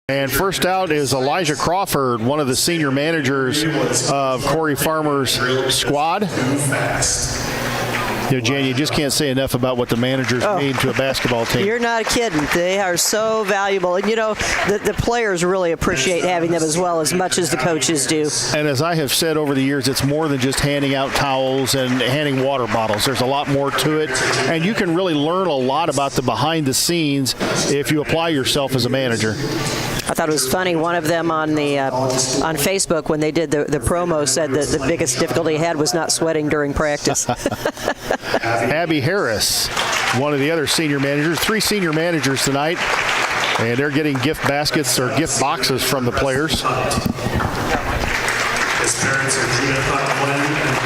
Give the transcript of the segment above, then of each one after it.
And first out is Elijah Crawford, one of the senior managers of Corey Farmer's squad. Jan, you just can't say enough about what the managers mean to a basketball team. You're not kidding. They are so valuable. And, the players really appreciate having them as much as the coaches do. And as I have said over the years, it's more than just handing out towels and handing water bottles. There's a lot more to it. And you can really learn a lot about the behind the scenes if you apply yourself as a manager. I thought it was funny. One of them on Facebook, when they did the promo, said that the biggest difficulty he had was not sweating during practice. Abby Harris, one of the other senior managers. 3 senior managers tonight, and they're getting gift baskets or gift boxes from the players.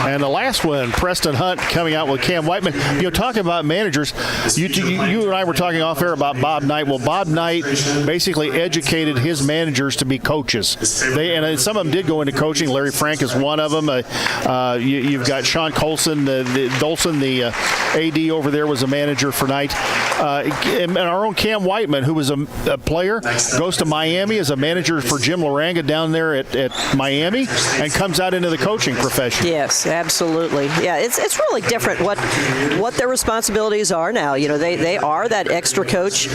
And the last one, Preston Hunt, coming out with Cam Whiteman. Talking about managers, you and I were talking off air about Bob Knight. Well, Bob Knight basically educated his managers to be coaches. And some of them did go into coaching. Larry Frank is one of them. You've got Sean Colson, Dolson, the AD over there, was a manager for Knight. And our own Cam Whiteman, who was a player, goes to Miami as a manager for Jim Loranga down there at Miami, and comes out into the coaching profession. Yes, absolutely. Yeah, it's really different what their responsibilities are now. They are that extra coach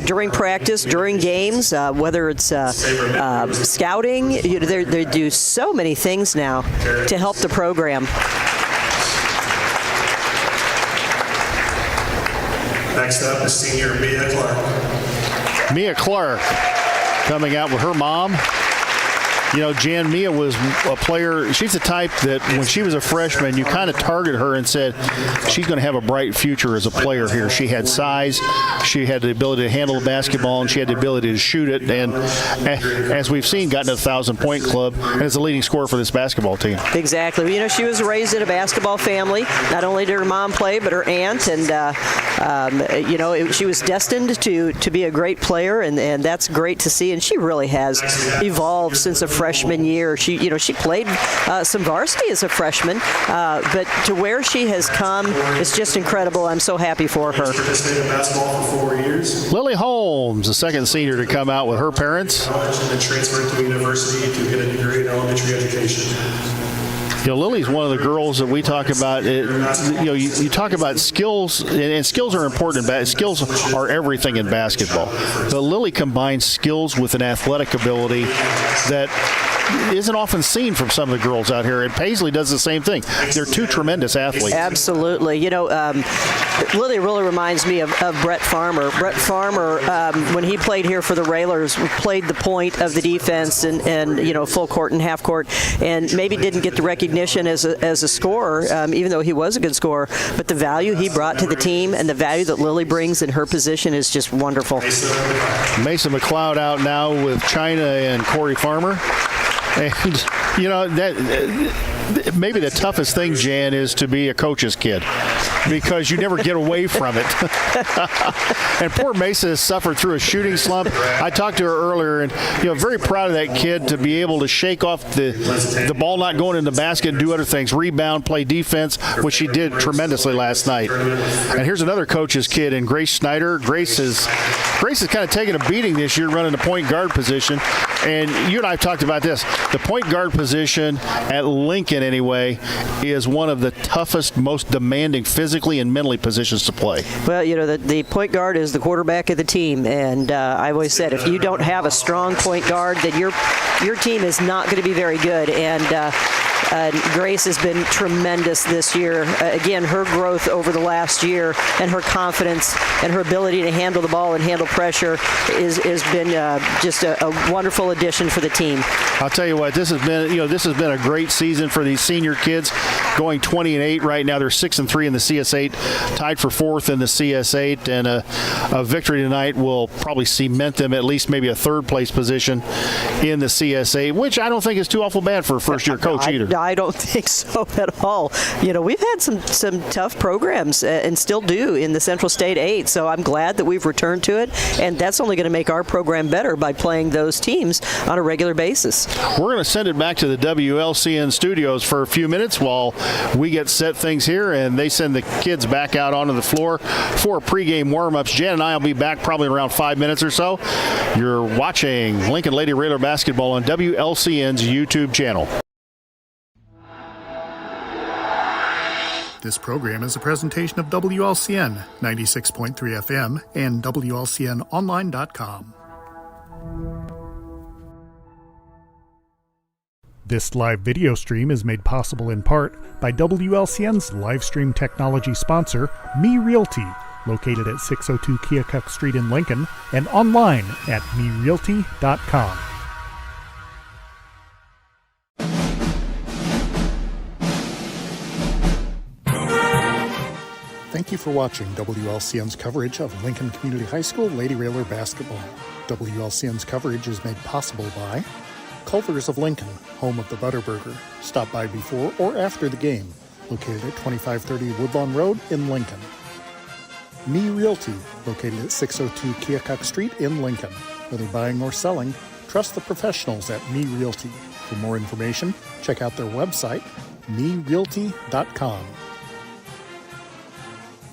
during practice, during games, whether it's scouting. They do so many things now to help the program. Next up is senior Mia Clark. Mia Clark coming out with her mom. Jan, Mia was a player. She's the type that when she was a freshman, you kind of targeted her and said, she's going to have a bright future as a player here. She had size, she had the ability to handle the basketball, and she had the ability to shoot it. And as we've seen, got into the 1,000-point club and is the leading scorer for this basketball team. Exactly. She was raised in a basketball family. Not only did her mom play, but her aunt. And, she was destined to be a great player, and that's great to see. And she really has evolved since a freshman year. She played some varsity as a freshman, but to where she has come is just incredible. I'm so happy for her. Lily Holmes, the second senior to come out with her parents. And transferred to university to get a degree in elementary education. Lily's one of the girls that we talk about. You talk about skills, and skills are important. Skills are everything in basketball. But Lily combines skills with an athletic ability that isn't often seen from some of the girls out here. And Paisley does the same thing. They're 2 tremendous athletes. Absolutely. Lily really reminds me of Brett Farmer. Brett Farmer, when he played here for the Railers, played the point of the defense and full court and half court, and maybe didn't get the recognition as a scorer, even though he was a good scorer. But the value he brought to the team and the value that Lily brings in her position is just wonderful. Mason McLeod out now with China and Corey Farmer. And, that maybe the toughest thing, Jan, is to be a coach's kid because you never get away from it. And poor Mesa has suffered through a shooting slump. I talked to her earlier, and very proud of that kid to be able to shake off the ball not going in the basket and do other things, rebound, play defense, which she did tremendously last night. And here's another coach's kid in Grace Snyder. Grace has kind of taken a beating this year running the point guard position. And you and I have talked about this. The point guard position at Lincoln, anyway, is one of the toughest, most demanding physically and mentally positions to play. Well, the point guard is the quarterback of the team. And I always said, if you don't have a strong point guard, then your team is not going to be very good. And Grace has been tremendous this year. Again, her growth over the last year and her confidence and her ability to handle the ball and handle pressure has been just a wonderful addition for the team. I'll tell you what, this has been a great season for these senior kids, going 20-8 right now. They're 6-3 in the CS8, tied for 4th in the CS8, and a victory tonight will probably cement them at least maybe a 3rd place position in the CS8, which I don't think is too awful bad for a first-year coach either. I don't think so at all. We've had some tough programs and still do in the Central State 8, so I'm glad that we've returned to it, and that's only going to make our program better by playing those teams on a regular basis. We're going to send it back to the WLCN studios for a few minutes while we get set things here, and they send the kids back out onto the floor for pregame warm-ups. Jan and I will be back probably around 5 minutes or so. You're watching Lincoln Lady Raider basketball on WLCN's YouTube channel. This program is a presentation of WLCN 96.3 FM and WLCNonline.com. This live video stream is made possible in part by WLCN's live stream technology sponsor, Me Realty, located at 602 Keokuk Street in Lincoln, and online at merealty.com. Thank you for watching WLCN's coverage of Lincoln Community High School Lady Raider basketball. WLCN's coverage is made possible by Culver's of Lincoln, home of the Butterburger. Stop by before or after the game, located at 2530 Woodlawn Road in Lincoln. Me Realty, located at 602 Keokuk Street in Lincoln. Whether buying or selling, trust the professionals at Me Realty. For more information, check out their website, merealty.com.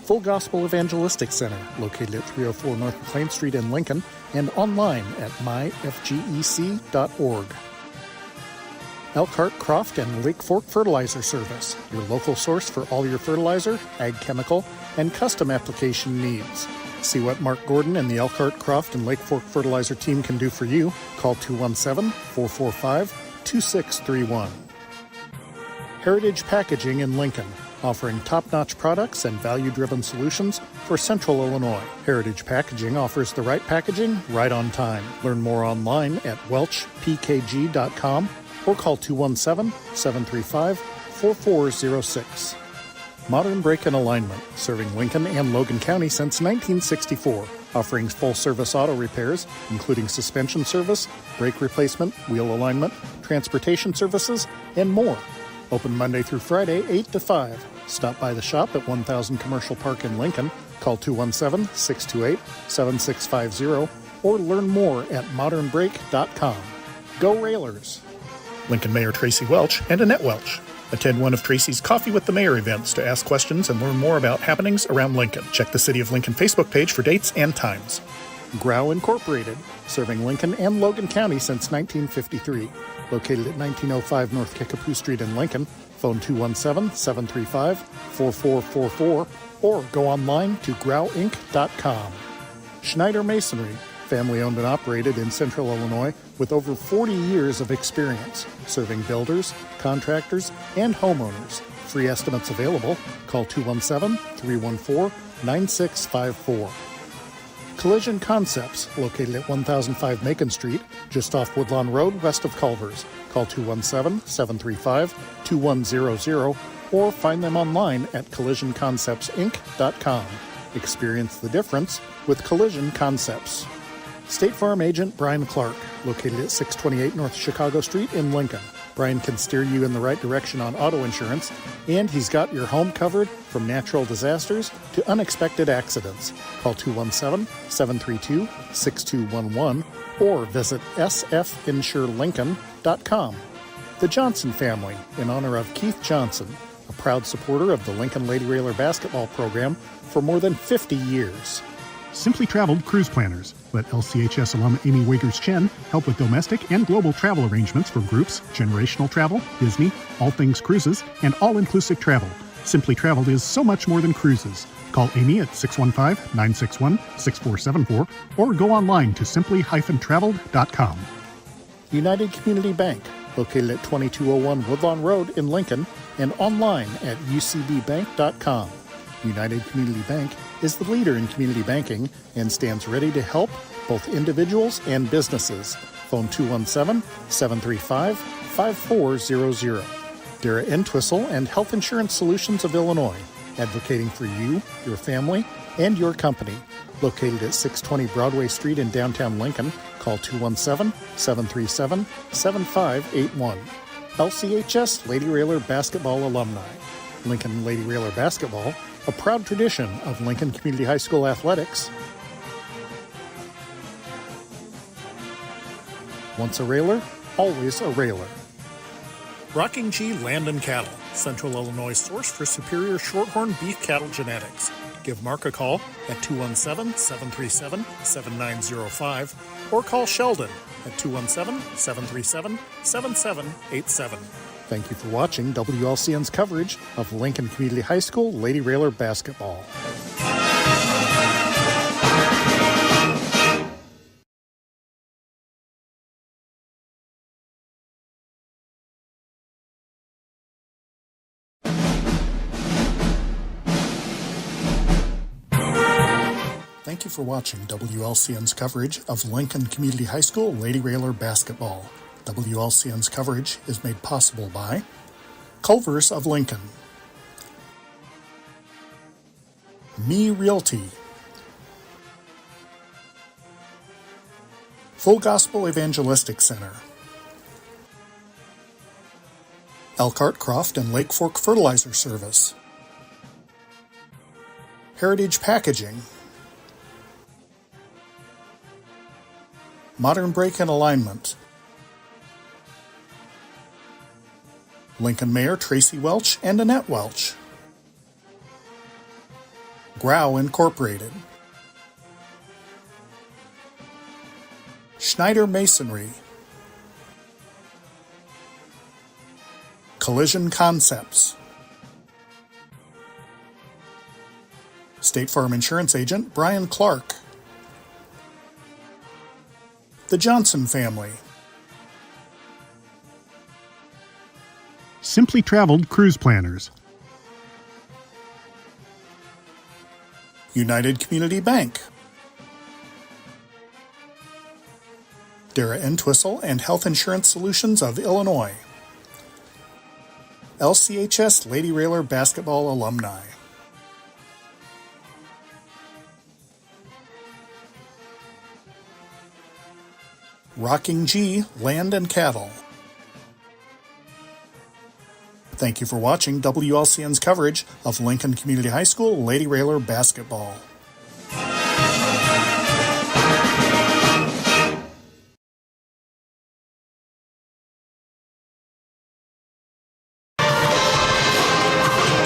Full Gospel Evangelistic Center, located at 304 North McLean Street in Lincoln, and online at myfgec.org. Elkhart, Croft, and Lake Fork Fertilizer Service, your local source for all your fertilizer, ag chemical, and custom application needs. See what Mark Gordon and the Elkhart, Croft, and Lake Fork Fertilizer team can do for you. Call 217-445-2631. Heritage Packaging in Lincoln, offering top-notch products and value-driven solutions for Central Illinois. Heritage Packaging offers the right packaging right on time. Learn more online at welchpkg.com or call 217-735-4406. Modern Brake and Alignment, serving Lincoln and Logan County since 1964, offering full-service auto repairs, including suspension service, brake replacement, wheel alignment, transportation services, and more. Open Monday through Friday, 8 to 5. Stop by the shop at 1000 Commercial Park in Lincoln. Call 217-628-7650 or learn more at modernbrake.com. Go Railers! Lincoln Mayor Tracy Welch and Annette Welch. Attend one of Tracy's Coffee with the Mayor events to ask questions and learn more about happenings around Lincoln. Check the City of Lincoln Facebook page for dates and times. Grau Incorporated, serving Lincoln and Logan County since 1953. Located at 1905 North Kickapoo Street in Lincoln. Phone 217-735-4444 or go online to grauinc.com. Schneider Masonry, family owned and operated in Central Illinois with over 40 years of experience, serving builders, contractors, and homeowners. Free estimates available. Call 217-314-9654. Collision Concepts, located at 1005 Macon Street, just off Woodlawn Road, west of Culver's. Call 217-735-2100 or find them online at collisionconceptsinc.com. Experience the difference with Collision Concepts. State Farm Agent Brian Clark, located at 628 North Chicago Street in Lincoln. Brian can steer you in the right direction on auto insurance, and he's got your home covered from natural disasters to unexpected accidents. Call 217-732-6211 or visit sfinsurelincoln.com. The Johnson family, in honor of Keith Johnson, a proud supporter of the Lincoln Lady Raider basketball program for more than 50 years. Simply Traveled Cruise Planners. Let LCHS alum Amy Wagers-Chen help with domestic and global travel arrangements for groups, generational travel, Disney, all things cruises, and all-inclusive travel. Simply Traveled is so much more than cruises. Call Amy at 615-961-6474 or go online to simply-traveled.com. United Community Bank, located at 2201 Woodlawn Road in Lincoln, and online at ucbbank.com. United Community Bank is the leader in community banking and stands ready to help both individuals and businesses. Phone 217-735-5400. Dara Entwistle and Health Insurance Solutions of Illinois, advocating for you, your family, and your company. Located at 620 Broadway Street in downtown Lincoln, call 217-737-7581. LCHS Lady Railer basketball alumni. Lincoln Lady Railer basketball, a proud tradition of Lincoln Community High School athletics. Once a railer, always a railer. Rocking G Land and Cattle, Central Illinois source for superior shorthorn beef cattle genetics. Give Mark a call at 217-737-7905 or call Sheldon at 217-737-7787. Thank you for watching WLCN's coverage of Lincoln Community High School Lady Railer basketball. Thank you for watching WLCN's coverage of Lincoln Community High School Lady Railer basketball. WLCN's coverage is made possible by Culver's of Lincoln, Me Realty, Full Gospel Evangelistic Center, Elkhart Croft and Lake Fork Fertilizer Service, Heritage Packaging, Modern Brake and Alignment, Lincoln Mayor Tracy Welch and Annette Welch, Grau Incorporated, Schneider Masonry, Collision Concepts, State Farm Insurance Agent Brian Clark, the Johnson Family, Simply Traveled Cruise Planners, United Community Bank, Dara Entwistle and Health Insurance Solutions of Illinois, LCHS Lady Railer basketball alumni, Rocking G Land and Cattle. Thank you for watching WLCN's coverage of Lincoln Community High School Lady Railer basketball.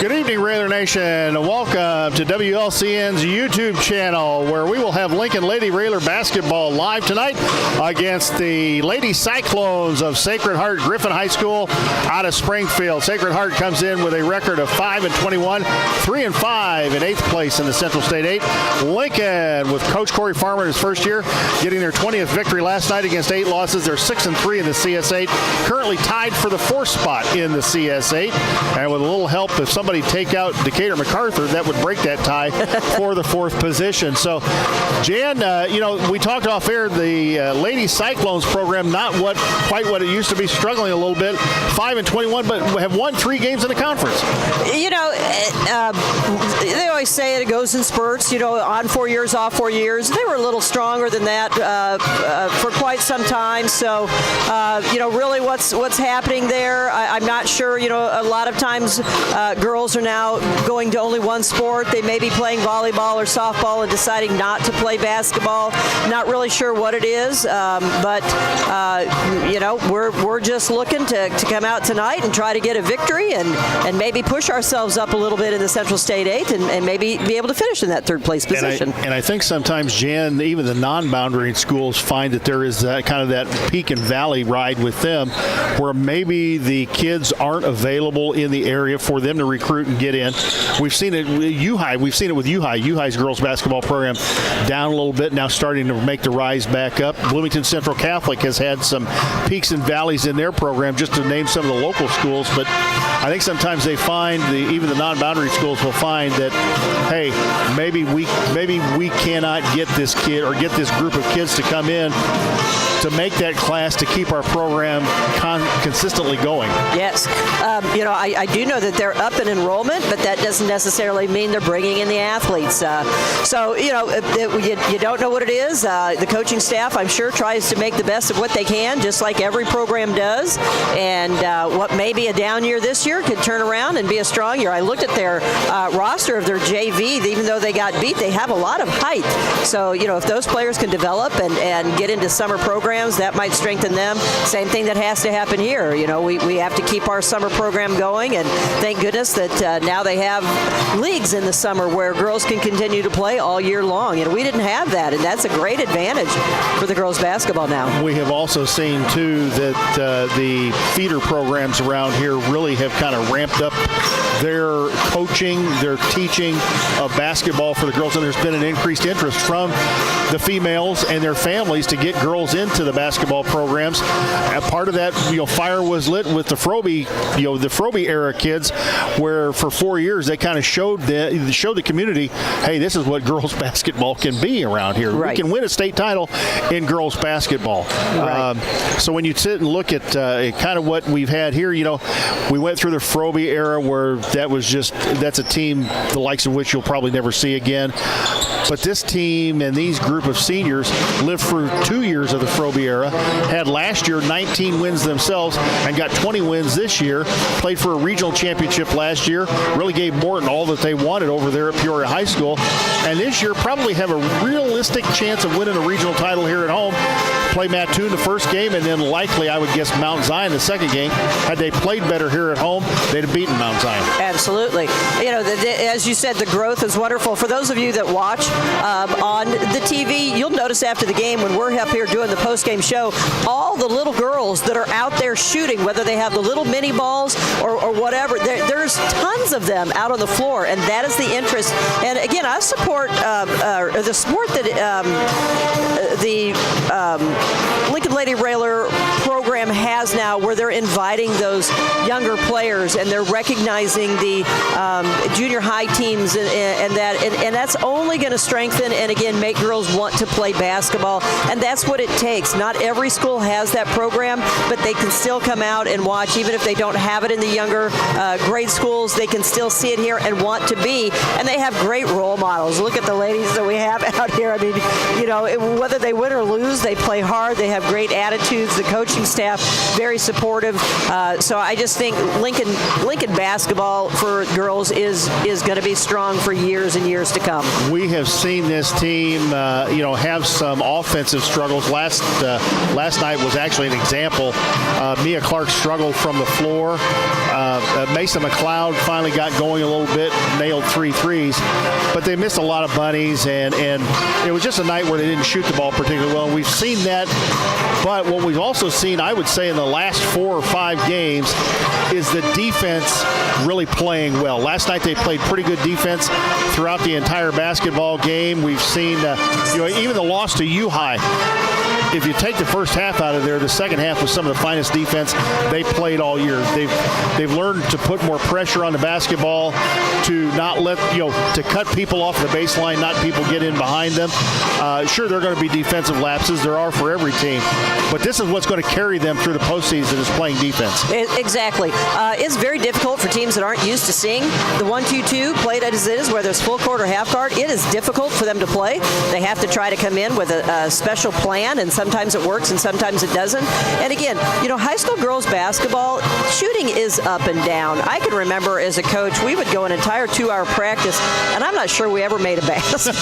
Good evening, Railer Nation. Welcome to WLCN's YouTube channel, where we will have Lincoln Lady Railer basketball live tonight against the Lady Cyclones of Sacred Heart-Griffin High School out of Springfield. Sacred Heart comes in with a record of 5-21, 3-5 in 8th place in the Central State 8. Lincoln, with Coach Corey Farmer in his first year, getting their 20th victory last night against 8 losses. They're 6-3 in the CS8, currently tied for the 4th spot in the CS8. And with a little help, if somebody take out Decatur MacArthur, that would break that tie for the 4th position. So, Jan, we talked off air, the Lady Cyclones program, not quite what it used to be, struggling a little bit, 5-21, but have won 3 games in the conference. They always say it goes in spurts, on 4 years, off 4 years. They were a little stronger than that for quite some time. So, really what's happening there, I'm not sure. A lot of times girls are now going to only one sport. They may be playing volleyball or softball and deciding not to play basketball. Not really sure what it is, but we're just looking to come out tonight and try to get a victory and maybe push ourselves up a little bit in the Central State 8 and maybe be able to finish in that 3rd place position. And I think sometimes, Jan, even the non-boundary schools find that there is that kind of that peak and valley ride with them, where maybe the kids aren't available in the area for them to recruit and get in. We've seen it with U-High. We've seen it with U-High. U-High's girls basketball program down a little bit, now starting to make the rise back up. Bloomington Central Catholic has had some peaks and valleys in their program, just to name some of the local schools. But I think sometimes they find, even the non-boundary schools will find that, hey, maybe we cannot get this kid or get this group of kids to come in to make that class to keep our program consistently going. Yes. I do know that they're up in enrollment, but that doesn't necessarily mean they're bringing in the athletes. You don't know what it is. The coaching staff, I'm sure, tries to make the best of what they can, just like every program does. And what may be a down year this year could turn around and be a strong year. I looked at their roster of their JV. Even though they got beat, they have a lot of height. So, if those players can develop and get into summer programs, that might strengthen them. Same thing that has to happen here. We have to keep our summer program going, and thank goodness that now they have leagues in the summer where girls can continue to play all year long. We didn't have that, and that's a great advantage for the girls basketball now. We have also seen, too, that the feeder programs around here really have kind of ramped up their coaching, their teaching of basketball for the girls, and there's been an increased interest from the females and their families to get girls into the basketball programs. And part of that, fire was lit with the Frobe era kids, where for 4 years they kind of showed the community, hey, this is what girls basketball can be around here. Right. We can win a state title in girls basketball. Right. So when you sit and look at kind of what we've had here, we went through the Frobe era where that's a team the likes of which you'll probably never see again. But this team and these group of seniors lived through 2 years of the Frobe era, had last year 19 wins themselves and got 20 wins this year, played for a regional championship last year, really gave Morton all that they wanted over there at Peoria High School, and this year probably have a realistic chance of winning a regional title here at home. Play Mattoon the first game, and then likely, I would guess, Mount Zion the second game. Had they played better here at home, they'd have beaten Mount Zion. Absolutely. As you said, the growth is wonderful. For those of you that watch on the TV, you'll notice after the game when we're up here doing the post-game show, all the little girls that are out there shooting, whether they have the little mini balls or whatever, there's tons of them out on the floor, and that is the interest. And again, I support the sport that the Lincoln Lady Railer program has now, where they're inviting those younger players and they're recognizing the junior high teams and that's only going to strengthen and again make girls want to play basketball, and that's what it takes. Not every school has that program, but they can still come out and watch. Even if they don't have it in the younger grade schools, they can still see it here and want to be, and they have great role models. Look at the ladies that we have out here. I mean, whether they win or lose, they play hard, they have great attitudes, the coaching staff very supportive. So I just think Lincoln basketball for girls is going to be strong for years and years to come. We have seen this team, have some offensive struggles. Last night was actually an example. Mia Clark struggled from the floor. Mason McLeod finally got going a little bit, nailed 3 threes, but they missed a lot of bunnies, and it was just a night where they didn't shoot the ball particularly well. We've seen that, but what we've also seen, I would say, in the last 4 or 5 games is the defense really playing well. Last night they played pretty good defense throughout the entire basketball game. We've seen, even the loss to U-High. If you take the first half out of there, the second half was some of the finest defense they played all year. They've learned to put more pressure on the basketball, to not let, to cut people off the baseline, not people get in behind them. Sure, there are going to be defensive lapses. There are for every team. But this is what's going to carry them through the postseason, is playing defense. Exactly. It's very difficult for teams that aren't used to seeing the 1-2-2 played as it is, whether it's full court or half court. It is difficult for them to play. They have to try to come in with a special plan, and sometimes it works and sometimes it doesn't. And again, high school girls basketball, shooting is up and down. I can remember as a coach, we would go an entire 2-hour practice, and I'm not sure we ever made a basket.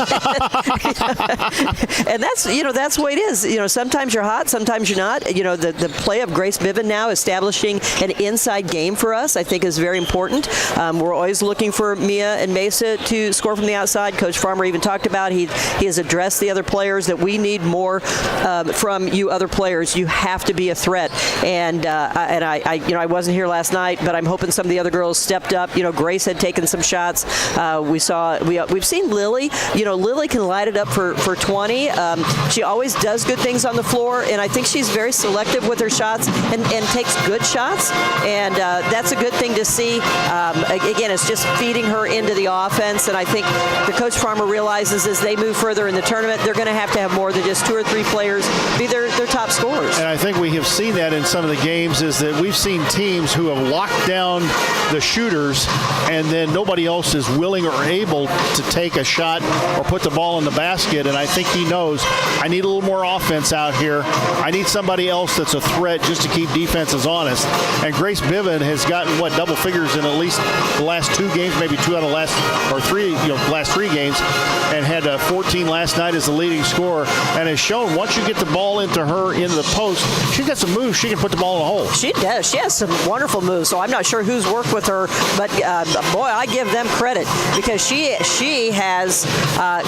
And that's the way it is. Sometimes you're hot, sometimes you're not. The play of Grace Biven now establishing an inside game for us, I think, is very important. We're always looking for Mia and Mesa to score from the outside. Coach Farmer even talked about he has addressed the other players that we need more from you other players. You have to be a threat. And I wasn't here last night, but I'm hoping some of the other girls stepped up. Grace had taken some shots. We've seen Lily. Lily can light it up for 20. She always does good things on the floor, and I think she's very selective with her shots and takes good shots. And that's a good thing to see. Again, it's just feeding her into the offense, and I think the Coach Farmer realizes as they move further in the tournament, they're going to have more than just 2 or 3 players be their top scorers. And I think we have seen that in some of the games, is that we've seen teams who have locked down the shooters, and then nobody else is willing or able to take a shot or put the ball in the basket. And I think he knows, I need a little more offense out here. I need somebody else that's a threat just to keep defenses honest. And Grace Biven has gotten, double figures in at least the last 2 games, maybe 2 out of the last three games, and had 14 last night as the leading scorer, and has shown once you get the ball into her into the post, she's got some moves. She can put the ball in the hole. She does. She has some wonderful moves, so I'm not sure who's worked with her, but boy, I give them credit, because she has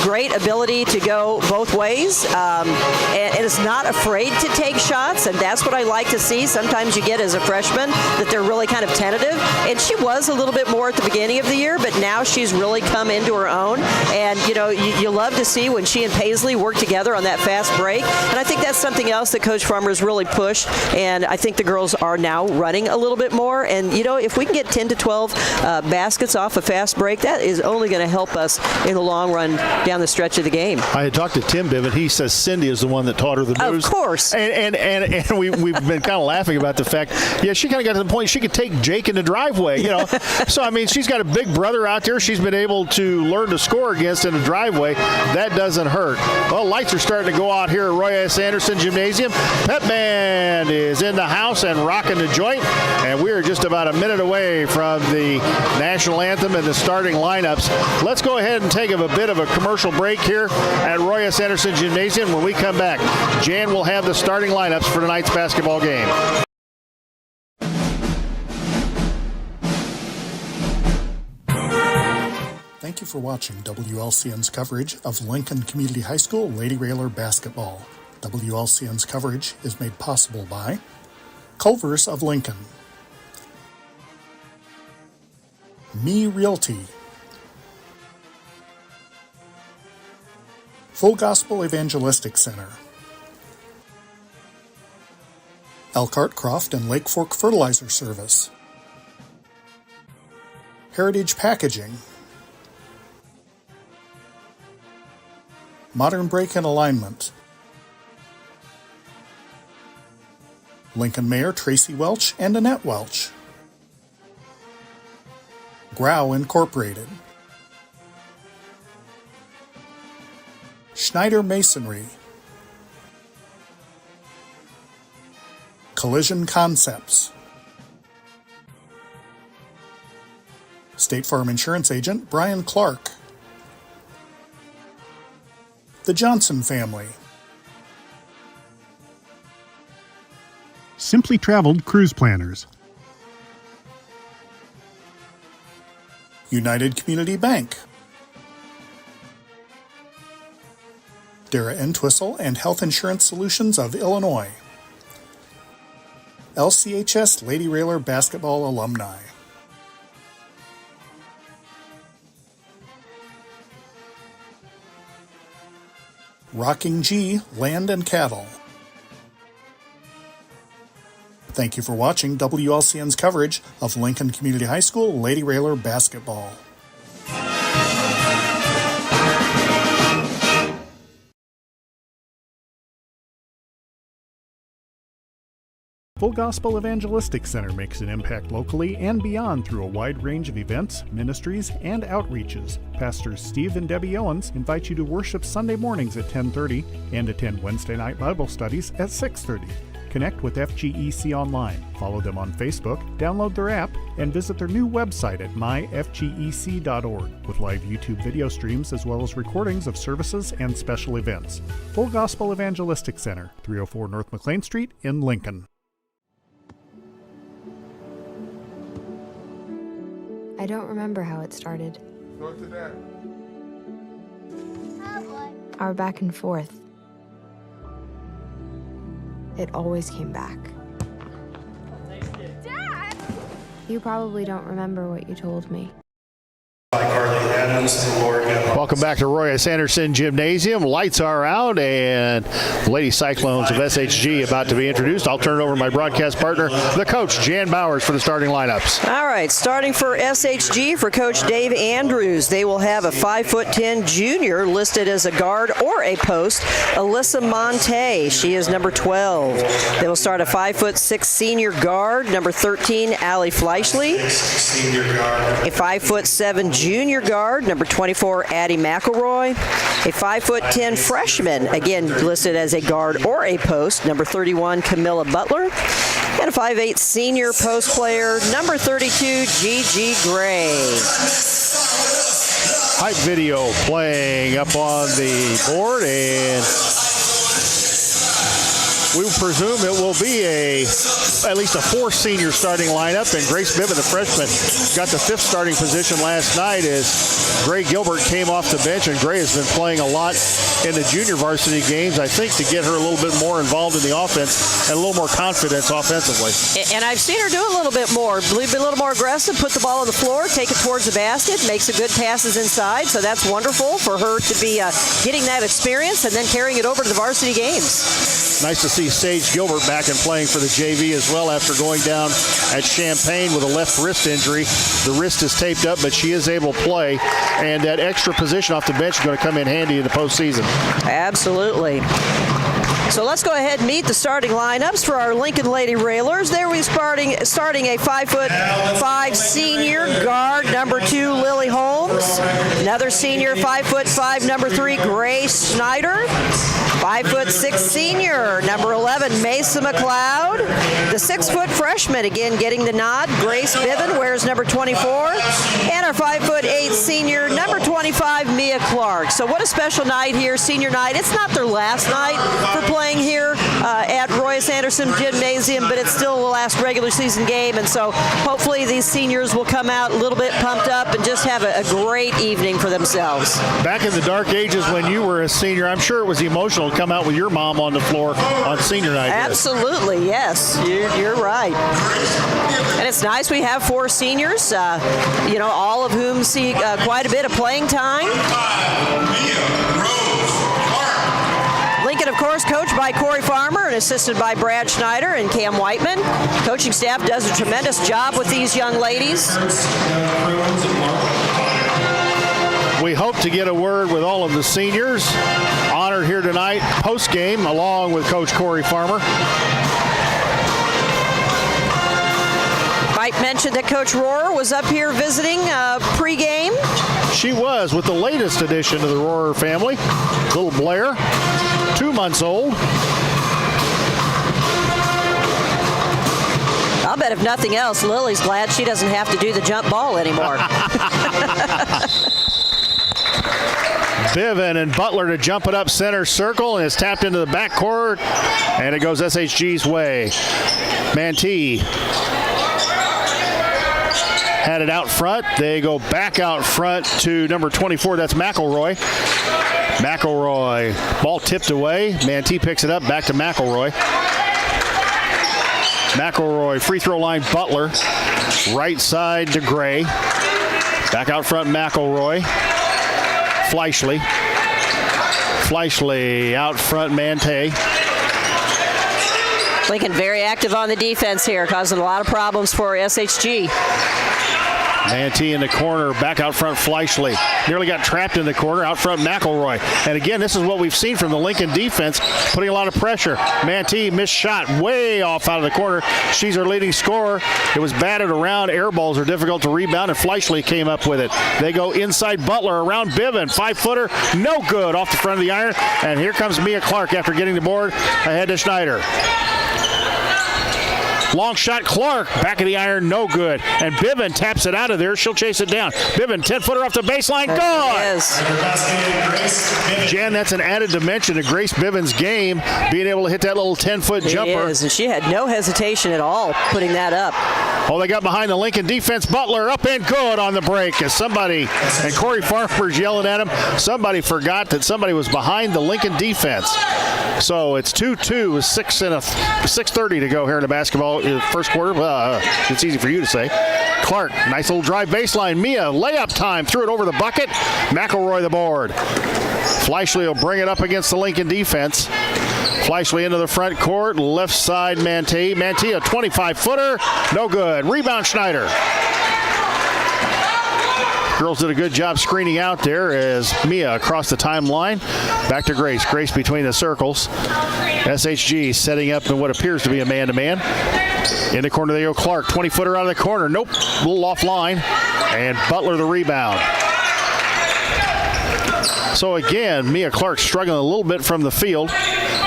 great ability to go both ways, and is not afraid to take shots, and that's what I like to see. Sometimes you get as a freshman that they're really kind of tentative, and she was a little bit more at the beginning of the year, but now she's really come into her own, and you love to see when she and Paisley work together on that fast break, and I think that's something else that Coach Farmer's really pushed, and I think the girls are now running a little bit more, and if we can get 10 to 12 baskets off a fast break, that is only going to help us in the long run down the stretch of the game. I had talked to Tim Biven. He says Cindy is the one that taught her the moves. Of course. And we've been kind of laughing about the fact, she kind of got to the point she could take Jake in the driveway, So, I mean, she's got a big brother out there she's been able to learn to score against in the driveway. That doesn't hurt. Well, lights are starting to go out here at Roy S. Anderson Gymnasium. Pep Band is in the house and rocking the joint, and we're just about a minute away from the national anthem and the starting lineups. Let's go ahead and take a bit of a commercial break here at Roy S. Anderson Gymnasium. When we come back, Jan will have the starting lineups for tonight's basketball game. Thank you for watching WLCN's coverage of Lincoln Community High School Lady Railer basketball. WLCN's coverage is made possible by Culver's of Lincoln, Me Realty, Full Gospel Evangelistic Center, Elkhart Croft and Lake Fork Fertilizer Service, Heritage Packaging, Modern Brake and Alignment, Lincoln Mayor Tracy Welch and Annette Welch, Grau Incorporated, Schneider Masonry, Collision Concepts, State Farm Insurance Agent Brian Clark, the Johnson Family, Simply Traveled Cruise Planners, United Community Bank, Dara Entwistle and Health Insurance Solutions of Illinois, LCHS Lady Railer Basketball Alumni, Rocking G Land and Cattle. Thank you for watching WLCN's coverage of Lincoln Community High School Lady Railer basketball. Full Gospel Evangelistic Center makes an impact locally and beyond through a wide range of events, ministries, and outreaches. Pastors Steve and Debbie Owens invite you to worship Sunday mornings at 10:30 and attend Wednesday night Bible studies at 6:30. Connect with FGEC online, follow them on Facebook, download their app, and visit their new website at myfgec.org with live YouTube video streams as well as recordings of services and special events. Full Gospel Evangelistic Center, 304 North McLean Street in Lincoln. I don't remember how it started. Go to that. Our back and forth. It always came back. Dad! You probably don't remember what you told me. Like hardly Adams and Lori Gunn. Welcome back to Roy S. Anderson Gymnasium. Lights are out, and the Lady Cyclones of SHG about to be introduced. I'll turn it over to my broadcast partner, the coach, Jan Bowers, for the starting lineups. All right, starting for SHG for Coach Dave Andrews. They will have a 5'10" junior listed as a guard or a post, Alyssa Monte. She is number 12. They will start a 5'6" senior guard, number 13, Allie Fleischle. Senior guard. A 5'7" junior guard, number 24, Addie McElroy. A 5'10" freshman, again listed as a guard or a post, number 31, Camilla Butler. And a 5'8" senior post player, number 32, Gigi Gray. Hype video playing up on the board, and we presume it will be at least a 4 senior starting lineup, and Grace Bibbin, the freshman, got the 5th starting position last night as Gray Gilbert came off the bench, and Gray has been playing a lot in the junior varsity games, I think, to get her a little bit more involved in the offense and a little more confidence offensively. And I've seen her do a little bit more, be a little more aggressive, put the ball on the floor, take it towards the basket, make some good passes inside, so that's wonderful for her to be getting that experience and then carrying it over to the varsity games. Nice to see Sage Gilbert back and playing for the JV as well after going down at Champaign with a left wrist injury. The wrist is taped up, but she is able to play, and that extra position off the bench is going to come in handy in the postseason. Absolutely. So let's go ahead and meet the starting lineups for our Lincoln Lady Railers. There we're starting a 5'5" senior guard, number 2, Lily Holmes. Another senior, 5'5", number 3, Grace Schneider. 5'6" senior, number 11, Mesa McLeod. The 6' freshman, again getting the nod, Grace Biven, wears number 24. And our 5'8" senior, number 25, Mia Clark. So what a special night here, senior night. It's not their last night for playing here at Roy S. Anderson Gymnasium, but it's still the last regular season game. And so hopefully these seniors will come out a little bit pumped up and just have a great evening for themselves. Back in the dark ages when you were a senior, I'm sure it was emotional to come out with your mom on the floor on senior night. Absolutely, yes. You're right. And it's nice we have 4 seniors, all of whom see quite a bit of playing time. Lincoln, of course, coached by Corey Farmer and assisted by Brad Schneider and Cam Whiteman. Coaching staff does a tremendous job with these young ladies. We hope to get a word with all of the seniors honored here tonight post-game along with Coach Corey Farmer. Might mention that Coach Rohrer was up here visiting pregame. She was with the latest addition to the Rohrer family, little Blair, 2 months old. I'll bet if nothing else, Lily's glad she doesn't have to do the jump ball anymore. Biven and Butler to jump it up center circle, and it's tapped into the backcourt, and it goes SHG's way. Mantee had it out front. They go back out front to number 24. That's McElroy. McElroy, ball tipped away. Mantee picks it up, back to McElroy. McElroy, free throw line, Butler. Right side to Gray. Back out front, McElroy. Fleischle. Fleischle out front, Mantee. Lincoln very active on the defense here, causing a lot of problems for SHG. Mantee in the corner, back out front, Fleischle. Nearly got trapped in the corner, out front, McElroy. And again, this is what we've seen from the Lincoln defense, putting a lot of pressure. Mantee missed shot way off out of the corner. She's our leading scorer. It was batted around. Air balls are difficult to rebound, and Fleischle came up with it. They go inside Butler, around Biven. 5-footer, no good, off the front of the iron. And here comes Mia Clark after getting the board ahead to Schneider. Long shot, Clark, back of the iron, no good. And Biven taps it out of there. She'll chase it down. Biven, 10-footer off the baseline, gone! Jan, that's an added dimension to Grace Biven's game, being able to hit that little 10-foot jumper. It is, and she had no hesitation at all putting that up. Oh, they got behind the Lincoln defense. Butler up and good on the break as somebody, and Corey Farmer's yelling at him, somebody forgot that somebody was behind the Lincoln defense. So it's 2-2 with 6:30 to go here in the basketball first quarter. It's easy for you to say. Clark, nice little drive baseline. Mia, layup time. Threw it over the bucket. McElroy the board. Fleischle will bring it up against the Lincoln defense. Fleischle into the front court. Left side, Mantee. Mantee, a 25-footer. No good. Rebound, Schneider. Girls did a good job screening out there as Mia across the timeline. Back to Grace. Grace between the circles. SHG setting up in what appears to be a man-to-man. In the corner, they go Clark. 20-footer out of the corner. Nope. A little offline. And Butler the rebound. So again, Mia Clark struggling a little bit from the field.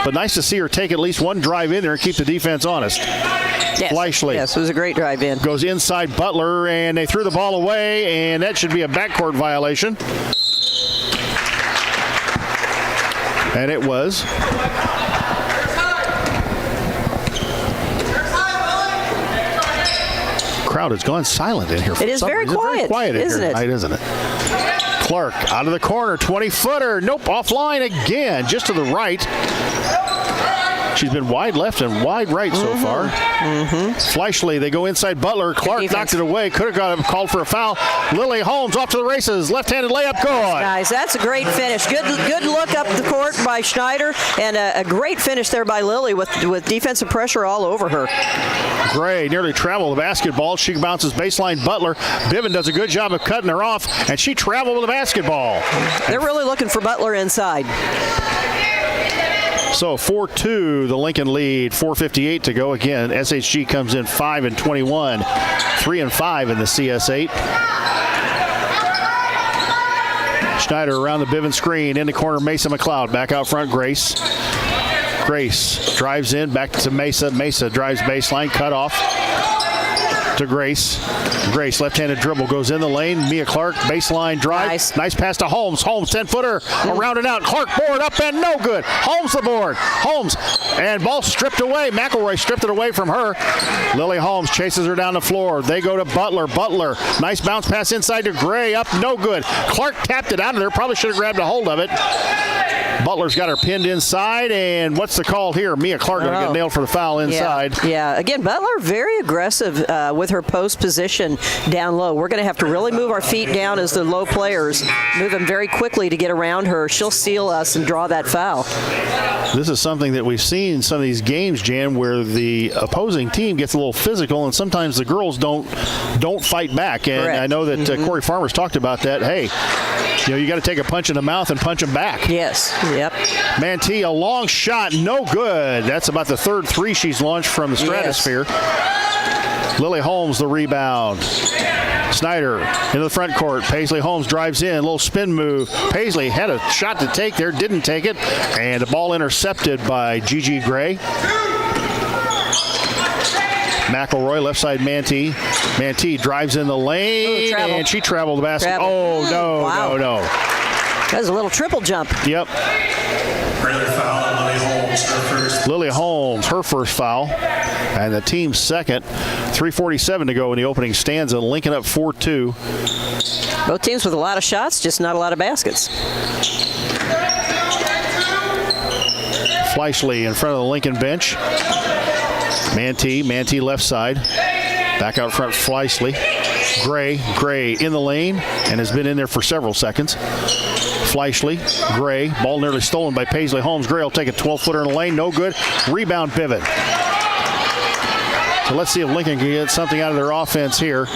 But nice to see her take at least one drive in there and keep the defense honest. Yes. Fleischle. Yes, it was a great drive in. Goes inside Butler, and they threw the ball away, and that should be a backcourt violation. And it was. Crowd has gone silent in here. It is very quiet, very quiet in isn't here it? tonight, isn't it? Clark out of the corner, 20-footer. Nope, offline again, just to the right. She's been wide left and wide right so far. Fleischle, they go inside Butler. Clark knocked it away. Could have called for a foul. Lily Holmes off to the races. Left-handed layup, good. Nice. That's a great finish. Good look up the court by Schneider, and a great finish there by Lily with defensive pressure all over her. Gray nearly traveled the basketball. She bounces baseline Butler. Bivin does a good job of cutting her off, and she traveled with the basketball. They're really looking for Butler inside. So 4-2, the Lincoln lead. 4:58 to go. Again, SHG comes in 5-21, 3-5 in the CS8. Schneider around the Bivin screen. In the corner, Mesa McLeod. Back out front, Grace. Grace drives in, back to Mesa. Mesa drives baseline, cut off to Grace. Grace, left-handed dribble, goes in the lane. Mia Clark, baseline drive. Nice pass to Holmes. Holmes, 10-footer, around and out. Clark board up and no good. Holmes the board. Holmes, and ball stripped away. McElroy stripped it away from her. Lily Holmes chases her down the floor. They go to Butler. Butler, nice bounce pass inside to Gray. Up, no good. Clark tapped it out of there. Probably should have grabbed a hold of it. Butler's got her pinned inside, and what's the call here? Mia Clark going to get nailed for the foul inside. Yeah. Again, Butler very aggressive with her post position down low. We're going to have to really move our feet down as the low players, move them very quickly to get around her. She'll seal us and draw that foul. This is something that we've seen in some of these games, Jan, where the opposing team gets a little physical, and sometimes the girls don't fight back. And correct. I know that Corey Farmer's talked about that. Hey, you got to take a punch in the mouth and punch them back. Yes. Yep. Mantee, a long shot, no good. That's about the third three she's launched from the stratosphere. Yes. Lily Holmes, the rebound. Snyder into the front court. Paisley Holmes drives in, a little spin move. Paisley had a shot to take there, didn't take it, and the ball intercepted by Gigi Gray. McElroy, left side Mantee. Mantee drives in the lane, and she traveled the basket. Oh, no, wow. no. That was a little triple jump. Yep. Early foul on Lily Holmes, her first. Lily Holmes, her first foul, and the team's second. 3:47 to go in the opening stanza. Lincoln up 4-2. Both teams with a lot of shots, just not a lot of baskets. Fleischle in front of the Lincoln bench. Mantee left side. Back out front, Fleischle. Gray in the lane and has been in there for several seconds. Fleischle, Gray, ball nearly stolen by Paisley Holmes. Gray will take a 12-footer in the lane, no good. Rebound, Bivin. So let's see if Lincoln can get something out of their offense here.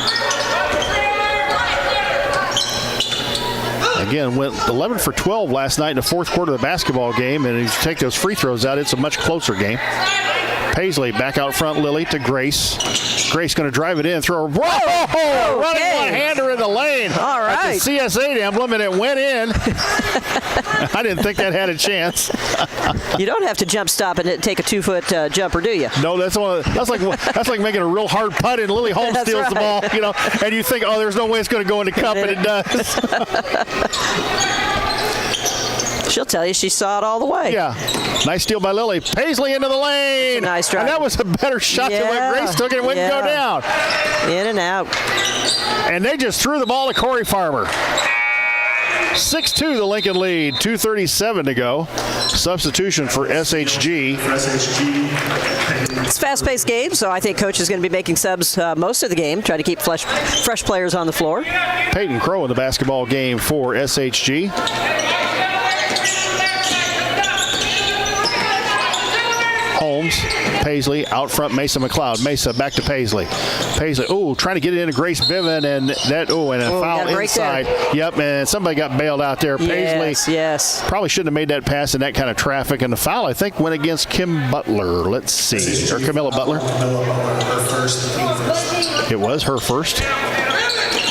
Again, went 11 for 12 last night in the fourth quarter of the basketball game, and if you take those free throws out, it's a much closer game. Paisley back out front, Lily to Grace. Grace going to drive it in, throw a running one-hander in the lane. All right. That's the CS8 emblem, and it went in. I didn't think that had a chance. You don't have to jump stop and take a 2-foot jumper, do you? No, that's like making a real hard putt, and Lily Holmes steals the ball, and you think, oh, there's no way it's going to go in the cup, and it does. She'll tell you she saw it all the way. Yeah. Nice steal by Lily. Paisley into the lane. Nice drive. And that was a better shot than what Grace took it and wouldn't go down. In and out. And they just threw the ball to Corey Farmer. 6-2 the Lincoln lead. 2:37 to go. Substitution for SHG. It's a fast-paced game, so I think Coach is going to be making subs most of the game, try to keep fresh players on the floor. Peyton Crow in the basketball game for SHG. Holmes, Paisley, out front, Mesa McLeod. Mesa back to Paisley. Paisley, trying to get it into Grace Biven, and a foul inside. Yep, and somebody got bailed out there. Paisley probably shouldn't have made that pass in that kind of traffic, and the foul, I think, went against Kim Butler. Let's see. Or Camilla Butler. It was her first.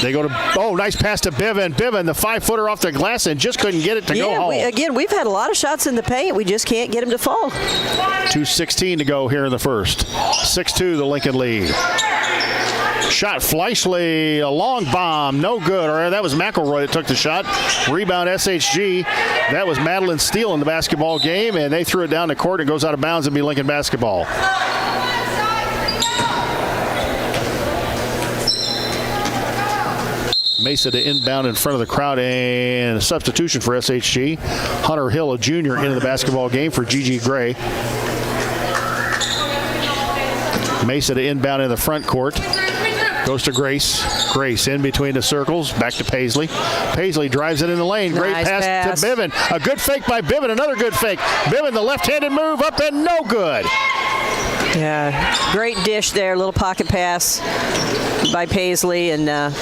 They go to, nice pass to Biven. Biven, the 5-footer off the glass, and just couldn't get it to go home. We've had a lot of shots in the paint. We just can't get them to fall. 2:16 to go here in the first. 6-2 the Lincoln lead. Shot Fleischle, a long bomb, no good. Or that was McElroy that took the shot. Rebound SHG. That was Madeline Steele in the basketball game, and they threw it down the court. It goes out of bounds and be Lincoln basketball. Mesa to inbound in front of the crowd, and a substitution for SHG. Hunter Hill, a junior, into the basketball game for Gigi Gray. Mesa to inbound in the front court. Goes to Grace. Grace in between the circles. Back to Paisley. Paisley drives it in the lane. Great pass to Biven. A good fake by Biven. Another good fake. Biven, the left-handed move up and no good. Yeah, great dish there. Little pocket pass by Paisley, and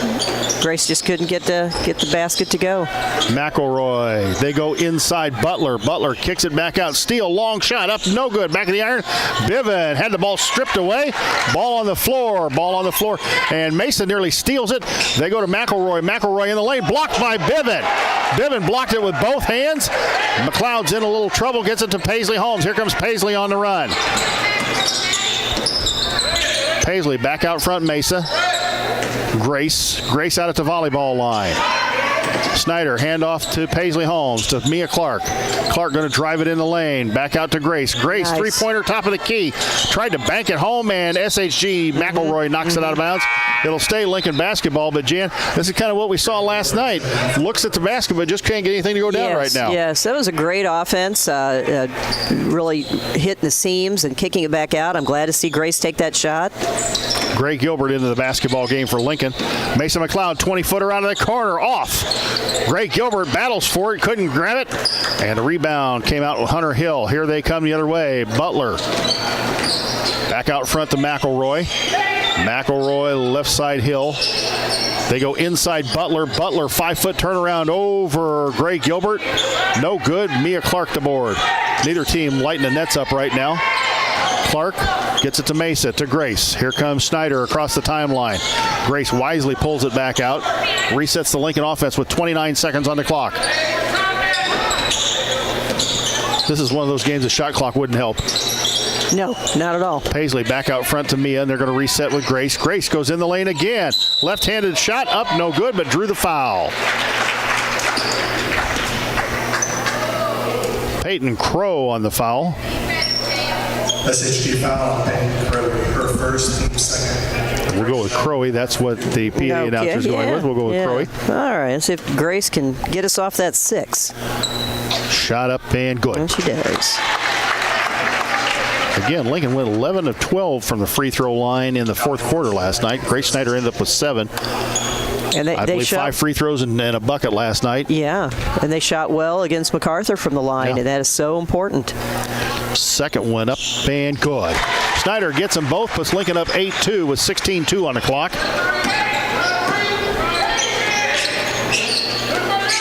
Grace just couldn't get the basket to go. McElroy. They go inside Butler. Butler kicks it back out. Steele, long shot up, no good. Back of the iron. Biven had the ball stripped away. Ball on the floor. And Mason nearly steals it. They go to McElroy. McElroy in the lane. Blocked by Biven. Biven blocked it with both hands. McLeod's in a little trouble. Gets it to Paisley Holmes. Here comes Paisley on the run. Paisley back out front, Mesa. Grace out at the volleyball line. Snyder, handoff to Paisley Holmes, to Mia Clark. Clark going to drive it in the lane. Back out to Grace. Grace, nice. Three-pointer, top of the key. Tried to bank it home, and SHG McElroy knocks it out of bounds. It'll stay Lincoln basketball, but Jan, this is kind of what we saw last night. Looks at the basket, but just can't get anything to go down right now. Yes, that was a great offense. Really hitting the seams and kicking it back out. I'm glad to see Grace take that shot. Gray Gilbert into the basketball game for Lincoln. Mason McLeod, 20-footer out of the corner, off. Gray Gilbert battles for it, couldn't grab it. And a rebound came out with Hunter Hill. Here they come the other way. Butler. Back out front to McElroy. McElroy, left side Hill. They go inside Butler. Butler, 5-foot turnaround over Gray Gilbert. No good. Mia Clark the board. Neither team lighting the nets up right now. Clark gets it to Mesa, to Grace. Here comes Snyder across the timeline. Grace wisely pulls it back out. Resets the Lincoln offense with 29 seconds on the clock. This is one of those games the shot clock wouldn't help. No, not at all. Paisley back out front to Mia, and they're going to reset with Grace. Grace goes in the lane again. Left-handed shot up, no good, but drew the foul. Peyton Crow on the foul. SHG foul, Peyton Crow, her first, team second. We'll go with Crowy. That's what the PA announcer's going with. We'll go with Crowy. All right, let's see if Grace can get us off that 6. Shot up and good. And she does. Again, Lincoln went 11 of 12 from the free throw line in the fourth quarter last night. Grace Snyder ended up with 7. And I believe 5 free throws and a bucket last night. Yeah, and they shot well against MacArthur from the line, and that is so important. Second one up and good. Snyder gets them both, puts Lincoln up 8-2 with 16-2 on the clock.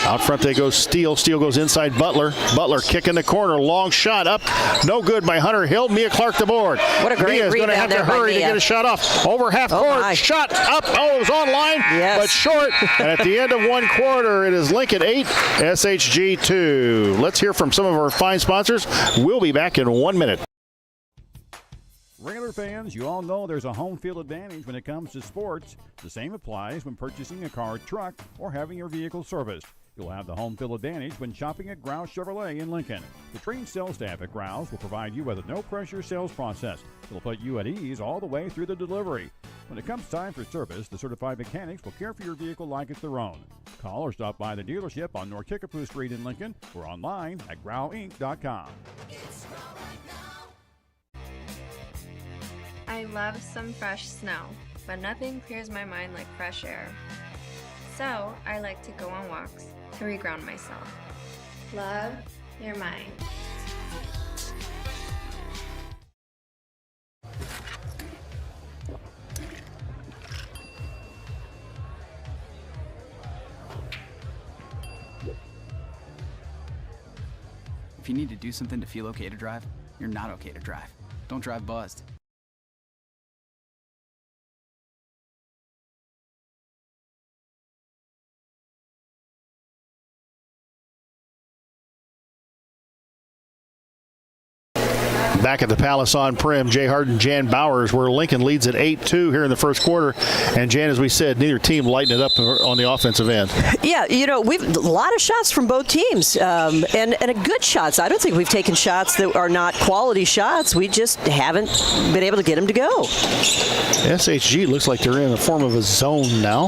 Out front they go Steele. Steele goes inside Butler. Butler kicking the corner. Long shot up. No good by Hunter Hill. Mia Clark the board. What a great Mia's going to have to hurry to get a shot off. Over half court. My. Shot up. Oh, it was online, but short. And at the end of one quarter, it is Lincoln 8, SHG 2. Let's hear from some of our fine sponsors. We'll be back in 1 minute. Regular fans, you all know there's a home field advantage when it comes to sports. The same applies when purchasing a car, truck, or having your vehicle serviced. You'll have the home field advantage when shopping at Grouse Chevrolet in Lincoln. The trained sales staff at Grouse will provide you with a no-pressure sales process. It'll put you at ease all the way through the delivery. When it comes time for service, the certified mechanics will care for your vehicle like it's their own. Call or stop by the dealership on North Kickapoo Street in Lincoln or online at growinc.com. I love some fresh snow, but nothing clears my mind like fresh air. So I like to go on walks to reground myself. Love your mind. If you need to do something to feel okay to drive, you're not okay to drive. Don't drive buzzed. Back at the Palace on Prim, Jay Hart and Jan Bowers, where Lincoln leads at 8-2 here in the first quarter. And Jan, as we said, neither team lighting it up on the offensive end. Yeah, we've a lot of shots from both teams, and a good shots. I don't think we've taken shots that are not quality shots. We just haven't been able to get them to go. SHG looks like they're in the form of a zone now.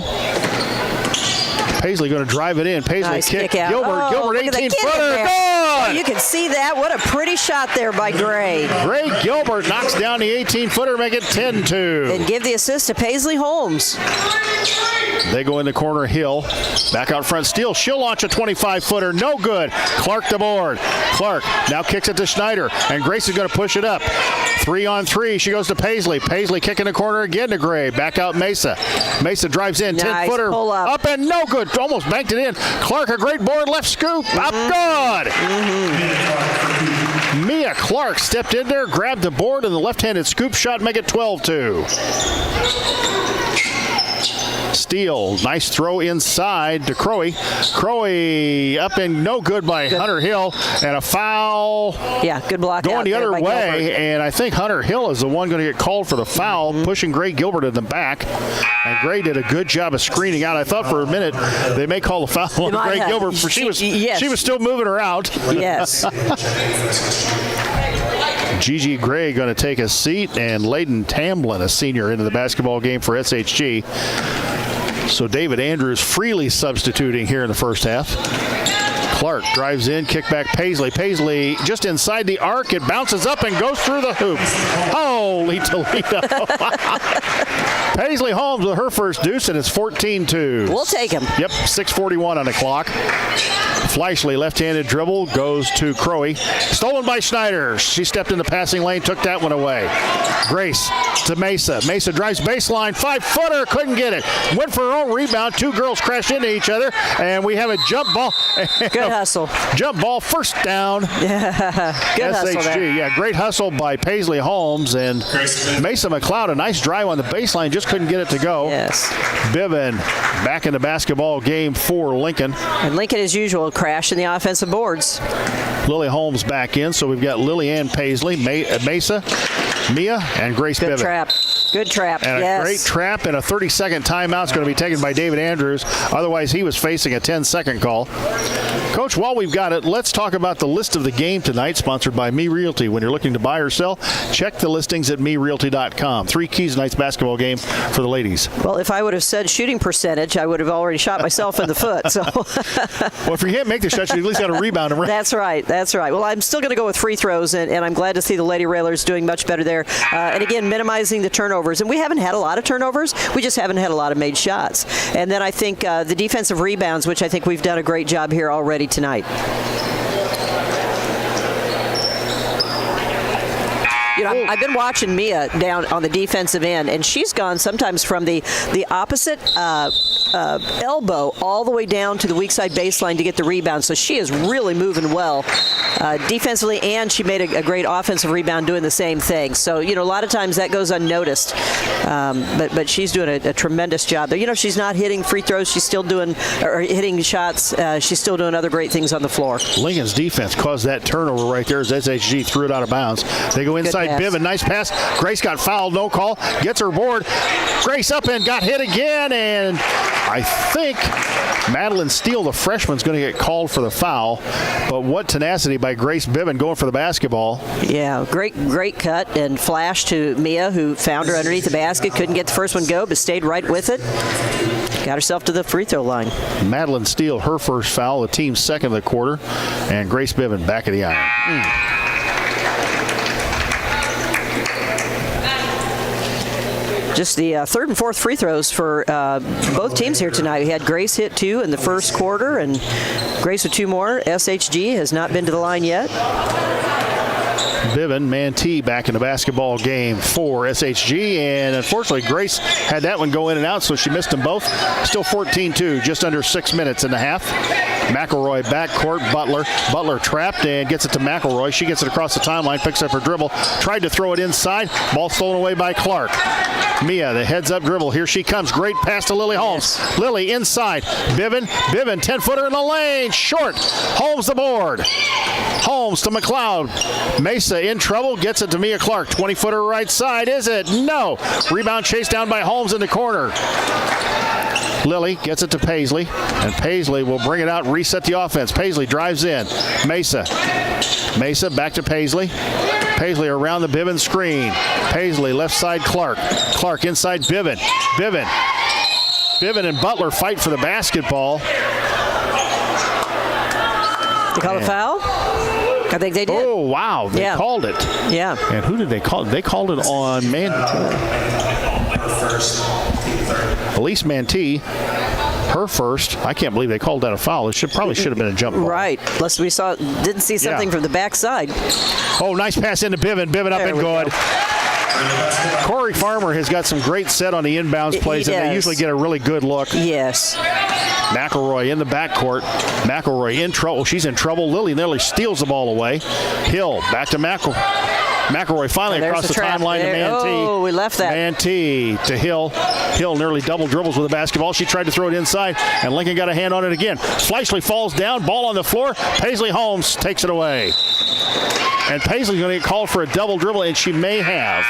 Paisley going to drive it in. Paisley nice kick out. Gilbert 18-footer. Good! You can see that. What a pretty shot there by Gray. Gray Gilbert knocks down the 18-footer, make it 10-2. And give the assist to Paisley Holmes. They go in the corner. Hill back out front. Steele. She'll launch a 25-footer. No good. Clark the board. Clark now kicks it to Schneider. And Grace is going to push it up. 3-on-3. She goes to Paisley. Paisley kicking the corner again to Gray. Back out Mesa. Mesa drives in. Nice 10-footer. pull Up and no good. Almost banked it in. Clark, a great board. Left scoop. Up good. Mia Clark stepped in there, grabbed the board, and the left-handed scoop shot make it 12-2. Steele, nice throw inside to Crowe. Crowe up and no good by Hunter Hill, and a foul. Yeah, good block going out the other by way, Gilbert. and I think Hunter Hill is the one going to get called for the foul, pushing Gray Gilbert in the back. And Gray did a good job of screening out. I thought for a minute they may call the foul on Gray Gilbert, for she was still moving her out. Yes. Gigi Gray going to take a seat, and Layden Tamblin, a senior, into the basketball game for SHG. So David Andrews freely substituting here in the first half. Clark drives in, kick back Paisley. Paisley just inside the arc. It bounces up and goes through the hoop. Holy Toledo. Paisley Holmes with her first deuce, and it's 14-2. We'll take him. Yep, 6:41 on the clock. Fleischle, left-handed dribble, goes to Crowe. Stolen by Schneider. She stepped in the passing lane, took that one away. Grace to Mesa. Mesa drives baseline, 5-footer, couldn't get it. Went for her own rebound. Two girls crashed into each other, and we have a jump ball. Good hustle. Jump ball, first down. Good hustle there. Yeah, great hustle by Paisley Holmes, and Mesa McLeod, a nice drive on the baseline, just couldn't get it to go. Yes. Bivin back in the basketball game for Lincoln. And Lincoln, as usual, crashing the offensive boards. Lily Holmes back in, so we've got Lily Ann Paisley, Mesa, Mia, and Grace Bivin. Good trap. And a great trap, and a 30-second timeout is going to be taken by David Andrews. Otherwise, he was facing a 10-second call. Coach, while we've got it, let's talk about the list of the game tonight, sponsored by Me Realty. When you're looking to buy or sell, check the listings at merealty.com. 3 keys tonight's basketball game for the ladies. Well, if I would have said shooting percentage, I would have already shot myself in the foot. So, well, if you can't make the shot, you at least got to rebound them. Right? That's right. Well, I'm still going to go with free throws, and I'm glad to see the Lady Railers doing much better there. And again, minimizing the turnovers. And we haven't had a lot of turnovers. We just haven't had a lot of made shots. And then I think the defensive rebounds, which I think we've done a great job here already tonight. I've been watching Mia down on the defensive end, and she's gone sometimes from the opposite elbow all the way down to the weak side baseline to get the rebound. So she is really moving well defensively, and she made a great offensive rebound doing the same thing. So, a lot of times that goes unnoticed. But she's doing a tremendous job there. If she's not hitting free throws, she's still doing, or hitting shots, she's still doing other great things on the floor. Lincoln's defense caused that turnover right there as SHG threw it out of bounds. They go inside Bivin, nice pass. Grace got fouled, no call. Gets her board. Grace up and got hit again, and I think Madeline Steele, the freshman, is going to get called for the foul. But what tenacity by Grace Biven going for the basketball. Yeah, great cut and flash to Mia, who found her underneath the basket. Couldn't get the first one go, but stayed right with it. Got herself to the free throw line. Madeline Steele, her first foul, the team's second of the quarter. And Grace Biven back of the iron. Just the third and fourth free throws for both teams here tonight. We had Grace hit 2 in the first quarter, and Grace with 2 more. SHG has not been to the line yet. Biven, Mantee back in the basketball game for SHG, and unfortunately Grace had that one go in and out, so she missed them both. Still 14-2, just under 6 minutes in the half. McElroy backcourt, Butler trapped and gets it to McElroy. She gets it across the timeline, picks up her dribble, tried to throw it inside, ball stolen away by Clark. Mia, the heads-up dribble, here she comes, great pass to Lily Holmes. Yes. Lily inside, Biven, 10-footer in the lane, short, Holmes the board. Holmes to McLeod, Mesa in trouble, gets it to Mia Clark, 20-footer right side, is it? No. Rebound chased down by Holmes in the corner. Lily gets it to Paisley, and Paisley will bring it out and reset the offense. Paisley drives in. Mesa back to Paisley. Paisley around the Biven screen. Paisley left side Clark. Clark inside Biven. Biven and Butler fight for the basketball. They call a foul? I think they did. Oh, wow. They called it. Yeah. And who did they call it? They called it on Elise Mantee, her first. I can't believe they called that a foul. It probably should have been a jump ball. Right. Unless we didn't see something from the backside. Oh, nice pass into Biven. Biven up and good. Corey Farmer has got some great set on the inbounds plays, and they usually get a really good look. Yes. McElroy in the backcourt. McElroy in trouble. She's in trouble. Lily nearly steals the ball away. Hill back to McElroy finally across the timeline to Mantee. Oh, we left that. Mantee to Hill. Hill nearly double dribbles with the basketball. She tried to throw it inside, and Lincoln got a hand on it again. Fleischle falls down. Ball on the floor. Paisley Holmes takes it away. And Paisley's going to get called for a double dribble, and she may have.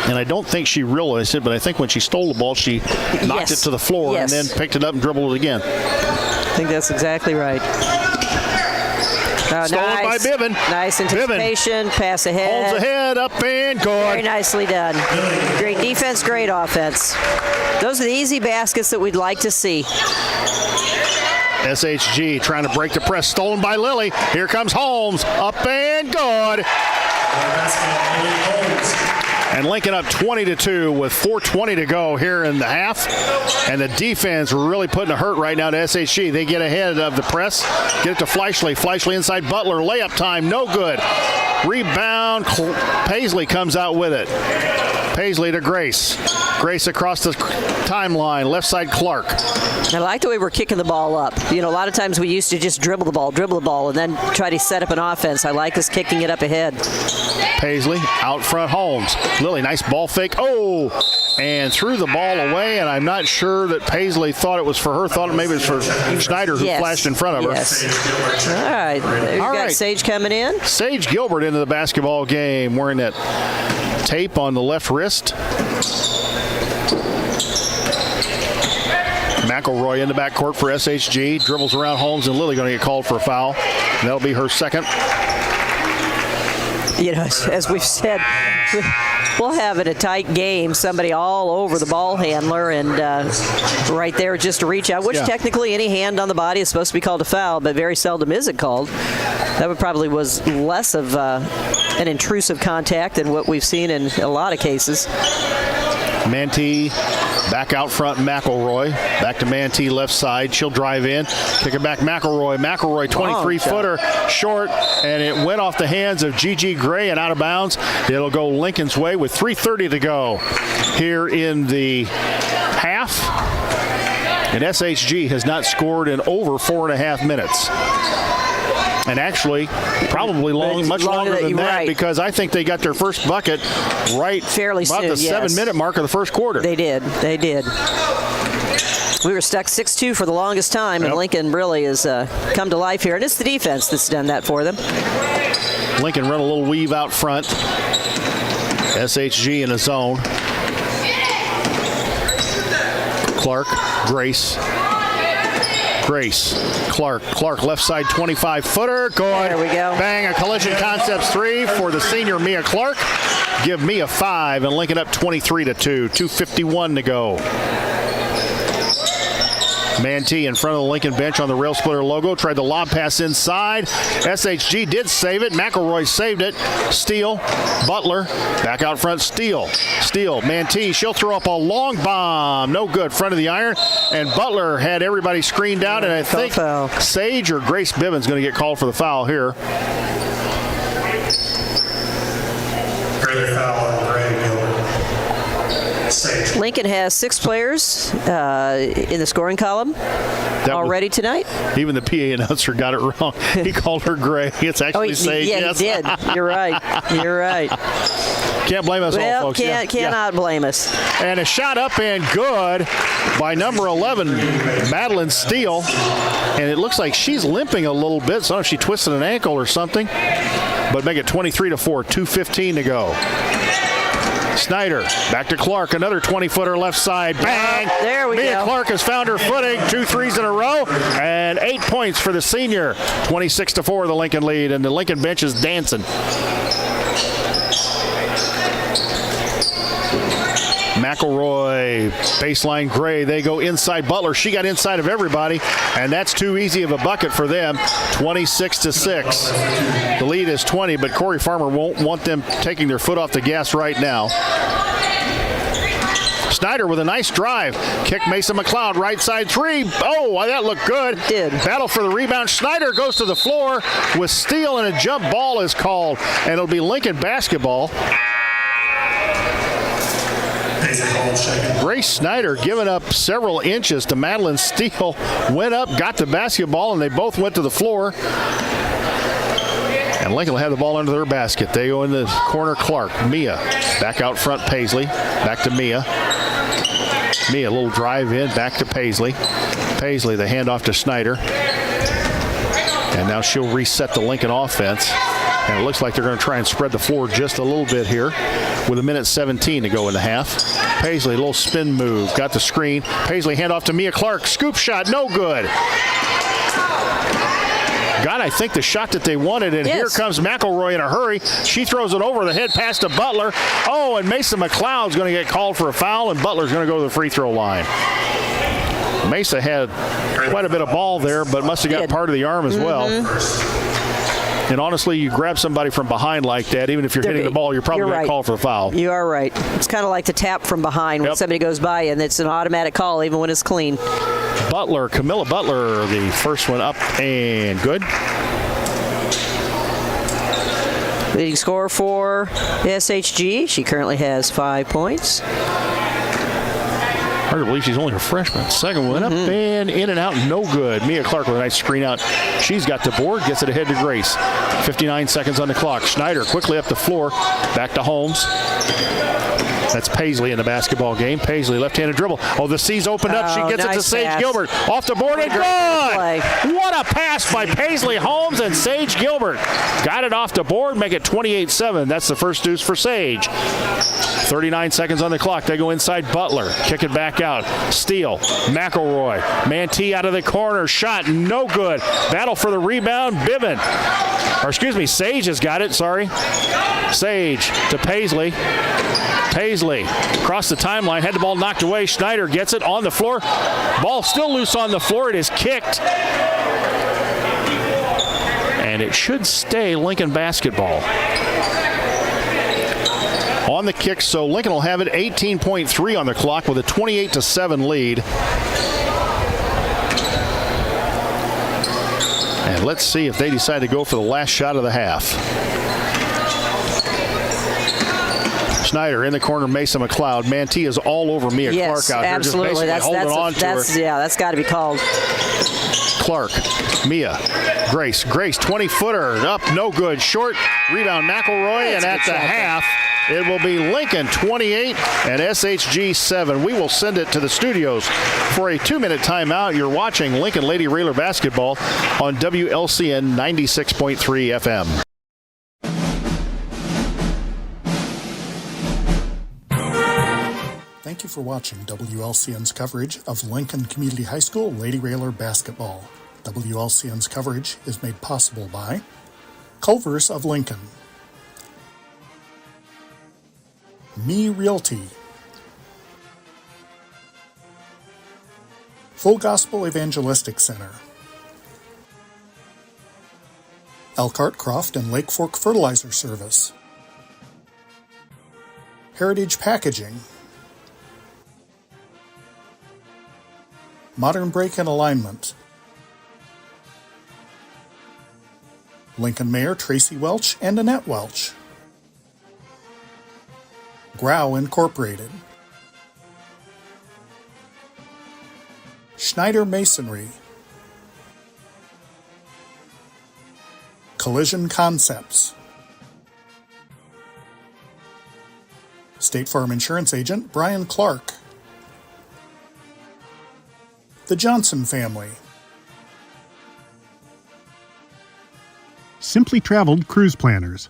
And I don't think she realized it, but I think when she stole the ball, she knocked it to the floor and then picked it up and dribbled it again. I think that's exactly right. Stolen by Biven. Nice anticipation, pass ahead. Holds ahead, up and good. Very nicely done. Great defense, great offense. Those are the easy baskets that we'd like to see. SHG trying to break the press, stolen by Lily. Here comes Holmes, up and good. And Lincoln up 20-2 with 4:20 to go here in the half. And the defense really putting a hurt right now to SHG. They get ahead of the press, get it to Fleischle. Fleischle inside Butler, layup time, no good. Rebound, Paisley comes out with it. Paisley to Grace. Grace across the timeline, left side Clark. I like the way we're kicking the ball up. You know, a lot of times we used to just dribble the ball, and then try to set up an offense. I like us kicking it up ahead. Paisley out front, Holmes. Lily, nice ball fake. Oh, and threw the ball away, and I'm not sure that Paisley thought it was for her. Thought maybe it was for Schneider, who flashed in front of her. Yes. All right. We've got Sage coming in. Sage Gilbert into the basketball game, wearing that tape on the left wrist. McElroy in the backcourt for SHG. Dribbles around Holmes, and Lily going to get called for a foul. And that'll be her second. You know, as we've said, we'll have in a tight game somebody all over the ball handler and right there just to reach out, which technically any hand on the body is supposed to be called a foul, but very seldom is it called. That would probably was less of an intrusive contact than what we've seen in a lot of cases. Mantee back out front, McElroy. Back to Mantee left side. She'll drive in. Kick it back, McElroy. McElroy, 23-footer, short, and it went off the hands of Gigi Gray and out of bounds. It'll go Lincoln's way with 3:30 to go here in the half. And SHG has not scored in over 4.5 minutes. And actually, probably much longer than that, because I think they got their first bucket fairly about soon, the 7-minute mark of the first quarter. They did. We were stuck 6-2 for the longest time, and Lincoln really has come to life here. And it's the defense that's done that for them. Lincoln run a little weave out front. SHG in a zone. Clark, Grace, Clark left side 25-footer. Good. There we go. Bang, a Collision Concepts 3 for the senior Mia Clark. Give Mia 5 and Lincoln up 23-2. 2:51 to go. Mantee in front of the Lincoln bench on the rail splitter logo. Tried the lob pass inside. SHG did save it. McElroy saved it. Steele. Butler. Back out front. Steele. Mantee. She'll throw up a long bomb. No good. Front of the iron. And Butler had everybody screened out. And I think Sage or Grace Bivens going to get called for the foul here. Early foul on Gray Gilbert. Sage. Lincoln has 6 players in the scoring column already tonight. Even the PA announcer got it wrong. He called her Gray. It's actually Sage. Yeah, yes. he did. You're right. Can't blame us all, folks. Cannot blame us. And a shot up and good by number 11, Madeline Steele. And it looks like she's limping a little bit. So I don't know if she twisted an ankle or something. But make it 23-4, 2:15 to go. Snyder, back to Clark, another 20-footer left side. Bang! There we go. Mia Clark has found her footing. 2 threes in a row, and 8 points for the senior. 26-4, the Lincoln lead, and the Lincoln bench is dancing. McElroy, baseline Gray. They go inside Butler. She got inside of everybody, and that's too easy of a bucket for them. 26-6. The lead is 20, but Corey Farmer won't want them taking their foot off the gas right now. Snyder with a nice drive. Kick Mason McLeod, right side 3. Oh, that looked good. It did. Battle for the rebound. Snyder goes to the floor with steal, and a jump ball is called, and it'll be Lincoln basketball. Grace Snyder giving up several inches to Madeline Steele. Went up, got the basketball, and they both went to the floor. And Lincoln will have the ball under their basket. They go in the corner. Clark. Mia. Back out front. Paisley. Back to Mia. Mia, a little drive in. Back to Paisley. Paisley, the handoff to Snyder. And now she'll reset the Lincoln offense. And it looks like they're going to try and spread the floor just a little bit here with 1:17 to go in the half. Paisley, a little spin move. Got the screen. Paisley, handoff to Mia Clark. Scoop shot, no good. Got, I think, the shot that they wanted, and Here comes McElroy in a hurry. She throws it over the head pass to Butler. Oh, and Mason McLeod's going to get called for a foul, and Butler's going to go to the free throw line. Mesa had quite a bit of ball there, but must have got part of the arm as well. And honestly, you grab somebody from behind like that, even if you're hitting the ball, you're probably going to call for a foul. You are right. It's kind of like the tap from behind when somebody goes by, and it's an automatic call even when it's clean. Butler, Camilla Butler, the first one up and good. Leading scorer for SHG. She currently has 5 points. Hard to believe she's only a freshman. Second one up and in and out, no good. Mia Clark with a nice screen out. She's got the board, gets it ahead to Grace. 59 seconds on the clock. Schneider quickly up the floor, back to Holmes. That's Paisley in the basketball game. Paisley, left-handed dribble. Oh, the C's opened up. She gets it to Sage Gilbert. Off the board and good! What a pass by Paisley Holmes and Sage Gilbert. Got it off the board, make it 28-7. That's the first deuce for Sage. 39 seconds on the clock. They go inside Butler. Kick it back out. Steele. McElroy. Mantee out of the corner. Shot no good. Battle for the rebound. Sage has got it. Sorry. Sage to Paisley. Paisley across the timeline, had the ball knocked away. Schneider gets it on the floor. Ball still loose on the floor. It is kicked. And it should stay Lincoln basketball. On the kick, so Lincoln will have it 18.3 on the clock with a 28-7 lead. And let's see if they decide to go for the last shot of the half. Schneider in the corner, Mason McLeod. Mantee is all over Mia Clark out here. Absolutely. Just basically holding on to her. Yeah, that's got to be called. Clark, Mia, Grace, 20-footer, up, no good. Short, rebound McElroy, and at the half, it will be Lincoln 28 and SHG 7. We will send it to the studios for a 2-minute timeout. You're watching Lincoln Lady Railer basketball on WLCN 96.3 FM. Thank you for watching WLCN's coverage of Lincoln Community High School Lady Railer basketball. WLCN's coverage is made possible by Culver's of Lincoln, Me Realty, Full Gospel Evangelistic Center, Elkhart Croft and Lake Fork Fertilizer Service, Heritage Packaging, Modern Brake and Alignment, Lincoln Mayor Tracy Welch and Annette Welch, Grau Incorporated, Schneider Masonry, Collision Concepts, State Farm Insurance Agent Brian Clark, The Johnson Family, Simply Traveled Cruise Planners,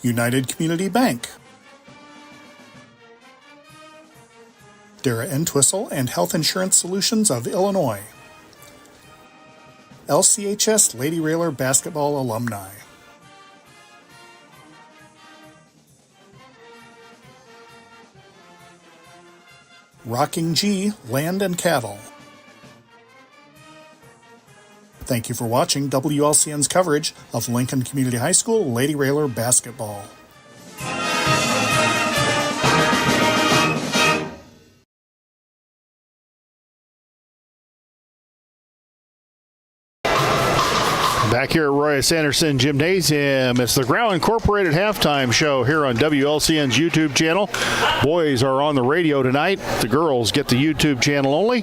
United Community Bank, Dara Entwistle and Health Insurance Solutions of Illinois, LCHS Lady Railer Basketball Alumni, Rocking G Land and Cattle. Thank you for watching WLCN's coverage of Lincoln Community High School Lady Railer basketball. Back here at Royce Anderson Gymnasium, it's the Grau Incorporated halftime show here on WLCN's YouTube channel. Boys are on the radio tonight. The girls get the YouTube channel only.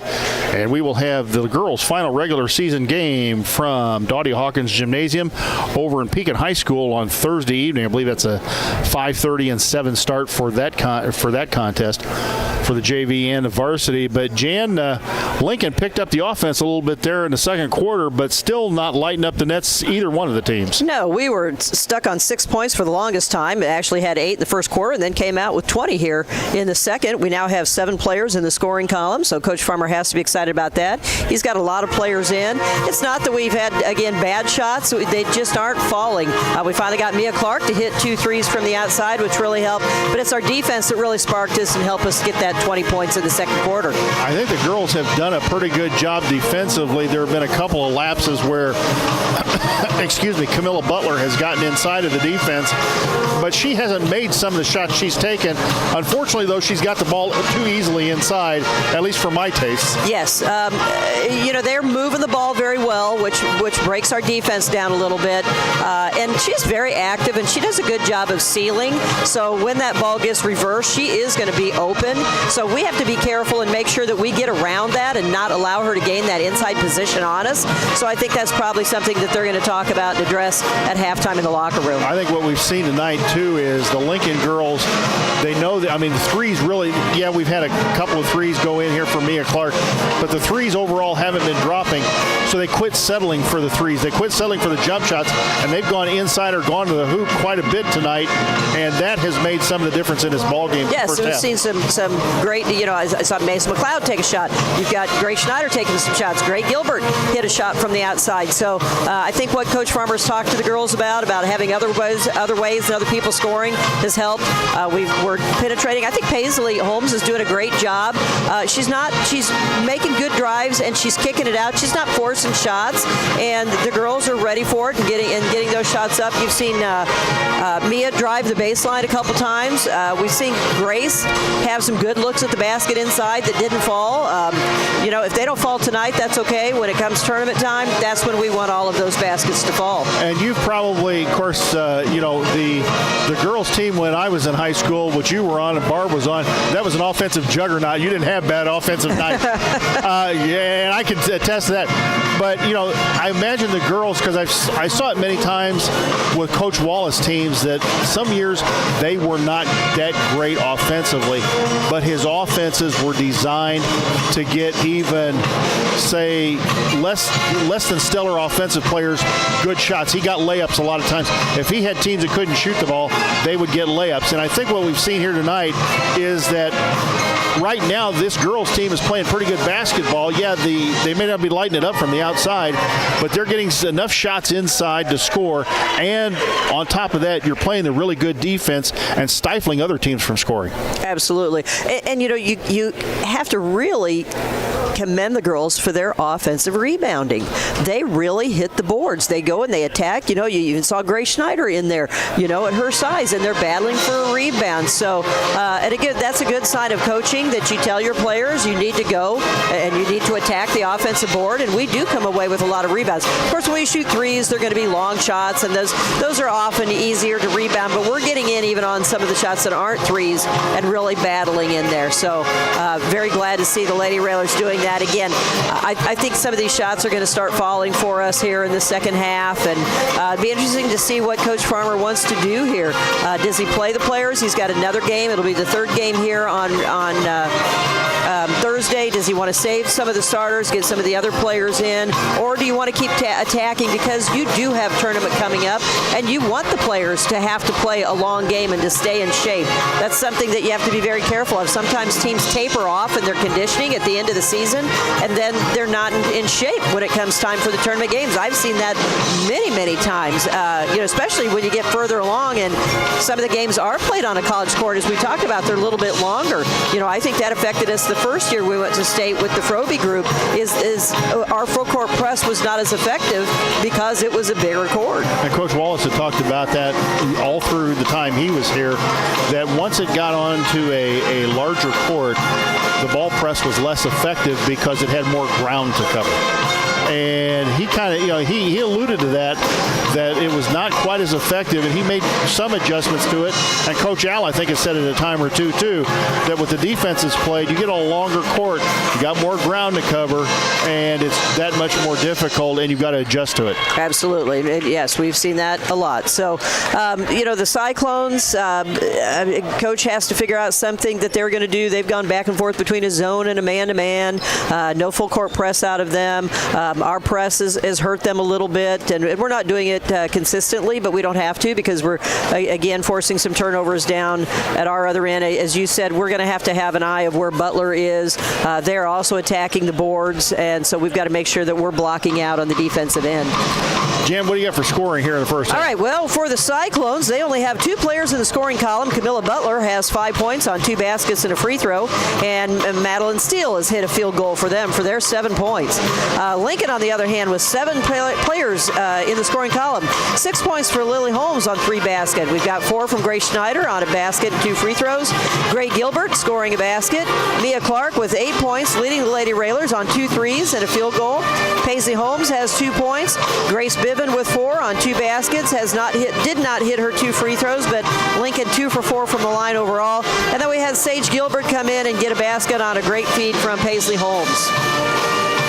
And we will have the girls' final regular season game from Dottie Hawkins Gymnasium over in Pekin High School on Thursday evening. I believe that's a 5:30 and 7 start for that contest for the JV and the varsity. But Jan, Lincoln picked up the offense a little bit there in the second quarter, but still not lighting up the nets, either one of the teams. No, we were stuck on 6 points for the longest time. It actually had 8 in the first quarter and then came out with 20 here in the second. We now have 7 players in the scoring column, so Coach Farmer has to be excited about that. He's got a lot of players in. It's not that we've had, again, bad shots. They just aren't falling. We finally got Mia Clark to hit 2 threes from the outside, which really helped. But it's our defense that really sparked us and helped us get that 20 points in the second quarter. I think the girls have done a pretty good job defensively. There have been a couple of lapses where Camilla Butler has gotten inside of the defense, but she hasn't made some of the shots she's taken. Unfortunately, though, she's got the ball too easily inside, at least for my taste. Yes. They're moving the ball very well, which breaks our defense down a little bit. And she's very active, and she does a good job of sealing. So when that ball gets reversed, she is going to be open. So we have to be careful and make sure that we get around that and not allow her to gain that inside position on us. So I think that's probably something that they're going to talk about and address at halftime in the locker room. I think what we've seen tonight, too, is the Lincoln girls, they know that, the threes really, we've had a couple of threes go in here for Mia Clark, but the threes overall haven't been dropping, so they quit settling for the threes. They quit settling for the jump shots, and they've gone inside or gone to the hoop quite a bit tonight, and that has made some of the difference in this ball game. Yes, we've seen some great, I saw Mason McLeod take a shot. You've got Grace Schneider taking some shots. Gray Gilbert hit a shot from the outside. So I think what Coach Farmer's talked to the girls about having other ways and other people scoring has helped. We're penetrating. I think Paisley Holmes is doing a great job. She's making good drives and she's kicking it out. She's not forcing shots, and the girls are ready for it and getting those shots up. You've seen Mia drive the baseline a couple times. We've seen Grace have some good looks at the basket inside that didn't fall. If they don't fall tonight, that's okay. When it comes tournament time, that's when we want all of those baskets to fall. And you've probably, of course, the girls team when I was in high school, which you were on and Barb was on, that was an offensive juggernaut. You didn't have bad offensive nights. And I can attest to that. But, I imagine the girls, because I saw it many times with Coach Wallace teams, that some years they were not that great offensively, but his offenses were designed to get even, say, less than stellar offensive players good shots. He got layups a lot of times. If he had teams that couldn't shoot the ball, they would get layups. And I think what we've seen here tonight is that right now this girls team is playing pretty good basketball. Yeah, they may not be lighting it up from the outside, but they're getting enough shots inside to score. And on top of that, you're playing the really good defense and stifling other teams from scoring. Absolutely. And you know, you have to really commend the girls for their offensive rebounding. They really hit the boards. They go and they attack. You know, you even saw Grace Schneider in there, you know, at her size, and they're battling for a rebound. So, and again, that's a good sign of coaching, that you tell your players you need to go and you need to attack the offensive board, and we do come away with a lot of rebounds. Of course, when we shoot threes, they're going to be long shots, and those are often easier to rebound, but we're getting in even on some of the shots that aren't threes and really battling in there. So, very glad to see the Lady Railers doing that. Again, I think some of these shots are going to start falling for us here in the second half, and it'd be interesting to see what Coach Farmer wants to do here. Does he play the players? He's got another game. It'll be the third game here on Thursday. Does he want to save some of the starters, get some of the other players in, or do you want to keep attacking, because you do have tournament coming up and you want the players to have to play a long game and to stay in shape? That's something that you have to be very careful of. Sometimes teams taper off in their conditioning at the end of the season, and then they're not in shape when it comes time for the tournament games. I've seen that many times, you know, especially when you get further along and some of the games are played on a college court. As we talked about, they're a little bit longer. You know, I think that affected us the first year we went to state with the Frobe group, is our full court press was not as effective because it was a bigger court. And Coach Wallace had talked about that all through the time he was here, that once it got onto a larger court, the ball press was less effective because it had more ground to cover. And he kind of, you know, he alluded to that it was not quite as effective, and he made some adjustments to it. And Coach Al, I think, has said it a time or two, too, that with the defenses played, you get a longer court, you got more ground to cover, and it's that much more difficult, and you've got to adjust to it. Absolutely. And yes, we've seen that a lot. So, you know, the Cyclones, Coach has to figure out something that they're going to do. They've gone back and forth between a zone and a man-to-man. No full court press out of them. Our press has hurt them a little bit, and we're not doing it consistently, but we don't have to, because we're, again, forcing some turnovers down at our other end. As you said, we're going to have an eye of where Butler is. They're also attacking the boards, and so we've got to make sure that we're blocking out on the defensive end. Jan, what do you got for scoring here in the first half? All right, well, for the Cyclones, they only have 2 players in the scoring column. Camilla Butler has 5 points on 2 baskets and a free throw, and Madeline Steele has hit a field goal for them for their 7 points. Lincoln, on the other hand, with 7 players in the scoring column. 6 points for Lily Holmes on 3 baskets. We've got 4 from Grace Schneider on a basket and 2 free throws. Gray Gilbert scoring a basket. Mia Clark with 8 points, leading the Lady Railers on 2 threes and a field goal. Paisley Holmes has 2 points. Grace Biven with 4 on 2 baskets, did not hit her 2 free throws, but Lincoln 2 for 4 from the line overall. And then we had Sage Gilbert come in and get a basket on a great feed from Paisley Holmes.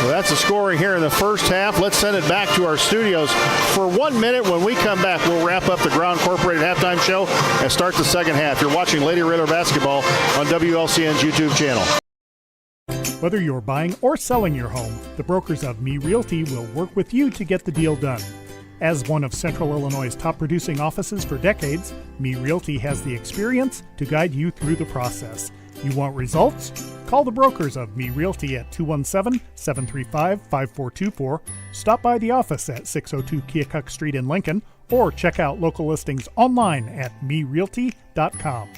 Well, that's the scoring here in the first half. Let's send it back to our studios for 1 minute. When we come back, we'll wrap up the Ground Incorporated halftime show and start the second half. You're watching Lady Railer Basketball on WLCN's YouTube channel. Whether you're buying or selling your home, the brokers of Me Realty will work with you to get the deal done. As one of Central Illinois' top producing offices for decades, Me Realty has the experience to guide you through the process. You want results? Call the brokers of Me Realty at 217-735-5424, stop by the office at 602 Keokuk Street in Lincoln, or check out local listings online at merealty.com.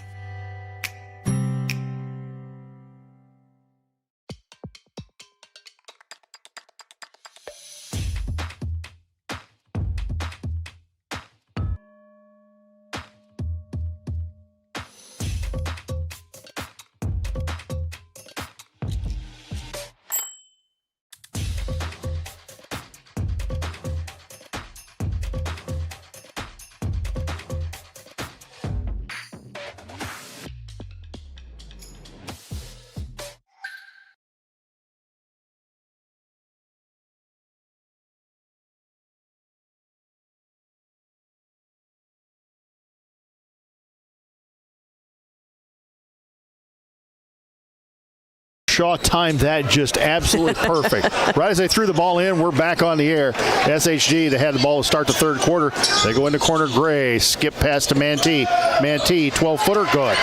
Shaw timed that just absolutely perfect. Right as they threw the ball in, we're back on the air. SHG, they had the ball to start the third quarter. They go into corner. Gray, skip pass to Mantee. Mantee, 12-footer, good.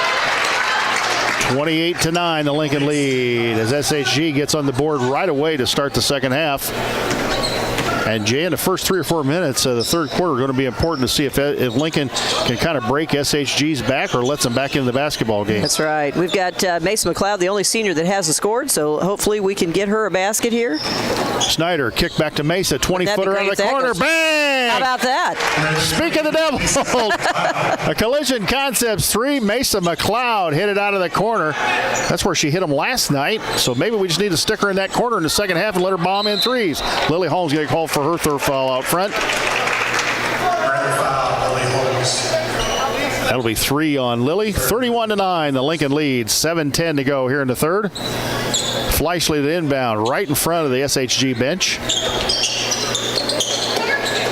28-9, the Lincoln lead as SHG gets on the board right away to start the second half. And Jay, in the first 3 or 4 minutes of the third quarter, are going to be important to see if Lincoln can kind of break SHG's back or lets them back into the basketball game. That's right. We've got Mason McLeod, the only senior that hasn't scored, so hopefully we can get her a basket here. Snyder, kick back to Mesa, 20-footer out of the corner. Bang! How about that? Speak of the devil. A Collision Concepts 3. Mesa McLeod hit it out of the corner. That's where she hit them last night, so maybe we just need to stick her in that corner in the second half and let her bomb in threes. Lily Holmes getting called for her third foul out front. That'll be 3 on Lily. 31-9, the Lincoln leads. 7:10 to go here in the third. Fleischle the inbound right in front of the SHG bench.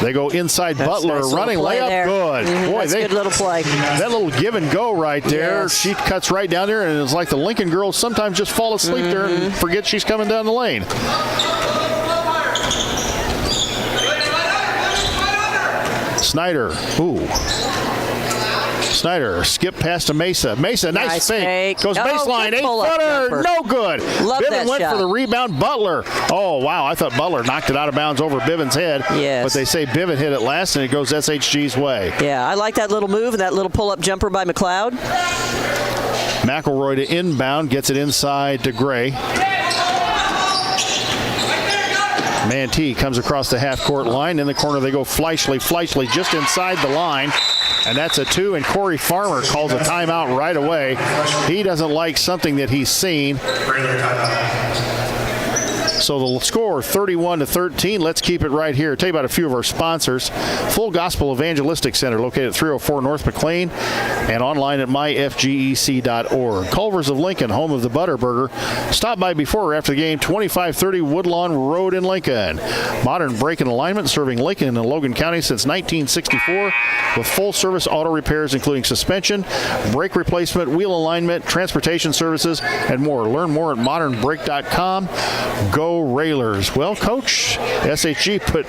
They go inside. That's Butler, nice running layup, there. Good. Boy, that's good little play. That little give and go right there. Yes. She cuts right down there, and it's like the Lincoln girls sometimes just fall asleep there and forget she's coming down the lane. Snyder, Snyder, skip pass to Mesa. Mesa, nice fake. Goes baseline, 8-footer, no good. Love Bivens went shot. For the rebound. Butler. Oh, wow, I thought Butler knocked it out of bounds over Bivens' head. Yes. But they say Bivens hit it last, and it goes SHG's way. Yeah, I like that little move and that little pull-up jumper by McLeod. McElroy to inbound, gets it inside to Gray. Mantee comes across the half-court line. In the corner they go Fleischle. Fleischle just inside the line. And that's a 2, and Corey Farmer calls a timeout right away. He doesn't like something that he's seen. So the score, 31-13. Let's keep it right here. Tell you about a few of our sponsors. Full Gospel Evangelistic Center, located at 304 North McLean, and online at myfgec.org. Culver's of Lincoln, home of the Butterburger. Stop by before or after the game, 2530 Woodlawn Road in Lincoln. Modern Brake and Alignment, serving Lincoln and Logan County since 1964, with full-service auto repairs, including suspension, brake replacement, wheel alignment, transportation services, and more. Learn more at modernbrake.com. Go Railers. Well, Coach, SHG put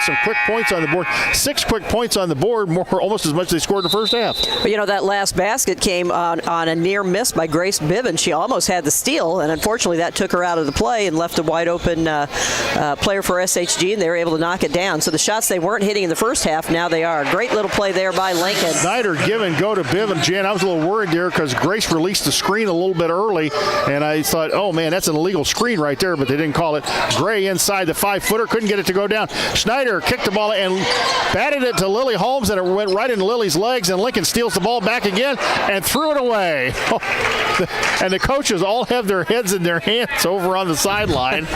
some quick points on the board. 6 quick points on the board, almost as much as they scored in the first half. But you know, that last basket came on a near miss by Grace Bivens. She almost had the steal, and unfortunately that took her out of the play and left a wide open player for SHG, and they were able to knock it down. So the shots they weren't hitting in the first half, now they are. Great little play there by Lincoln. Snyder give and go to Bivens. Jan, I was a little worried there because Grace released the screen a little bit early, and I thought, oh man, that's an illegal screen right there, but they didn't call it. Gray inside the 5-footer, couldn't get it to go down. Snyder kicked the ball and batted it to Lily Holmes, and it went right into Lily's legs, and Lincoln steals the ball back again and threw it away. And the coaches all have their heads in their hands over on the sideline.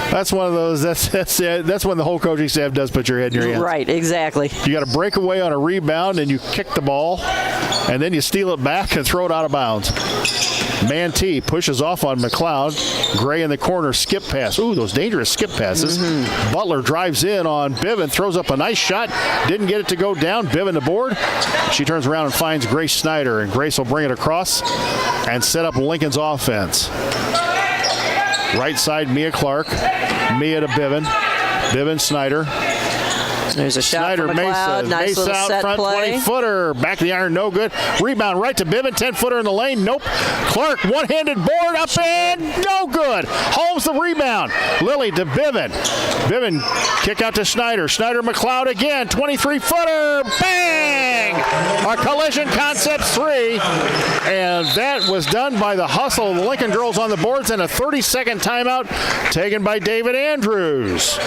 That's one of those. That's when the whole coaching staff does put your head in your hands. Right, exactly. You got to break away on a rebound, and you kick the ball, and then you steal it back and throw it out of bounds. Mantee pushes off on McLeod. Gray in the corner, skip pass. Ooh, those dangerous skip passes. Butler drives in on Bivens, throws up a nice shot. Didn't get it to go down. Bivens the board. She turns around and finds Grace Snyder, and Grace will bring it across and set up Lincoln's offense. Right side, Mia Clark. Mia to Bivens. Bivens, Snyder. There's a shot Snyder, from McLeod. Mesa. Nice Mesa little out set front, play. 20-footer. Back of the iron, no good. Rebound right to Bivens. 10-footer in the lane. Nope. Clark, one-handed board up and no good. Holmes the rebound. Lily to Bivens. Bivens kick out to Snyder. Snyder, McLeod again. 23-footer. Bang! A Collision Concepts 3. And that was done by the hustle of the Lincoln girls on the boards, and a 30-second timeout taken by David Andrews.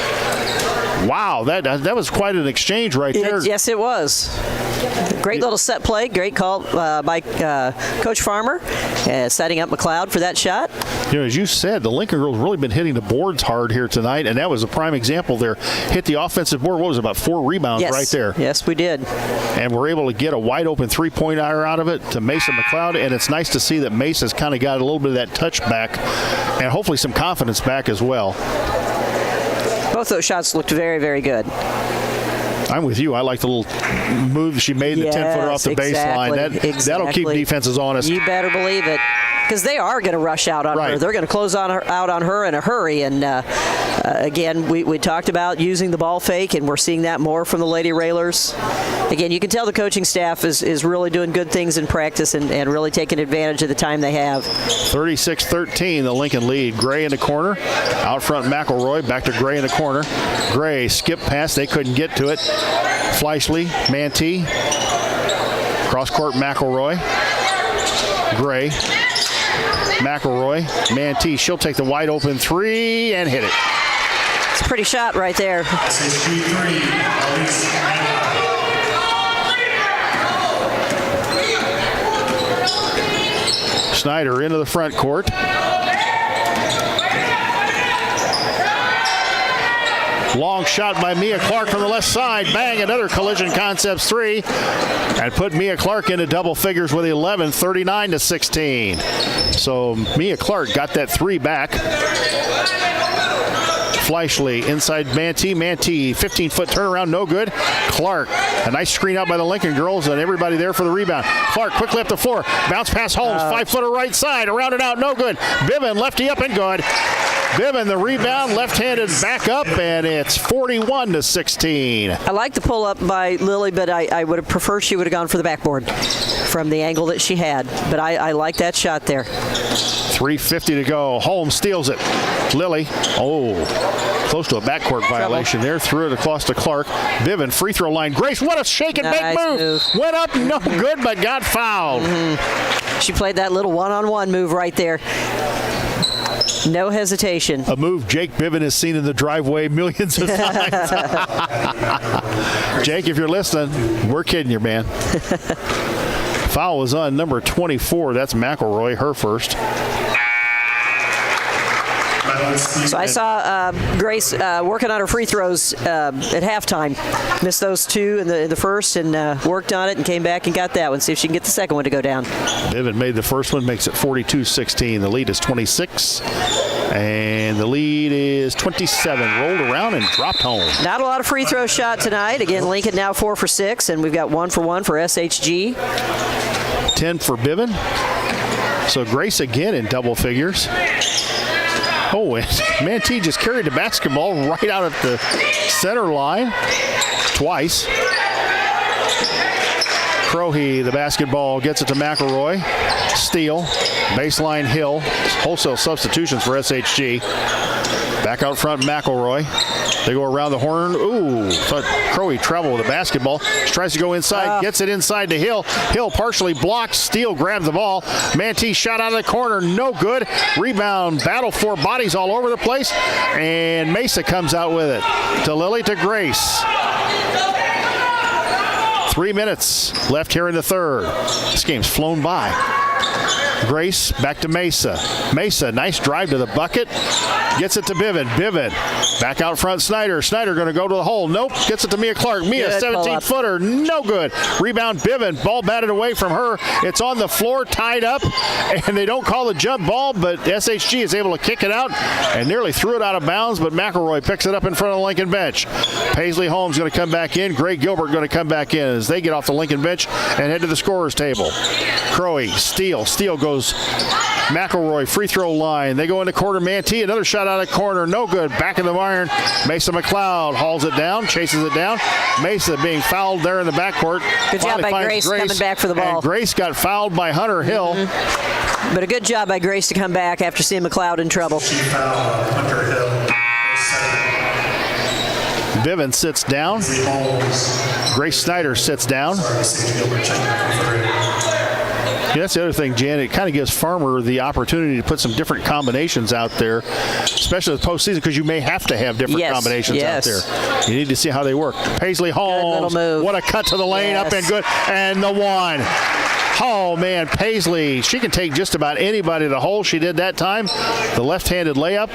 Wow, that was quite an exchange right there. Yes, it was. Great little set play. Great call by Coach Farmer, setting up McLeod for that shot. You know, as you said, the Lincoln girls really been hitting the boards hard here tonight, and that was a prime example there. Hit the offensive board. What was it, about 4 rebounds right there? Yes, we did. And we're able to get a wide open three-pointer out of it to Mesa McLeod, and it's nice to see that Mesa's kind of got a little bit of that touch back and hopefully some confidence back as well. Both those shots looked very, very good. I'm with you. I like the little move she made, the 10-footer off the baseline. That'll keep defenses honest. You better believe it. Because they are going to rush out on her. They're going to close out on her in a hurry. And, again, we talked about using the ball fake, and we're seeing that more from the Lady Railers. Again, you can tell the coaching staff is really doing good things in practice and really taking advantage of the time they have. 36-13, the Lincoln lead. Gray in the corner. Out front, McElroy. Back to Gray in the corner. Gray skip pass. They couldn't get to it. Fleischle, Mantee. Cross court, McElroy. Gray. McElroy. Mantee. She'll take the wide open three and hit it. It's a pretty shot right there. Snyder into the front court. Long shot by Mia Clark from the left side. Bang, another Collision Concepts three. And put Mia Clark into double figures with 11, 39-16. So Mia Clark got that three back. Fleischle inside Mantee. Mantee, 15-foot turnaround, no good. Clark, a nice screen out by the Lincoln girls, and everybody there for the rebound. Clark quickly up the floor. Bounce pass Holmes, 5-footer right side. Around and out, no good. Biven, lefty up and good. Biven, the rebound, left-handed back up, and it's 41-16. I like the pull-up by Lily, but I would have preferred she would have gone for the backboard from the angle that she had. But I like that shot there. 3:50 to go. Holmes steals it. Lily, close to a backcourt violation there. Threw it across to Clark. Biven, free throw line. Grace, what a shake and bake move. Went up, no good, but got fouled. She played that little one-on-one move right there. No hesitation. A move Jake Biven has seen in the driveway millions of times. Jake, if you're listening, we're kidding you, man. Foul was on number 24. That's McElroy, her first. So I saw Grace working on her free throws at halftime. Missed those two in the first and worked on it and came back and got that one. See if she can get the second one to go down. Biven made the first one, makes it 42-16. The lead is 26. And the lead is 27. Rolled around and dropped home. Not a lot of free throw shot tonight. Again, Lincoln now 4 for 6, and we've got 1 for 1 for SHG. 10 for Biven. So Grace again in double figures. Oh, and Mantee just carried the basketball right out at the center line twice. Crowhey, the basketball, gets it to McElroy. Steal. Baseline Hill. Wholesale substitutions for SHG. Back out front, McElroy. They go around the horn. Ooh, thought Crowhey traveled with the basketball. She tries to go inside, gets it inside to Hill. Hill partially blocked. Steele grabs the ball. Mantee shot out of the corner, no good. Rebound, battle for bodies all over the place. And Mesa comes out with it. To Lily, to Grace. 3 minutes left here in the third. This game's flown by. Grace back to Mesa. Mesa, nice drive to the bucket. Gets it to Biven. Biven back out front. Snyder. Snyder going to go to the hole. Nope. Gets it to Mia Clark. Mia, 17-footer. No good. Rebound Biven. Ball batted away from her. It's on the floor, tied up, and they don't call the jump ball, but SHG is able to kick it out and nearly threw it out of bounds, but McElroy picks it up in front of the Lincoln bench. Paisley Holmes going to come back in. Greg Gilbert going to come back in as they get off the Lincoln bench and head to the scorer's table. Crowley, Steele. Steele goes McElroy, free throw line. They go into quarter. Mantee, another shot out of the corner. No good. Back in the iron. Mesa McLeod hauls it down, chases it down. Mesa being fouled there in the backcourt. Good job by Grace coming back for the ball. And Grace got fouled by Hunter Hill. But a good job by Grace to come back after seeing McLeod in trouble. She fouled Hunter Hill. Biven sits down. Grace Snyder sits down. Yeah, that's the other thing, Jan. It kind of gives Farmer the opportunity to put some different combinations out there, especially the postseason, because you may have to have different combinations out there. You need to see how they work. Paisley Holmes, what a cut to the lane, up and good, and the one. Oh, man, Paisley, she can take just about anybody to the hole. She did that time. The left-handed layup,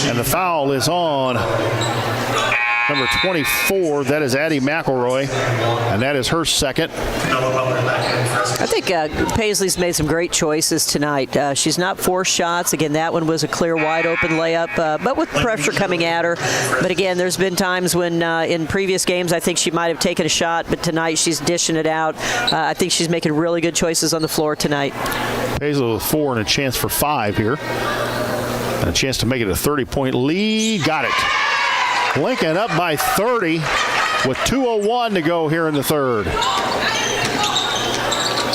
and the foul is on number number 24. That is Addie McElroy, and that is her second. I think Paisley's made some great choices tonight. She's not forced shots. Again, that one was a clear, wide-open layup, but with pressure coming at her. But again, there's been times when in previous games I think she might have taken a shot, but tonight she's dishing it out. I think she's making really good choices on the floor tonight. Paisley with 4 and a chance for 5 here. And a chance to make it a 30-point lead. Got it. Lincoln up by 30 with 2:01 to go here in the third.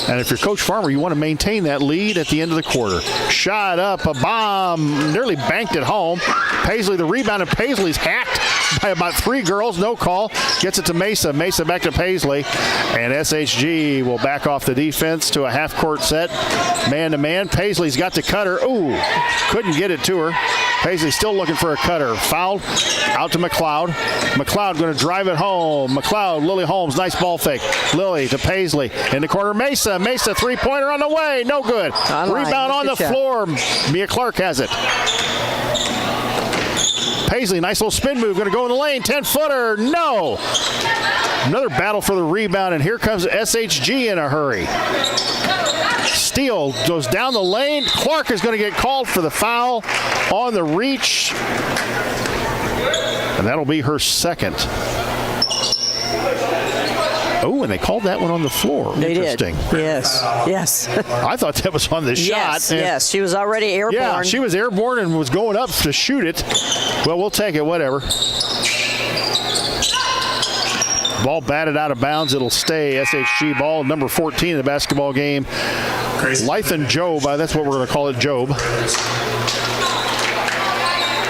And if you're Coach Farmer, you want to maintain that lead at the end of the quarter. Shot up, a bomb, nearly banked it home. Paisley, the rebound, and Paisley's hacked by about 3 girls. No call. Gets it to Mesa. Mesa back to Paisley. And SHG will back off the defense to a half-court set. Man-to-man. Paisley's got the cutter. Ooh, couldn't get it to her. Paisley still looking for a cutter. Fouled. Out to McLeod. McLeod going to drive it home. McLeod, Lily Holmes, nice ball fake. Lily to Paisley. In the corner, Mesa. Mesa, three-pointer on the way. No good. Rebound on the floor. Mia Clark has it. Paisley, nice little spin move. Going to go in the lane. 10-footer. No. Another battle for the rebound, and here comes SHG in a hurry. Steele goes down the lane. Clark is going to get called for the foul on the reach. And that'll be her second. Oh, and they called that one on the floor. They Interesting. did. Yes. I thought that was on the shot. Yes. She was already airborne. Yeah, she was airborne and was going up to shoot it. Well, we'll take it, whatever. Ball batted out of bounds. It'll stay SHG ball. Number 14 in the basketball game. Lythan Job. That's what we're going to call it, Job.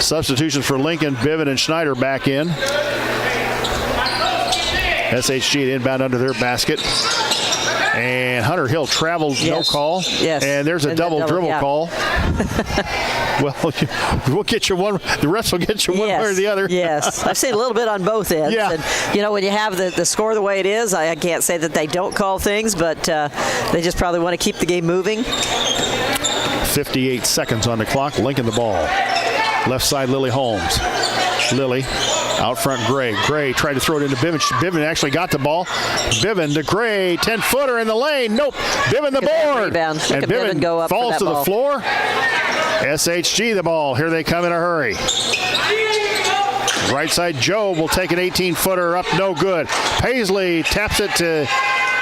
Substitutions for Lincoln. Biven and Schneider back in. SHG inbound under their basket. And Hunter Hill travels, no call. Yes. And there's a double dribble call. Well, we'll get you one. The refs will get you one way or the other. Yes. I've seen a little bit on both ends. Yeah. And, when you have the score the way it is, I can't say that they don't call things, but they just probably want to keep the game moving. 58 seconds on the clock. Lincoln the ball. Left side, Lily Holmes. Lily. Out front, Gray. Gray tried to throw it into Biven. Biven actually got the ball. Biven to Gray. 10-footer in the lane. Nope. Biven the board. And Biven go up falls to ball. the floor. SHG the ball. Here they come in a hurry. Right side, Job will take an 18-footer up. No good. Paisley taps it to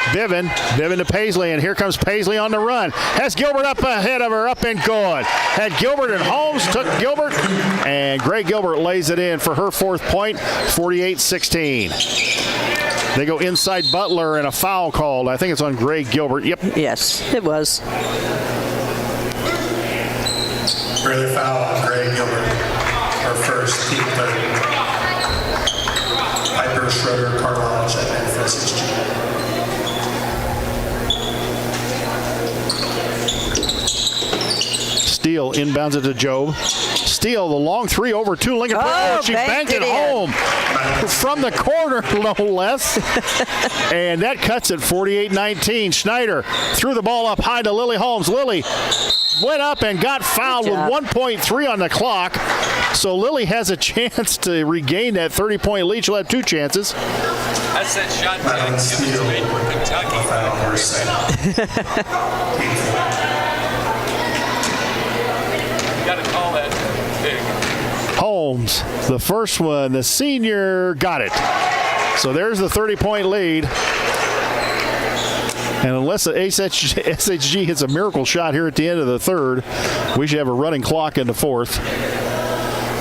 Biven. Biven to Paisley, and here comes Paisley on the run. Has Gilbert up ahead of her, up and good. Had Gilbert and Holmes, took Gilbert, and Gray Gilbert lays it in for her 4th point, 48-16. They go inside Butler, and a foul called. I think it's on Gray Gilbert. Yep. Yes, it was. Early foul on Gray Gilbert, her first, team third. Piper, Schroeder, Carlisle, and SHG. Steele inbounds it to Job. Steele, the long three over 2. Lincoln. She banked it home from the corner, no less. And that cuts it 48-19. Schneider threw the ball up high to Lily Holmes. Lily went up and got fouled with 1.3 on the clock. So Lily has a chance to regain that 30-point lead. She'll have 2 chances. That's that shot that Steele for Kentucky. Got to call that big. Holmes, the first one, the senior, got it. So there's the 30-point lead. And unless the SHG hits a miracle shot here at the end of the third, we should have a running clock in the 4th.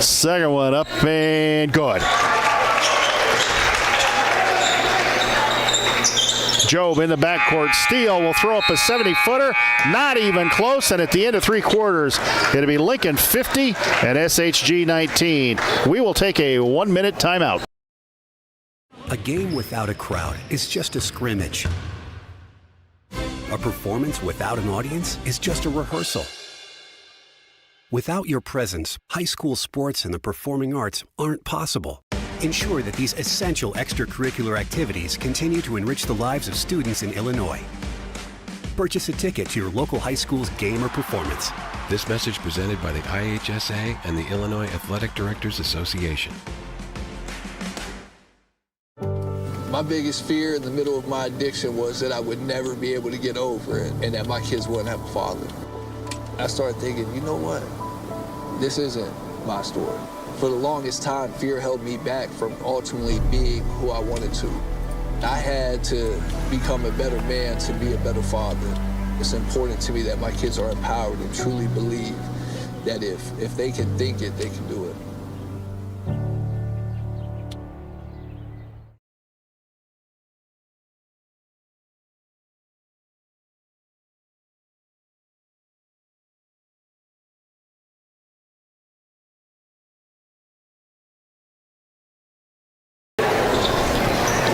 Second one up and good. Job in the backcourt. Steele will throw up a 70-footer. Not even close. And at the end of 3 quarters, it'll be Lincoln 50 and SHG 19. We will take a 1-minute timeout. A game without a crowd is just a scrimmage. A performance without an audience is just a rehearsal. Without your presence, high school sports and the performing arts aren't possible. Ensure that these essential extracurricular activities continue to enrich the lives of students in Illinois. Purchase a ticket to your local high school's game or performance. This message presented by the IHSA and the Illinois Athletic Directors Association. My biggest fear in the middle of my addiction was that I would never be able to get over it and that my kids wouldn't have a father. I started thinking, you know what? This isn't my story. For the longest time, fear held me back from ultimately being who I wanted to. I had to become a better man to be a better father. It's important to me that my kids are empowered and truly believe that if they can think it, they can do it.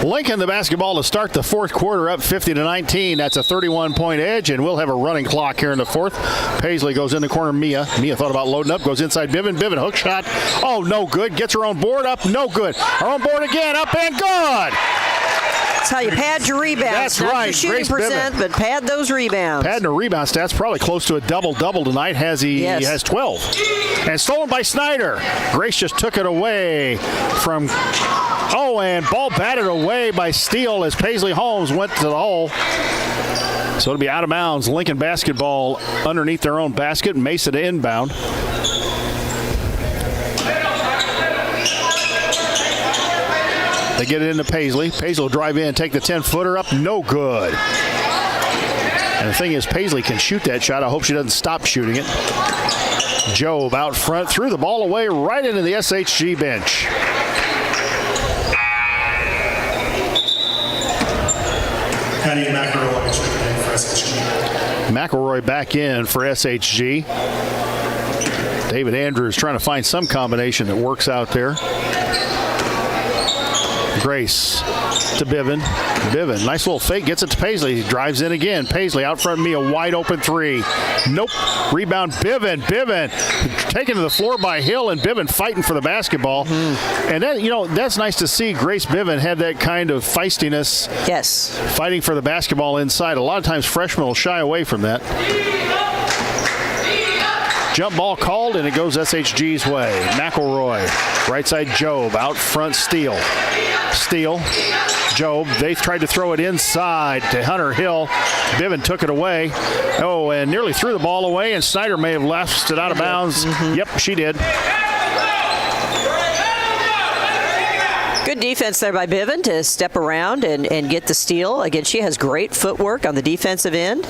Lincoln, the basketball to start the fourth quarter, up 50-19. That's a 31-point edge, and we'll have a running clock here in the fourth. Paisley goes in the corner. Mia thought about loading up, goes inside Bivin. Bivin, hook shot. Oh, no good. Gets her own board up. No good. Her own board again. Up and good. That's how you pad your rebounds. That's Not right. your shooting Grace percent, Bivin. but pad those rebounds. Padding her rebound stats, probably close to a double-double tonight. He has 12. And stolen by Snyder. Grace just took it away from... Oh, and ball batted away by Steele as Paisley Holmes went to the hole. So it'll be out of bounds. Lincoln basketball underneath their own basket. Mesa to inbound. They get it into Paisley. Paisley will drive in, take the 10-footer up. No good. And the thing is, Paisley can shoot that shot. I hope she doesn't stop shooting it. Jobe out front, threw the ball away right into the SHG bench. McElroy back in for SHG. David Andrews trying to find some combination that works out there. Grace to Bivin. Bivin, nice little fake, gets it to Paisley. He drives in again. Paisley out front, a wide open three. Nope. Rebound, Bivin. Bivin taken to the floor by Hill, and Bivin fighting for the basketball. And that, that's nice to see. Grace Bivin had that kind of feistiness. Yes. Fighting for the basketball inside. A lot of times freshmen will shy away from that. Jump ball called, and it goes SHG's way. McElroy, right side Jobe, out front Steele. Jobe, they tried to throw it inside to Hunter Hill. Bivin took it away. Oh, and nearly threw the ball away, and Snyder may have left it out of bounds. Yep, she did. Good defense there by Bivin to step around and get the steal. Again, she has great footwork on the defensive end.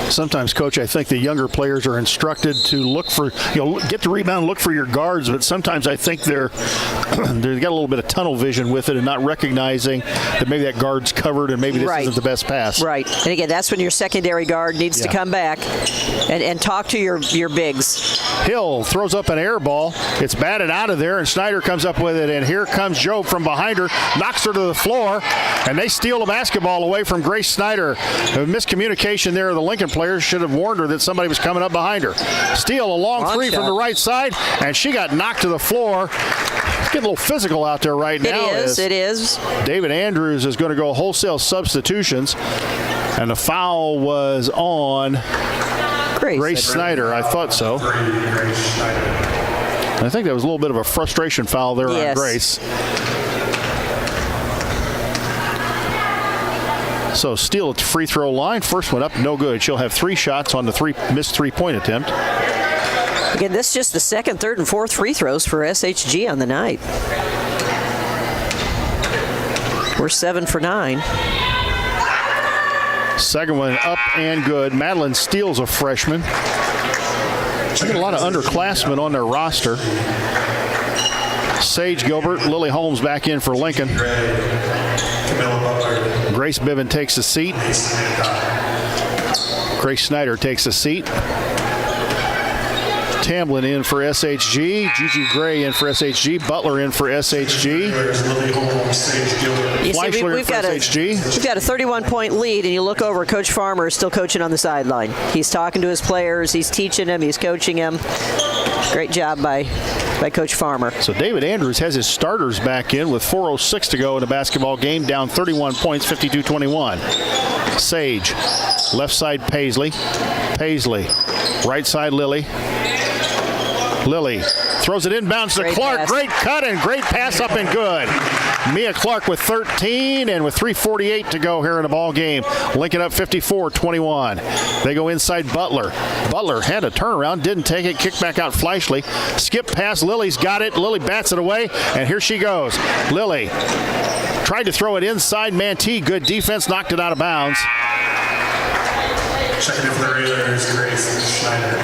Sometimes, Coach, I think the younger players are instructed to look for, get the rebound, look for your guards, but sometimes I think they've got a little bit of tunnel vision with it and not recognizing that maybe that guard's covered and maybe this isn't the best pass. Right. And again, that's when your secondary guard needs to come back and talk to your bigs. Hill throws up an air ball. It's batted out of there, and Snyder comes up with it, and here comes Jobe from behind her, knocks her to the floor, and they steal the basketball away from Grace Snyder. A miscommunication there of the Lincoln players. Should have warned her that somebody was coming up behind her. Steele, a long three from the right side, and she got knocked to the floor. It's getting a little physical out there right now. It is. David Andrews is going to go wholesale substitutions, and the foul was on Grace Snyder. I thought so. I think that was a little bit of a frustration foul there on Grace. So Steele at the free throw line. First one up, no good. She'll have 3 shots on the missed three-point attempt. Again, this is just the second, third, and fourth free throws for SHG on the night. We're 7 for 9. Second one up and good. Madeline Steele's a freshman. They got a lot of underclassmen on their roster. Sage Gilbert, Lily Holmes back in for Lincoln. Grace Bivin takes a seat. Grace Snyder takes a seat. Tamblin in for SHG. Gigi Gray in for SHG. Butler in for SHG. Fleischler in for SHG. We've got a 31-point lead, and you look over, Coach Farmer is still coaching on the sideline. He's talking to his players. He's teaching them. He's coaching them. Great job by Coach Farmer. So David Andrews has his starters back in with 4:06 to go in the basketball game, down 31 points, 52-21. Sage, left side Paisley. Right side Lily. Lily throws it inbounds to Great Clark. pass. Great cut and great pass up and good. Mia Clark with 13 and with 3:48 to go here in the ball game. Lincoln up 54-21. They go inside Butler. Butler had a turnaround, didn't take it, kicked back out Fleischle. Skip pass, Lily's got it. Lily bats it away, and here she goes. Lily tried to throw it inside Mantee. Good defense, knocked it out of bounds. Checking in for the Railers, Grace Schneider.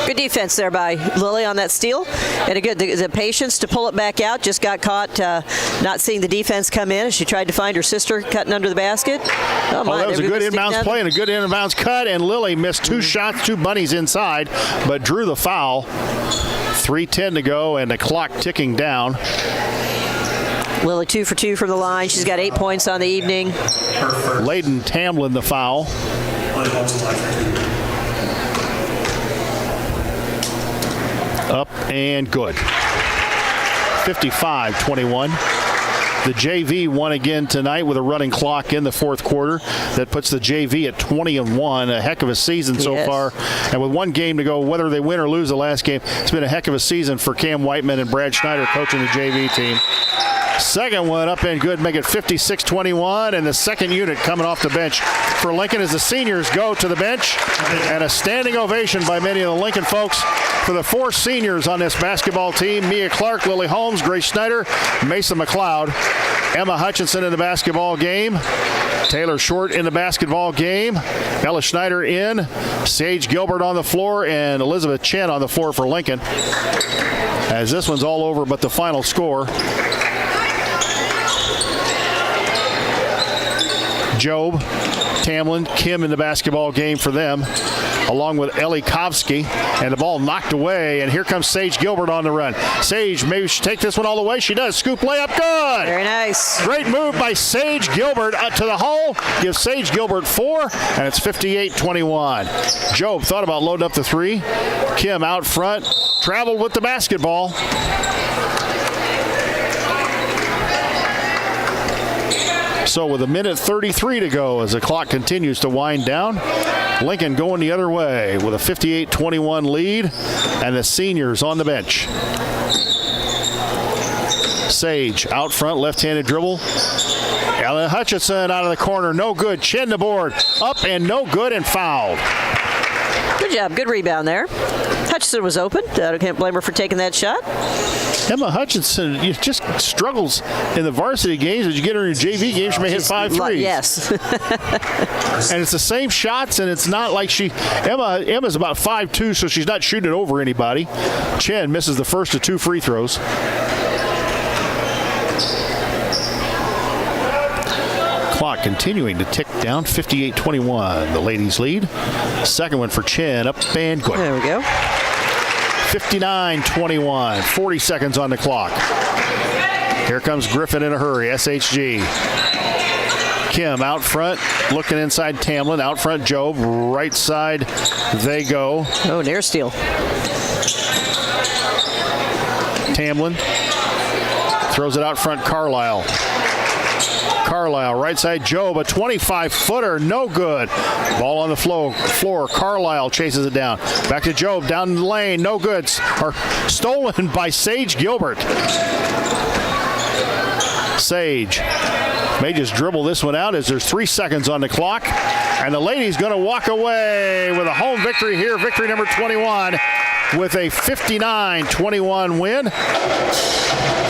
Good defense there by Lily on that steal. And the patience to pull it back out. Just got caught not seeing the defense come in as she tried to find her sister cutting under the basket. That was a good inbounds play and a good inbounds cut, and Lily missed two shots, two bunnies inside, but drew the foul. 3:10 to go, and the clock ticking down. Lily 2 for 2 from the line. She's got 8 points on the evening. Layden Tamlin the foul. Up and good. 55-21. The JV won again tonight with a running clock in the fourth quarter. That puts the JV at 20-1. A heck of a season so far. And with one game to go, whether they win or lose the last game, it's been a heck of a season for Cam Whiteman and Brad Schneider coaching the JV team. Second one up and good, make it 56-21, and the second unit coming off the bench for Lincoln as the seniors go to the bench. And a standing ovation by many of the Lincoln folks for the four seniors on this basketball team: Mia Clark, Lily Holmes, Grace Schneider, Mason McLeod, Emma Hutchinson in the basketball game, Taylor Short in the basketball game, Ella Schneider in, Sage Gilbert on the floor, and Elizabeth Chen on the floor for Lincoln. As this one's all over but the final score. Job, Tamlin, Kim in the basketball game for them, along with Ellie Kovsky, and the ball knocked away, and here comes Sage Gilbert on the run. Sage, maybe she take this one all the way. She does. Scoop layup, good. Very nice. Great move by Sage Gilbert to the hole. Gives Sage Gilbert 4, and it's 58-21. Job thought about loading up the three. Kim out front, traveled with the basketball. So with a minute 33 to go as the clock continues to wind down, Lincoln going the other way with a 58-21 lead, and the seniors on the bench. Sage out front, left-handed dribble. Ellen Hutchinson out of the corner, no good. Chin the board, up and no good, and fouled. Good job, good rebound there. Hutchinson was open. I can't blame her for taking that shot. Emma Hutchinson just struggles in the varsity games. As you get her in JV games, she may hit 5 threes. Yes. And it's the same shots, and it's not like Emma's about 5'2", so she's not shooting it over anybody. Chen misses the first of 2 free throws. Clock continuing to tick down, 58-21. The ladies lead. Second one for Chen, up and good. There we go. 59-21, 40 seconds on the clock. Here comes Griffin in a hurry, SHG. Kim out front, looking inside Tamlin, out front Job, right side they go. Oh, near steal. Tamlin throws it out front, Carlisle. Carlisle, right side Job, a 25-footer, no good. Ball on the floor. Carlisle chases it down. Back to Job, down the lane, no good. Stolen by Sage Gilbert. Sage may just dribble this one out as there's 3 seconds on the clock. And the ladies going to walk away with a home victory here, victory number 21, with a 59-21 win.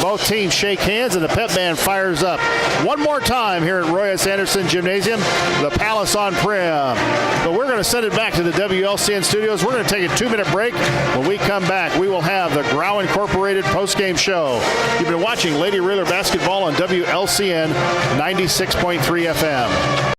Both teams shake hands and the pep band fires up. One more time here at Roy S. Anderson Gymnasium, the Palace on Prim. But we're going to send it back to the WLCN studios. We're going to take a 2-minute break. When we come back, we will have the Grau Incorporated postgame show. You've been watching Lady Railer basketball on WLCN 96.3 FM.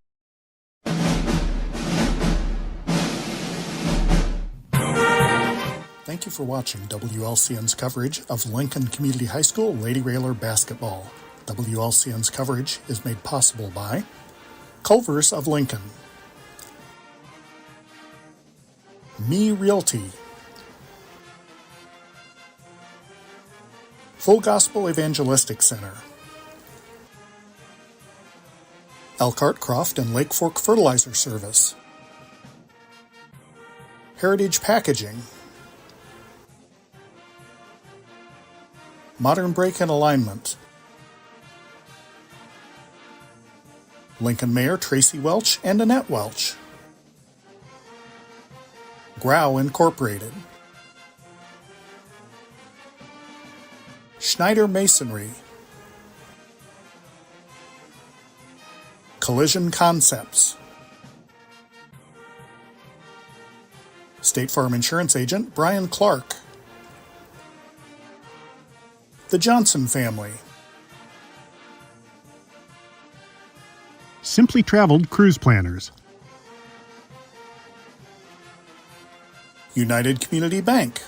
Thank you for watching WLCN's coverage of Lincoln Community High School Lady Railer basketball. WLCN's coverage is made possible by Culver's of Lincoln, Me Realty, Full Gospel Evangelistic Center, Elkhart Croft and Lake Fork Fertilizer Service, Heritage Packaging, Modern Brake and Alignment. Lincoln Mayor Tracy Welch and Annette Welch. Grau Incorporated. Schneider Masonry. Collision Concepts. State Farm Insurance Agent Brian Clark. The Johnson Family. Simply Traveled Cruise Planners. United Community Bank.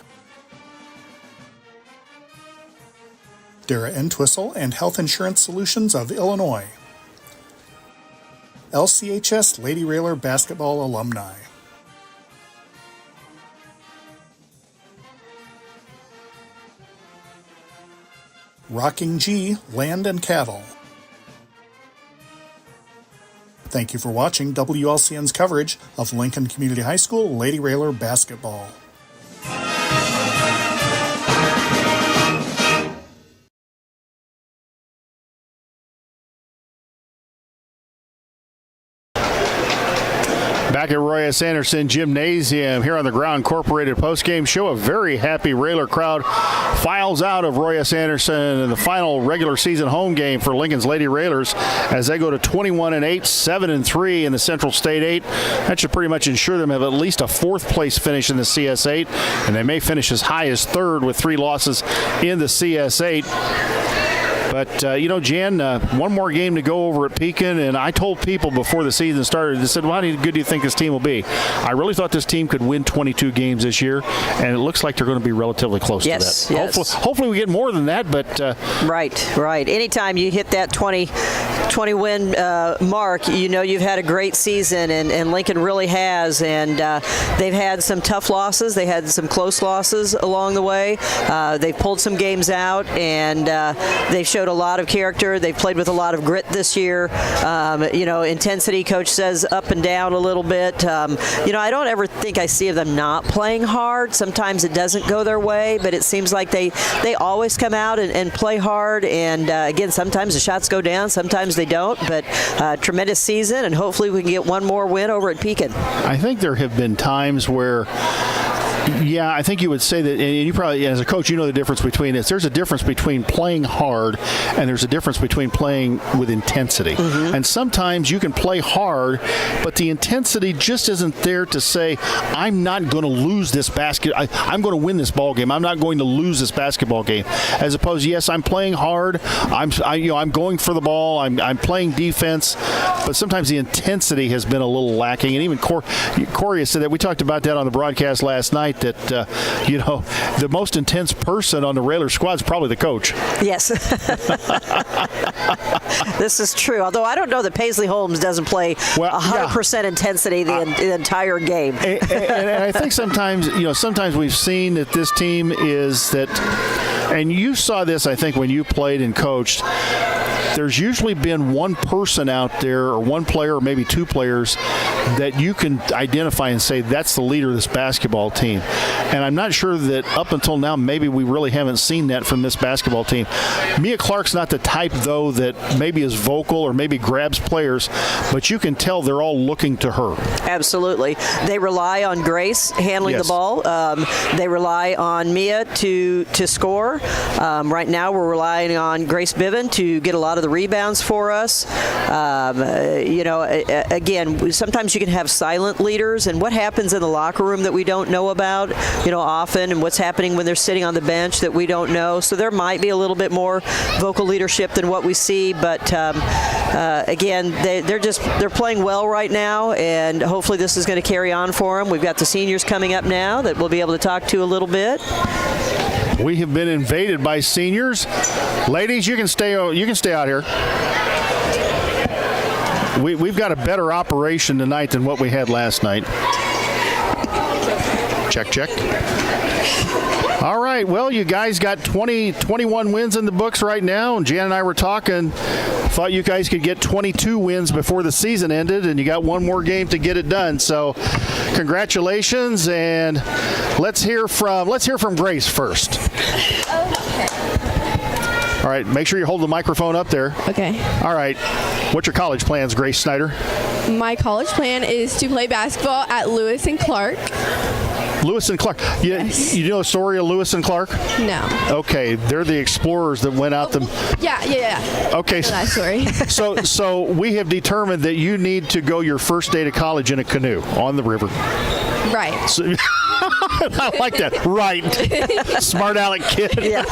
Dara Entwistle and Health Insurance Solutions of Illinois. LCHS Lady Railer Basketball Alumni. Rocking G Land and Cattle. Thank you for watching WLCN's coverage of Lincoln Community High School Lady Railer basketball. Back at Roy S. Anderson Gymnasium here on the Ground Incorporated postgame show. A very happy Railer crowd files out of Roy S. Anderson in the final regular season home game for Lincoln's Lady Railers as they go to 21-8, 7-3 in the Central State 8. That should pretty much ensure them have at least a fourth place finish in the CS 8, and they may finish as high as third with 3 losses in the CS 8. But, Jan, one more game to go over at Pekin, and I told people before the season started, they said, well, how good do you think this team will be? I really thought this team could win 22 games this year, and it looks like they're going to be relatively close to that. Yes. Hopefully we get more than that, but... Right. Anytime you hit that 20-win mark, you've had a great season, and Lincoln really has, and they've had some tough losses. They had some close losses along the way. They've pulled some games out, and they've showed a lot of character. They've played with a lot of grit this year. Intensity, coach says up and down a little bit. I don't ever think I see them not playing hard. Sometimes it doesn't go their way, but it seems like they always come out and play hard. And again, sometimes the shots go down, sometimes they don't. But tremendous season, and hopefully we can get one more win over at Pekin. I think there have been times where I think you would say that, and you probably, as a coach, you know the difference between this. There's a difference between playing hard and there's a difference between playing with intensity. Mm-hmm. And sometimes you can play hard, but the intensity just isn't there to say, I'm not going to lose this I'm going to win this ball game. I'm not going to lose this basketball game. As opposed to, yes, I'm playing hard. I'm going for the ball. I'm playing defense, but sometimes the intensity has been a little lacking. And even Corey has said that. We talked about that on the broadcast last night. That the most intense person on the Railer squad is probably the coach. Yes. This is true. Although I don't know that Paisley Holmes doesn't play 100% intensity the entire game. and I think sometimes we've seen that this team is that, and you saw this, I think, when you played and coached. There's usually been one person out there, or one player, or maybe two players, that you can identify and say that's the leader of this basketball team. And I'm not sure that up until now, maybe we really haven't seen that from this basketball team. Mia Clark's not the type, though, that maybe is vocal or maybe grabs players, but you can tell they're all looking to her. Absolutely. They rely on Grace handling the ball. They rely on Mia to score. Right now, we're relying on Grace Biven to get a lot of the rebounds for us. Again, sometimes you can have silent leaders, and what happens in the locker room that we don't know about, often, and what's happening when they're sitting on the bench that we don't know. So there might be a little bit more vocal leadership than what we see, but again, they're playing well right now, and hopefully this is going to carry on for them. We've got the seniors coming up now that we'll be able to talk to a little bit. We have been invaded by seniors. Ladies, you can stay out here. We've got a better operation tonight than what we had last night. Check. All right, well, you guys got 21 wins in the books right now, and Jan and I were talking. Thought you guys could get 22 wins before the season ended, and you got one more game to get it done. So, congratulations, and let's hear from Grace first. Okay. All right, make sure you hold the microphone up there. Okay. All right. What's your college plans, Grace Snyder? My college plan is to play basketball at Lewis and Clark. Lewis and Clark. You know the story of Lewis and Clark? No. Okay, they're the explorers that went out Yeah. Okay. That story. So we have determined that you need to go your first day to college in a canoe on the river. Right. So, I like that. Right. Smart aleck kid. Yeah.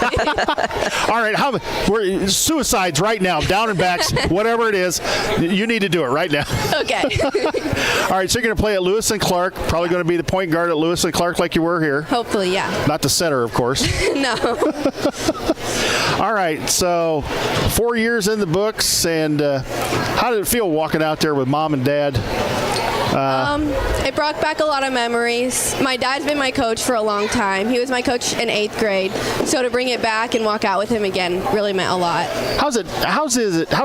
All right. We're suicides right now, down and backs, whatever it is. You need to do it right now. Okay. All right. So you're going to play at Lewis and Clark. Probably going to be the point guard at Lewis and Clark like you were here. Hopefully, yeah. Not the center, of course. No. All right. So 4 years in the books. And how did it feel walking out there with mom and dad? It brought back a lot of memories. My dad's been my coach for a long time. He was my coach in 8th grade. So to bring it back and walk out with him again really meant a lot. How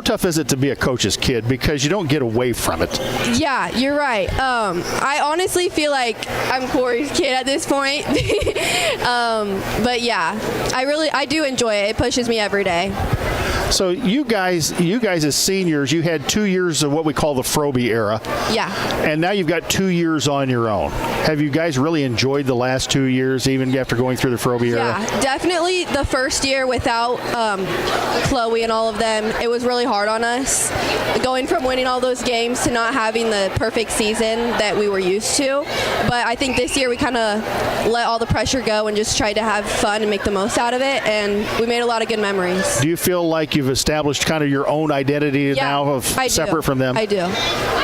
tough is it to be a coach's kid? Because you don't get away from it. Yeah, you're right. I honestly feel like I'm Corey's kid at this point. But yeah, I do enjoy it. It pushes me every day. So you guys as seniors, you had 2 years of what we call the Froby era. Yeah. And now you've got 2 years on your own. Have you guys really enjoyed the last 2 years, even after going through the Froby era? Yeah, definitely the first year without Chloe and all of them, it was really hard on us. Going from winning all those games to not having the perfect season that we were used to. But I think this year we kind of let all the pressure go and just tried to have fun and make the most out of it. And we made a lot of good memories. Do you feel like you've established kind of your own identity now separate from them? I do.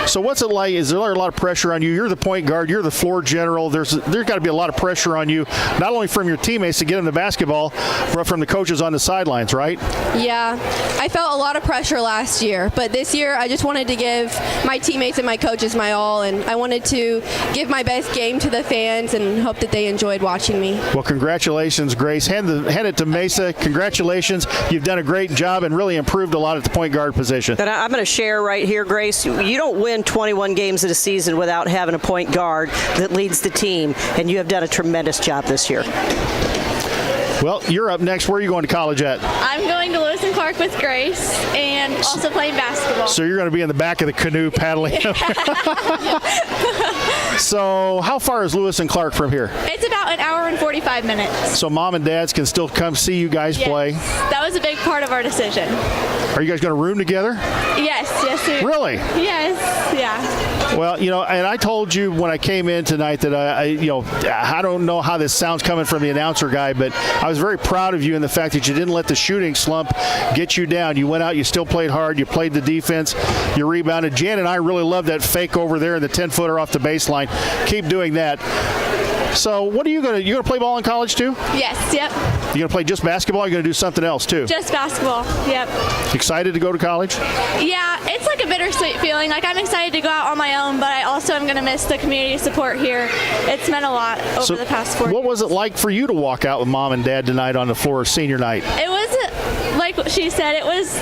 So what's it like? Is there a lot of pressure on you? You're the point guard. You're the floor general. There's got to be a lot of pressure on you, not only from your teammates to get them the basketball, but from the coaches on the sidelines, right? Yeah. I felt a lot of pressure last year, but this year I just wanted to give my teammates and my coaches my all, and I wanted to give my best game to the fans and hope that they enjoyed watching me. Well, congratulations, Grace. Hand it to Mesa. Congratulations. You've done a great job and really improved a lot at the point guard position. And I'm going to share right here, Grace. You don't win 21 games in a season without having a point guard that leads the team, and you have done a tremendous job this year. Well, you're up next. Where are you going to college at? I'm going to Lewis and Clark with Grace and also playing basketball. So you're going to be in the back of the canoe paddling. So how far is Lewis and Clark from here? It's about an hour and 45 minutes. So mom and dads can still come see you guys play? That was a big part of our decision. Are you guys going to room together? Yes. Really? Yes, yeah. Well, and I told you when I came in tonight that I don't know how this sounds coming from the announcer guy, but I was very proud of you in the fact that you didn't let the shooting slump get you down. You went out, you still played hard, you played the defense, you rebounded. Jan and I really love that fake over there in the 10-footer off the baseline. Keep doing that. So what are you going to play ball in college too? Yes, yep. You going to play just basketball or are you going to do something else too? Just basketball, yep. Excited to go to college? Yeah, it's like a bittersweet feeling. Like I'm excited to go out on my own, but I also am going to miss the community support here. It's meant a lot over the past 4 years. What was it like for you to walk out with mom and dad tonight on the floor of senior night? It was, like she said, it was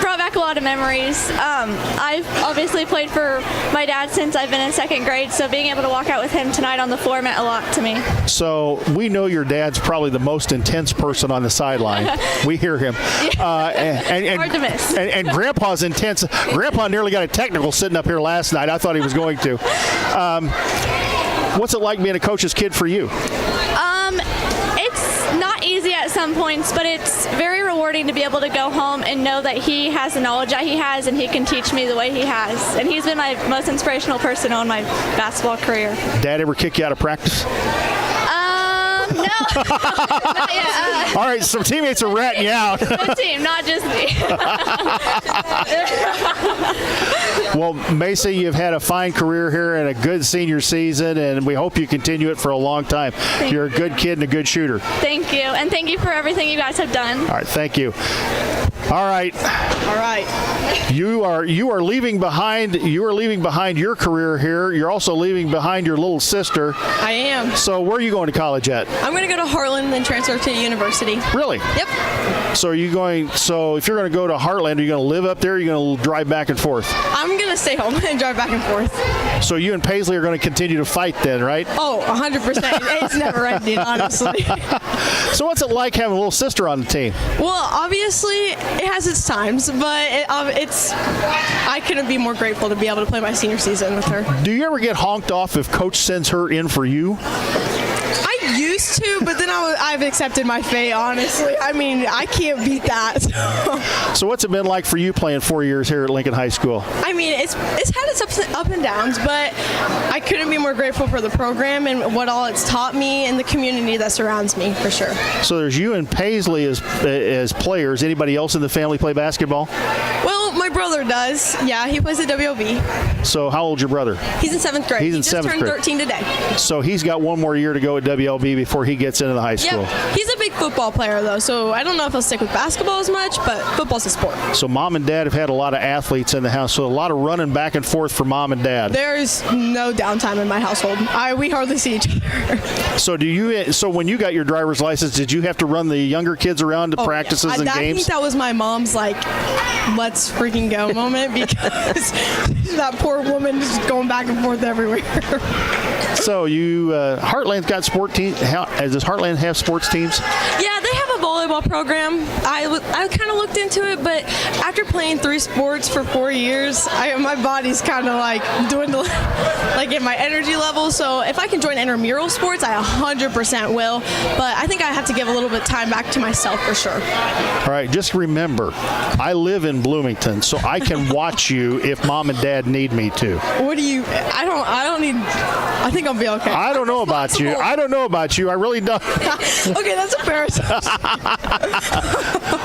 brought back a lot of memories. I've obviously played for my dad since I've been in 2nd grade, so being able to walk out with him tonight on the floor meant a lot to me. So we know your dad's probably the most intense person on the sideline. We hear him. And hard to miss. And Grandpa's intense. Grandpa nearly got a technical sitting up here last night. I thought he was going to. What's it like being a coach's kid for you? It's not easy at some points, but it's very rewarding to be able to go home and know that he has the knowledge that he has and he can teach me the way he has. And he's been my most inspirational person on my basketball career. Dad ever kick you out of practice? No. Not yet. All right, some teammates are ratting you out. The team, not just me. Well, Mesa, you've had a fine career here and a good senior season, and we hope you continue it for a long time. You're a good kid and a good shooter. Thank you, and thank you for everything you guys have done. All right, thank you. All All right. All right. You are leaving behind your career here. You're also leaving behind your little sister. I am. So where are you going to college at? I'm going to go to Heartland and then transfer to university. Really? Yep. So if you're going to go to Heartland, are you going to live up there or are you going to drive back and forth? I'm going to stay home and drive back and forth. So you and Paisley are going to continue to fight then, right? Oh, 100%. It's never ending, honestly. So what's it like having a little sister on the team? Well, obviously, it has its times, but I couldn't be more grateful to be able to play my senior season with her. Do you ever get honked off if Coach sends her in for you? I used to, but then I've accepted my fate, honestly. I mean, I can't beat that. So what's it been like for you playing 4 years here at Lincoln High School? I mean, it's had its up and downs, but I couldn't be more grateful for the program and what all it's taught me and the community that surrounds me, for sure. So there's you and Paisley as players. Anybody else in the family play basketball? Well, my brother does. Yeah, he plays at WLB. So how old's your brother? He's in 7th grade. He's in he just 7th turned grade. 13 today. So he's got one more year to go at WLB before he gets into the high school. Yeah, he's a big football player, though, so I don't know if he'll stick with basketball as much, but football's a sport. So mom and dad have had a lot of athletes in the house, so a lot of running back and forth for mom and dad. There's no downtime in my household. We hardly see each other. So when you got your driver's license, did you have to run the younger kids around to practices and I games? think that was my mom's, let's freaking go moment, because that poor woman is going back and forth everywhere. So Heartland's got sport teams. Does Heartland have sports teams? Yeah, they have a volleyball program. I kind of looked into it, but after playing 3 sports for 4 years, my body's kind of dwindling, in my energy level. So if I can join intramural sports, I 100% will. But I think I have to give a little bit of time back to myself for sure. All right, just remember, I live in Bloomington, so I can watch you if mom and dad need me to. What do you? I don't need. I think I'll be okay. I don't know about you. I really don't. Okay, that's embarrassing.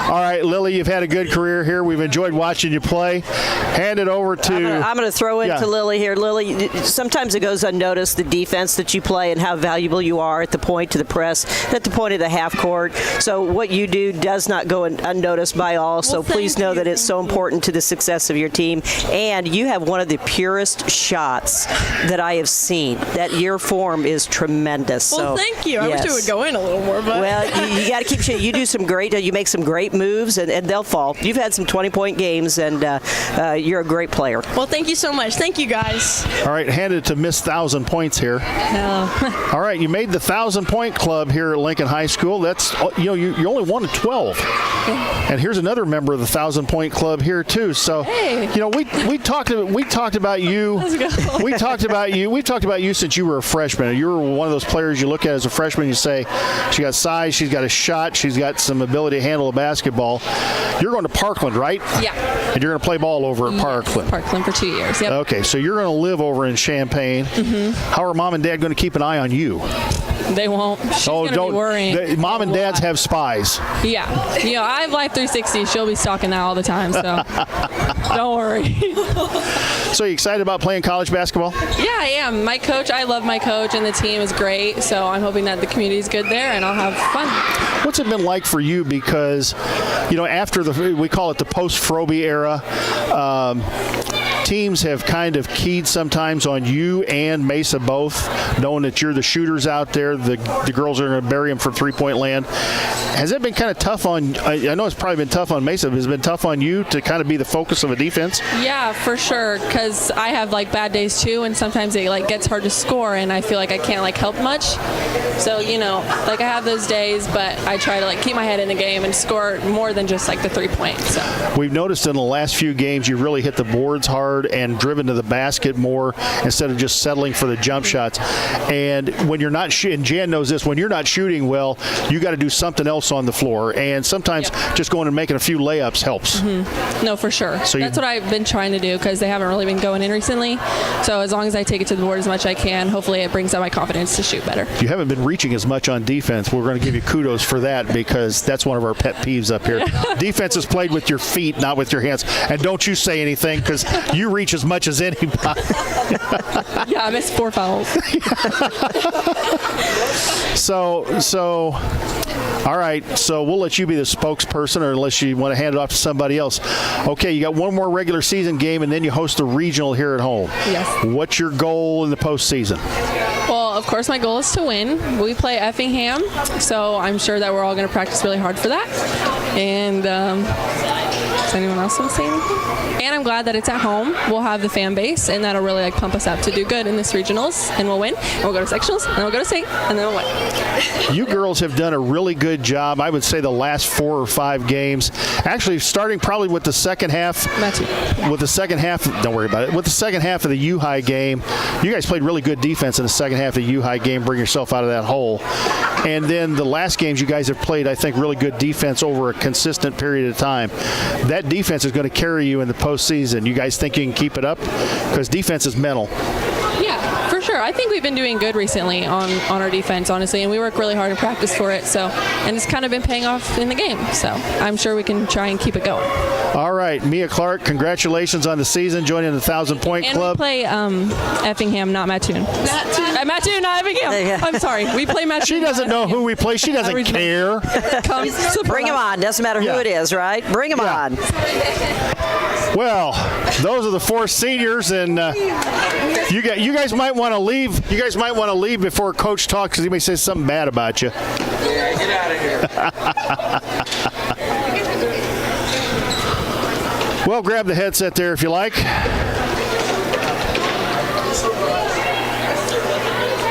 All right, Lily, you've had a good career here. We've enjoyed watching you play. Hand it over to... I'm going to throw into Lily here. Lily, sometimes it goes unnoticed, the defense that you play and how valuable you are at the point to the press, at the point of the half court. So what you do does not go unnoticed by all. So please know that it's so important to the success of your team. And you have one of the purest shots that I have seen. That your form is tremendous. Well, thank you. I wish it would go in a little more. But. Well, you got to keep shooting. You do some great, you make some great moves, and they'll fall. You've had some 20-point games, and you're a great player. Well, thank you so much. Thank you, guys. All right, handed to Miss 1,000 points here. No. All right, you made the 1,000-point club here at Lincoln High School. That's you only won at 12. And here's another member of the 1,000-point club here too. So, we talked about you. Let's go. We've talked about you since you were a freshman. You were one of those players you look at as a freshman. You say, she got size, she's got a shot, she's got some ability to handle a basketball. You're going to Parkland, right? Yeah. And you're going to play ball over at Parkland. Parkland for 2 years. Yep. Okay, so you're going to live over in Champaign. Mm-hmm. How are mom and dad going to keep an eye on you? They won't. She's going to be worrying. Mom and dads have spies. Yeah. I have Life 360. She'll be stalking that all the time, so don't worry. So you excited about playing college basketball? Yeah, I am. I love my coach, and the team is great, so I'm hoping that the community is good there, and I'll have fun. What's it been like for you? Because, after we call it the post-Froby era, teams have kind of keyed sometimes on you and Mesa both, knowing that you're the shooters out there. The girls are going to bury them from three-point land. Has it been kind of tough on, I know it's probably been tough on Mesa, but has it been tough on you to kind of be the focus of a defense? Yeah, for sure, because I have bad days too, and sometimes it gets hard to score, and I feel like I can't help much. So, I have those days, but I try to keep my head in the game and score more than just the 3-point. So we've noticed in the last few games you really hit the boards hard and driven to the basket more instead of just settling for the jump shots. And when you're not shooting, Jan knows this, when you're not shooting well, you got to do something else on the floor. And sometimes just going and making a few layups helps. Mm-hmm. No, for sure. So that's what I've been trying to do, because they haven't really been going in recently. So as long as I take it to the board as much as I can, hopefully it brings up my confidence to shoot better. You haven't been reaching as much on defense. We're going to give you kudos for that, because that's one of our pet peeves up here. Defense is played with your feet, not with your hands. And don't you say anything, because you you reach as much as anybody. Yeah, I missed 4 fouls. So, all right. So we'll let you be the spokesperson, or unless you want to hand it off to somebody else. Okay, you got one more regular season game, and then you host a regional here at home. Yes. What's your goal in the postseason? Well, of course, my goal is to win. We play Effingham, so I'm sure that we're all going to practice really hard for that. And does anyone else want to say anything? And I'm glad that it's at home. We'll have the fan base, and that'll really pump us up to do good in this regionals, and we'll win. And we'll go to sectionals, and we'll go to state, and then we'll win. You girls have done a really good job. I would say the last 4 or 5 games, actually starting probably with the second half. With the second half, don't worry about it. With the second half of the U-High game, you guys played really good defense in the second half of the U-High game, bring yourself out of that hole. And then the last games you guys have played, I think, really good defense over a consistent period of time. That defense is going to carry you in the postseason. You guys think you can keep it up? Because defense is mental. Yeah, for sure. I think we've been doing good recently on our defense, honestly, and we work really hard in practice for it. So, and it's kind of been paying off in the game. So I'm sure we can try and keep it going. All right, Mia Clark, congratulations on the season, joining the 1,000-point club. And we play Effingham, not Mattoon. Mattoon, not Effingham. I'm sorry. We play Mattoon. She doesn't know who we play. She doesn't care. Bring them on. Doesn't matter who it is, right? Bring them on. Well, those are the 4 seniors, and you guys might want to leave. You guys might want to leave before Coach talks, because he may say something bad about you. Yeah, get out of here. Well, grab the headset there if you like.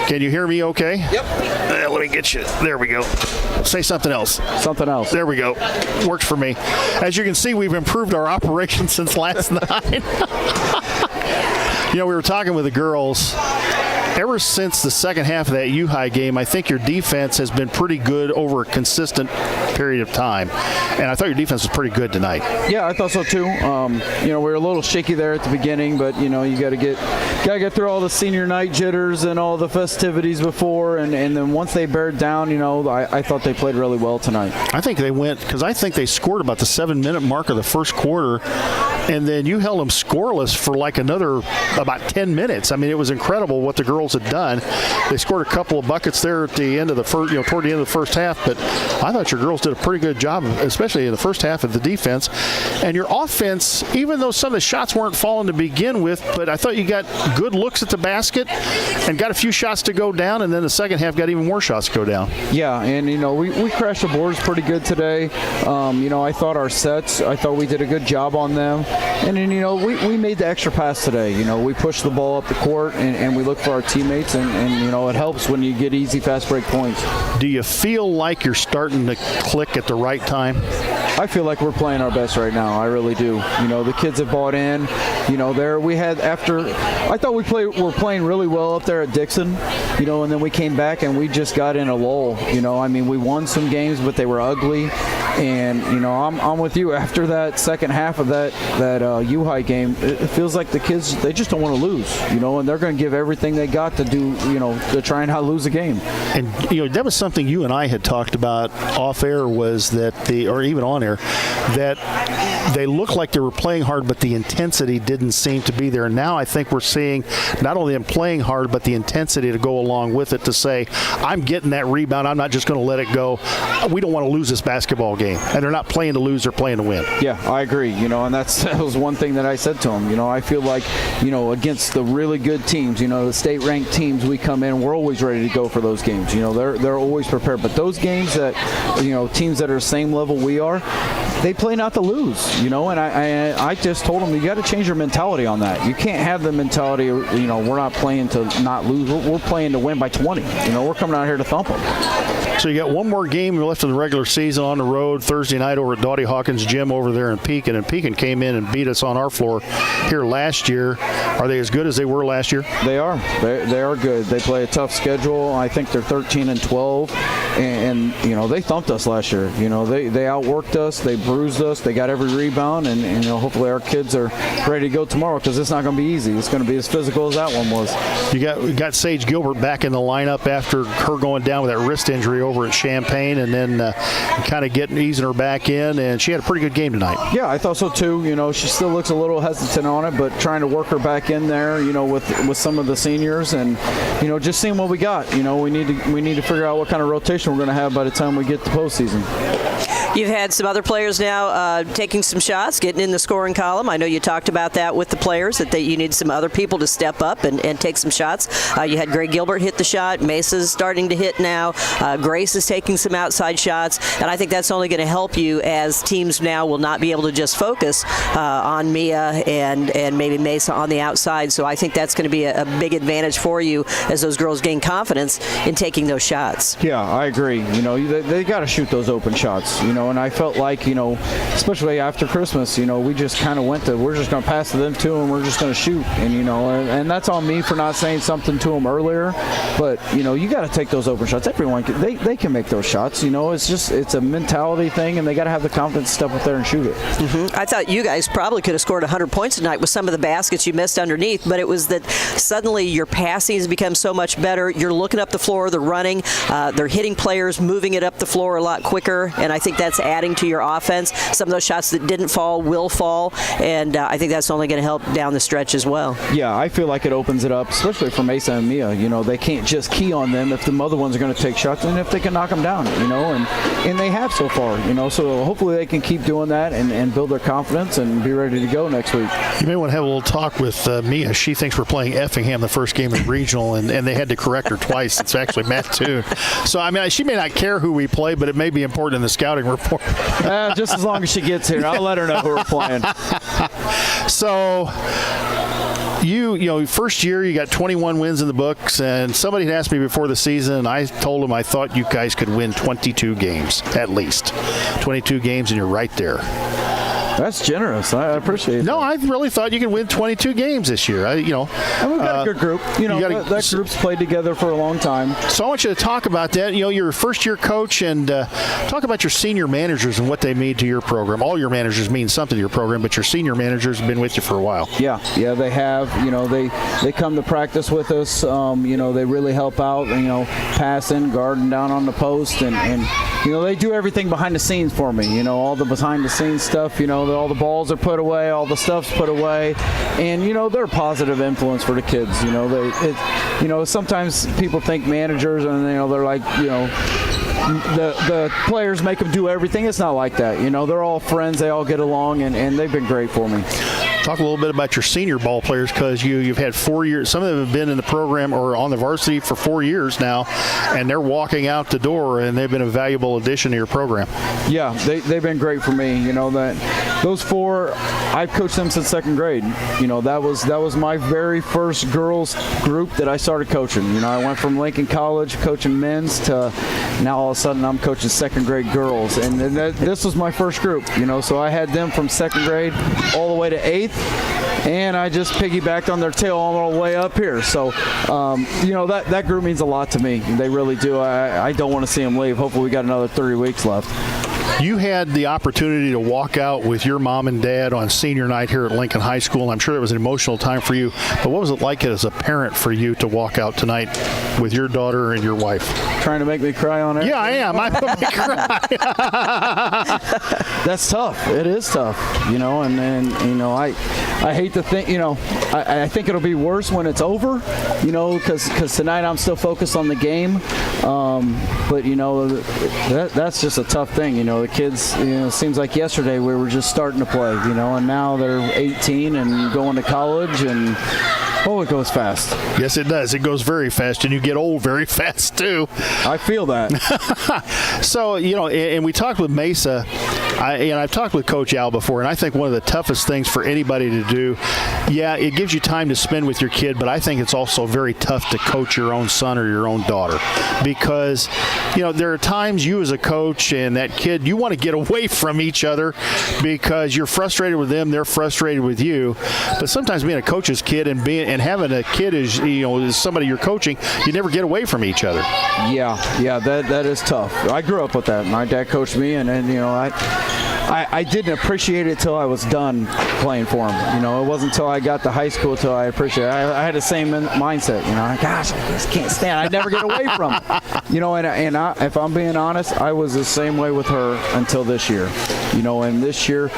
Can you hear me okay? Yep. Let me get you. There we go. Say something else. Something else. There we go. Works for me. As you can see, we've improved our operation since last night. We were talking with the girls. Ever since the second half of that U-High game, I think your defense has been pretty good over a consistent period of time. And I thought your defense was pretty good tonight. Yeah, I thought so too. We were a little shaky there at the beginning, but you got to get through all the senior night jitters and all the festivities before, and then once they bared down, I thought they played really well tonight. I think they went, because I think they scored about the 7-minute mark of the first quarter, and then you held them scoreless for like another about 10 minutes. I mean, it was incredible what the girls had done. They scored a couple of buckets there at the end of the first, toward the end of the first half, but I thought your girls did a pretty good job, especially in the first half of the defense. And your offense, even though some of the shots weren't falling to begin with, but I thought you got good looks at the basket and got a few shots to go down, and then the second half got even more shots to go down. Yeah, and we crashed the boards pretty good today. I thought our sets, I thought we did a good job on them. And then, we made the extra pass today. We pushed the ball up the court, and we look for our teammates, and it helps when you get easy fast break points. Do you feel like you're starting to click at the right time? I feel like we're playing our best right now. I really do. The kids have bought in. I thought we're playing really well up there at Dixon, and then we came back and we just got in a lull. We won some games, but they were ugly. And, I'm with you. After that second half of that U-High game, it feels like the kids, they just don't want to lose, and they're going to give everything they got to do, to try and not lose a game. And, that was something you and I had talked about off air, was that or even on air, that they looked like they were playing hard, but the intensity didn't seem to be there. And now I think we're seeing not only them playing hard, but the intensity to go along with it, to say, I'm getting that rebound. I'm not just going to let it go. We don't want to lose this basketball game. And they're not playing to lose, they're playing to win. Yeah, I agree. And that was one thing that I said to them. I feel like, against the really good teams, the state-ranked teams, we come in, we're always ready to go for those games. They're always prepared. But those games that, teams that are the same level we are, they play not to lose, and I just told them, you got to change your mentality on that. You can't have the mentality, we're not playing to not lose. We're playing to win by 20. We're coming out here to thump them. So you got one more game left in the regular season on the road Thursday night over at Dottie Hawkins Gym over there in Pekin. And Pekin came in and beat us on our floor here last year. Are they as good as they were last year? They are. They are good. They play a tough schedule. I think they're 13-12. And they thumped us last year. They outworked us. They bruised us. They got every rebound. And hopefully our kids are ready to go tomorrow, because it's not going to be easy. It's going to be as physical as that one was. You got Sage Gilbert back in the lineup after her going down with that wrist injury over at Champaign, and then kind of easing her back in, and she had a pretty good game tonight. Yeah, I thought so too. She still looks a little hesitant on it, but trying to work her back in there, with some of the seniors, and just seeing what we got. We need to figure out what kind of rotation we're going to have by the time we get to postseason. You've had some other players now taking some shots, getting in the scoring column. I know you talked about that with the players, that you need some other people to step up and take some shots. You had Greg Gilbert hit the shot. Mesa's starting to hit now. Grace is taking some outside shots. And I think that's only going to help you, as teams now will not be able to just focus on Mia and maybe Mesa on the outside. So I think that's going to be a big advantage for you as those girls gain confidence in taking those shots. Yeah, I agree. They got to shoot those open shots, and I felt like, especially after Christmas, we just kind of we're just going to pass them to them, we're just going to shoot. And that's on me for not saying something to them earlier. But, you got to take those open shots. Everyone, they can make those shots. It's a mentality thing, and they got to have the confidence to step up there and shoot it. Mm-hmm. I thought you guys probably could have scored 100 points tonight with some of the baskets you missed underneath, but it was that suddenly your passing has become so much better. You're looking up the floor, they're running, they're hitting players, moving it up the floor a lot quicker, and I think that's adding to your offense. Some of those shots that didn't fall will fall, and I think that's only going to help down the stretch as well. Yeah, I feel like it opens it up, especially for Mesa and Mia. They can't just key on them if the other ones are going to take shots, and if they can knock them down, and they have so far, so hopefully they can keep doing that and build their confidence and be ready to go next week. You may want to have a little talk with Mia. She thinks we're playing Effingham the first game of regional, and they had to correct her twice. It's actually Matt Toon. So, she may not care who we play, but it may be important in the scouting report. Just as long as she gets here, I'll let her know who we're playing. So, first year you got 21 wins in the books, and somebody had asked me before the season, I told them I thought you guys could win 22 games, at least. 22 games, and you're right there. That's generous. I appreciate it. No, I really thought you could win 22 games this year. And we've got a good group. That group's played together for a long time. So I want you to talk about that. You're a first-year coach, and talk about your senior managers and what they mean to your program. All your managers mean something to your program, but your senior managers have been with you for a while. Yeah, they have. They come to practice with us. They really help out. Passing, guarding down on the post, and they do everything behind the scenes for me. All the behind-the-scenes stuff. All the balls are put away, all the stuff's put away, and they're a positive influence for the kids. Sometimes people think managers, and they're like, the players make them do everything. It's not like that. They're all friends, they all get along, and they've been great for me. Talk a little bit about your senior ball players, because you've had 4 years. Some of them have been in the program or on the varsity for 4 years now, and they're walking out the door, and they've been a valuable addition to your program. Yeah, they've been great for me. That those 4, I've coached them since second grade. That was my very first girls group that I started coaching. I went from Lincoln College coaching men's to now all of a sudden I'm coaching second grade girls, and this was my first group. So I had them from second grade all the way to 8th. And I just piggybacked on their tail all the way up here. So, that group means a lot to me. They really do. I don't want to see them leave. Hopefully we got another 30 weeks left. You had the opportunity to walk out with your mom and dad on senior night here at Lincoln High School, and I'm sure it was an emotional time for you. But what was it like as a parent for you to walk out tonight with your daughter and your wife? Trying to make me cry on it? Yeah, I am. I'm going to cry. That's tough. It is tough, and I hate to think, I think it'll be worse when it's over, because tonight I'm still focused on the game. But that's just a tough thing. The kids, it seems like yesterday we were just starting to play, and now they're 18 and going to college, and it goes fast. Yes, it does. It goes very fast, and you get old very fast too. I feel that. So, and we talked with Mesa, I've talked with Coach Al before, and I think one of the toughest things for anybody to do, it gives you time to spend with your kid, but I think it's also very tough to coach your own son or your own daughter, because, there are times you as a coach and that kid, you want to get away from each other because you're frustrated with them, they're frustrated with you. But sometimes being a coach's kid and having a kid as somebody you're coaching, you never get away from each other. Yeah, that is tough. I grew up with that. My dad coached me, and I didn't appreciate it till I was done playing for him. It wasn't until I got to high school till I appreciated it. I had the same mindset. Gosh, I just can't stand it. I never get away from it. If I'm being honest, I was the same way with her until this year. And this year,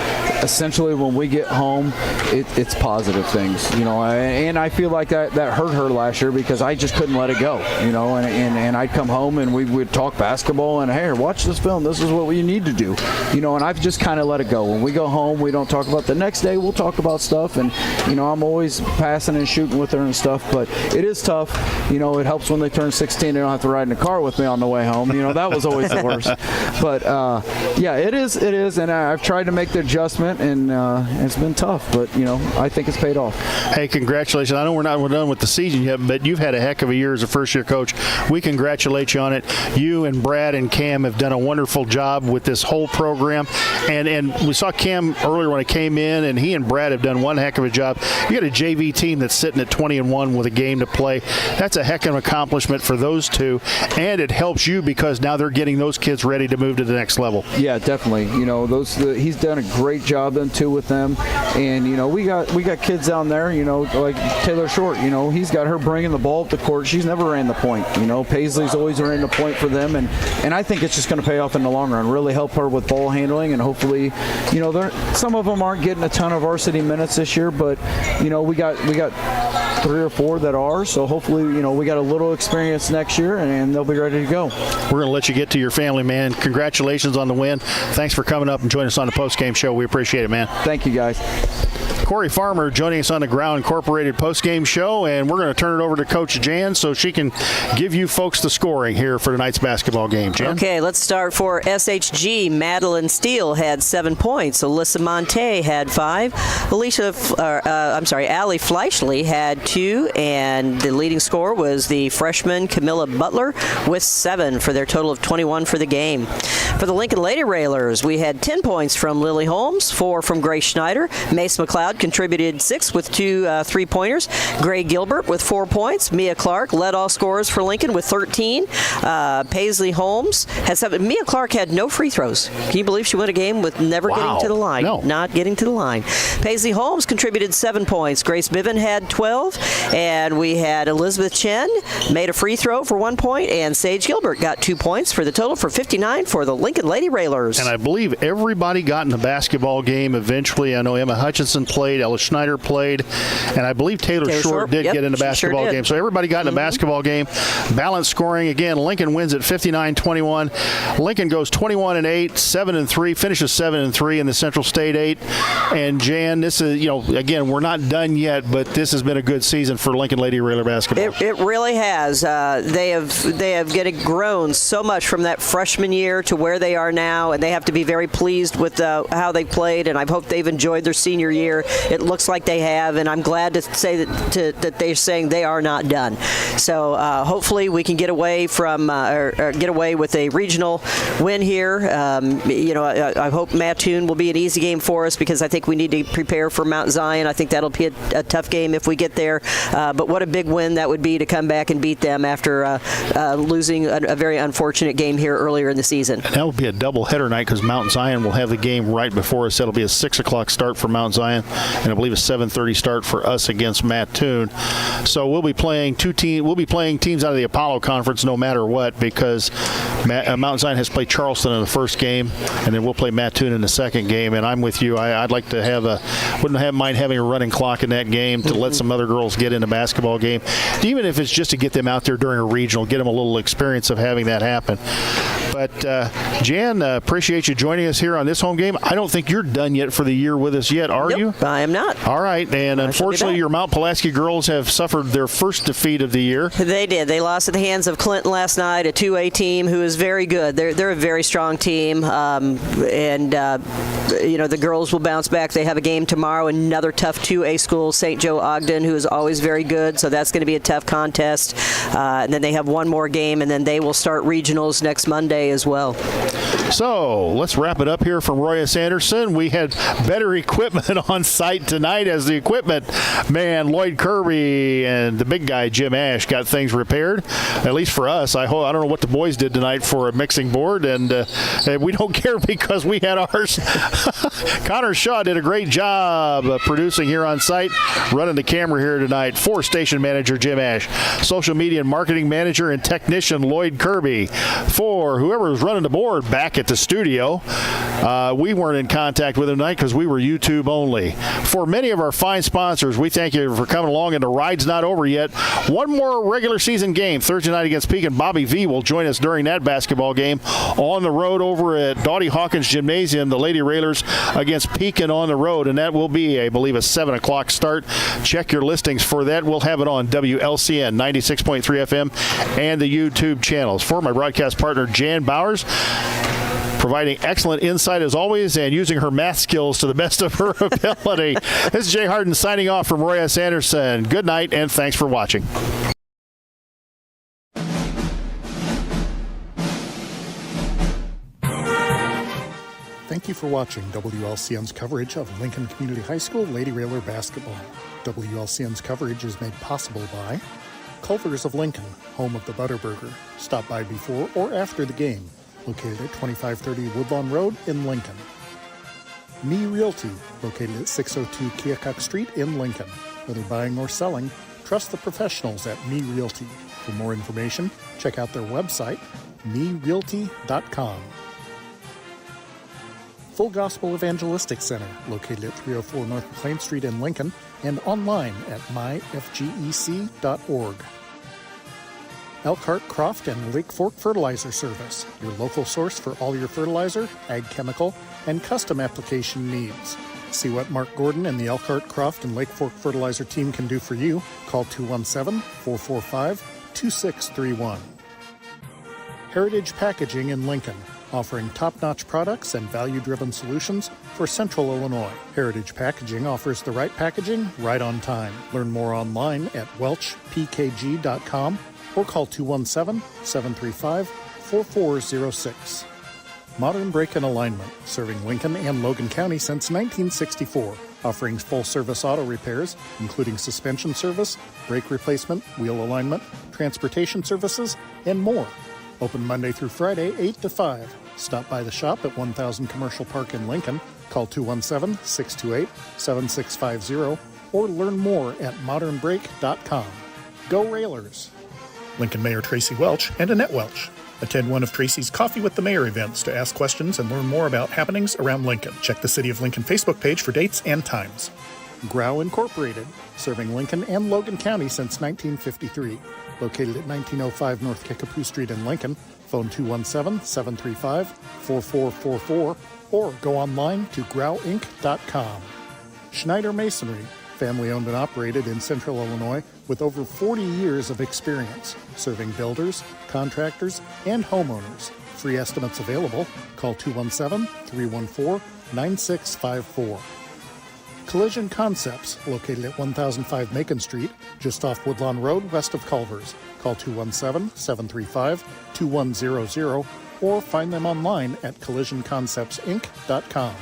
essentially when we get home, it's positive things. And I feel like that hurt her last year because I just couldn't let it go. And I'd come home and we would talk basketball and, hey, watch this film. This is what we need to do. And I've just kind of let it go. When we go home, we don't talk about the next day. We'll talk about stuff. And, I'm always passing and shooting with her and stuff. But it is tough. It helps when they turn 16. They don't have to ride in the car with me on the way home. That was always the worst. But, yeah, it is. And I've tried to make the adjustment, and it's been tough. But, I think it's paid off. Hey, congratulations. I know we're done with the season yet, but you've had a heck of a year as a first-year coach. We congratulate you on it. You and Brad and Cam have done a wonderful job with this whole program. And we saw Cam earlier when he came in, and he and Brad have done one heck of a job. You got a JV team that's sitting at 20-1 with a game to play. That's a heck of an accomplishment for those two, and it helps you because now they're getting those kids ready to move to the next level. Yeah, definitely. He's done a great job then too with them, and we got kids down there. Like Taylor Short. He's got her bringing the ball up the court. She's never ran the point. Paisley's always ran the point for them, and I think it's just going to pay off in the long run. Really help her with ball handling, and hopefully, some of them aren't getting a ton of varsity minutes this year, but we got 3 or 4 that are. So hopefully, we got a little experience next year, and they'll be ready to go. We're going to let you get to your family, man. Congratulations on the win. Thanks for coming up and joining us on the post-game show. We appreciate it, man. Thank you, guys. Corey Farmer joining us on the Ground Incorporated post-game show, and we're going to turn it over to Coach Jan so she can give you folks the scoring here for tonight's basketball game. Jan? Okay, let's start for SHG. Madeline Steele had 7 points. Alyssa Monte had 5. Allie Fleischle had 2, and the leading scorer was the freshman Camilla Butler with 7 for their total of 21 for the game. For the Lincoln Lady Railers, we had 10 points from Lily Holmes, 4 from Grace Schneider. Mace McLeod contributed 6 with 2 3-pointers. Gray Gilbert with 4 points. Mia Clark led all scorers for Lincoln with 13. Paisley Holmes had 7. Mia Clark had no free throws. Can you believe she won a game with never getting to the line? No. Not getting to the line. Paisley Holmes contributed 7 points. Grace Biven had 12. And we had Elizabeth Chen made a free throw for 1 point. And Sage Gilbert got 2 points for the total for 59 for the Lincoln Lady Railers. And I believe everybody got in the basketball game eventually. I know Emma Hutchinson played, Ella Schneider played, and I believe Taylor Short did get in the basketball game. So everybody got in the basketball game. Balanced scoring. Again, Lincoln wins at 59-21. Lincoln goes 21-8, 7-3, finishes 7-3 in the Central State 8. And Jan, this is, again, we're not done yet, but this has been a good season for Lincoln Lady Railer basketball. It really has. They have grown so much from that freshman year to where they are now, and they have to be very pleased with how they played, and I hope they've enjoyed their senior year. It looks like they have, and I'm glad to say that they're saying they are not done. So hopefully we can get away from or get away with a regional win here. I hope Mattoon will be an easy game for us because I think we need to prepare for Mount Zion. I think that'll be a tough game if we get there. But what a big win that would be to come back and beat them after losing a very unfortunate game here earlier in the season. And that will be a double-header night because Mount Zion will have the game right before us. That'll be a 6 o'clock start for Mount Zion, and I believe a 7:30 start for us against Mattoon. So we'll be playing teams out of the Apollo Conference no matter what because Mount Zion has played Charleston in the first game, and then we'll play Mattoon in the second game. And I'm with you. I'd like to wouldn't mind having a running clock in that game to let some other girls get in the basketball game, even if it's just to get them out there during a regional, get them a little experience of having that happen. But Jan, appreciate you joining us here on this home game. I don't think you're done yet for the year with us yet, are you? I am not. All right, and unfortunately your Mount Pulaski girls have suffered their first defeat of the year. They did. They lost at the hands of Clinton last night, a 2A team who is very good. They're a very strong team, the girls will bounce back. They have a game tomorrow, another tough 2A school, St. Joe Ogden, who is always very good, so that's going to be a tough contest. And then they have one more game, and then they will start regionals next Monday as well. So let's wrap it up here from Roy S. Anderson. We had better equipment on site tonight as the equipment man, Lloyd Kirby, and the big guy, Jim Ash, got things repaired, at least for us. I don't know what the boys did tonight for a mixing board, and we don't care because we had ours. Connor Shaw did a great job producing here on site, running the camera here tonight for station manager Jim Ash, social media and marketing manager and technician Lloyd Kirby, for whoever was running the board back at the studio. We weren't in contact with him tonight because we were YouTube only. For many of our fine sponsors, we thank you for coming along, and the ride's not over yet. One more regular season game Thursday night against Pekin. Bobby V will join us during that basketball game on the road over at Dottie Hawkins Gymnasium. The Lady Railers against Pekin on the road, and that will be, I believe, a 7 o'clock start. Check your listings for that. We'll have it on WLCN 96.3 FM and the YouTube channels. For my broadcast partner, Jan Bowers, providing excellent insight as always and using her math skills to the best of her ability. This is Jay Harden signing off from Roy S. Anderson. Good night, and thanks for watching. Thank you for watching WLCN's coverage of Lincoln Community High School Lady Railer basketball. WLCN's coverage is made possible by Culver's of Lincoln, home of the Butterburger. Stop by before or after the game. Located at 2530 Woodlawn Road in Lincoln. Me Realty, located at 602 Keokuk Street in Lincoln. Whether buying or selling, trust the professionals at Me Realty. For more information, check out their website, merealty.com. Full Gospel Evangelistic Center, located at 304 North McLean Street in Lincoln, and online at myfgec.org. Elkhart, Croft, and Lake Fork Fertilizer Service, your local source for all your fertilizer, ag chemical, and custom application needs. See what Mark Gordon and the Elkhart, Croft, and Lake Fork Fertilizer team can do for you. Call 217-445-2631. Heritage Packaging in Lincoln, offering top-notch products and value-driven solutions for Central Illinois. Heritage Packaging offers the right packaging right on time. Learn more online at welchpkg.com or call 217-735-4406. Modern Brake and Alignment, serving Lincoln and Logan County since 1964, offering full-service auto repairs, including suspension service, brake replacement, wheel alignment, transportation services, and more. Open Monday through Friday, 8 to 5. Stop by the shop at 1000 Commercial Park in Lincoln. Call 217-628-7650 or learn more at modernbrake.com. Go Railers! Lincoln Mayor Tracy Welch and Annette Welch. Attend one of Tracy's Coffee with the Mayor events to ask questions and learn more about happenings around Lincoln. Check the City of Lincoln Facebook page for dates and times. Grau Incorporated, serving Lincoln and Logan County since 1953. Located at 1905 North Kickapoo Street in Lincoln. Phone 217-735-4444 or go online to grauinc.com. Schneider Masonry, family owned and operated in Central Illinois with over 40 years of experience, serving builders, contractors, and homeowners. Free estimates available. Call 217-314-9654. Collision Concepts, located at 1005 Macon Street, just off Woodlawn Road, west of Culver's. Call 217-735-2100 or find them online at collisionconceptsinc.com.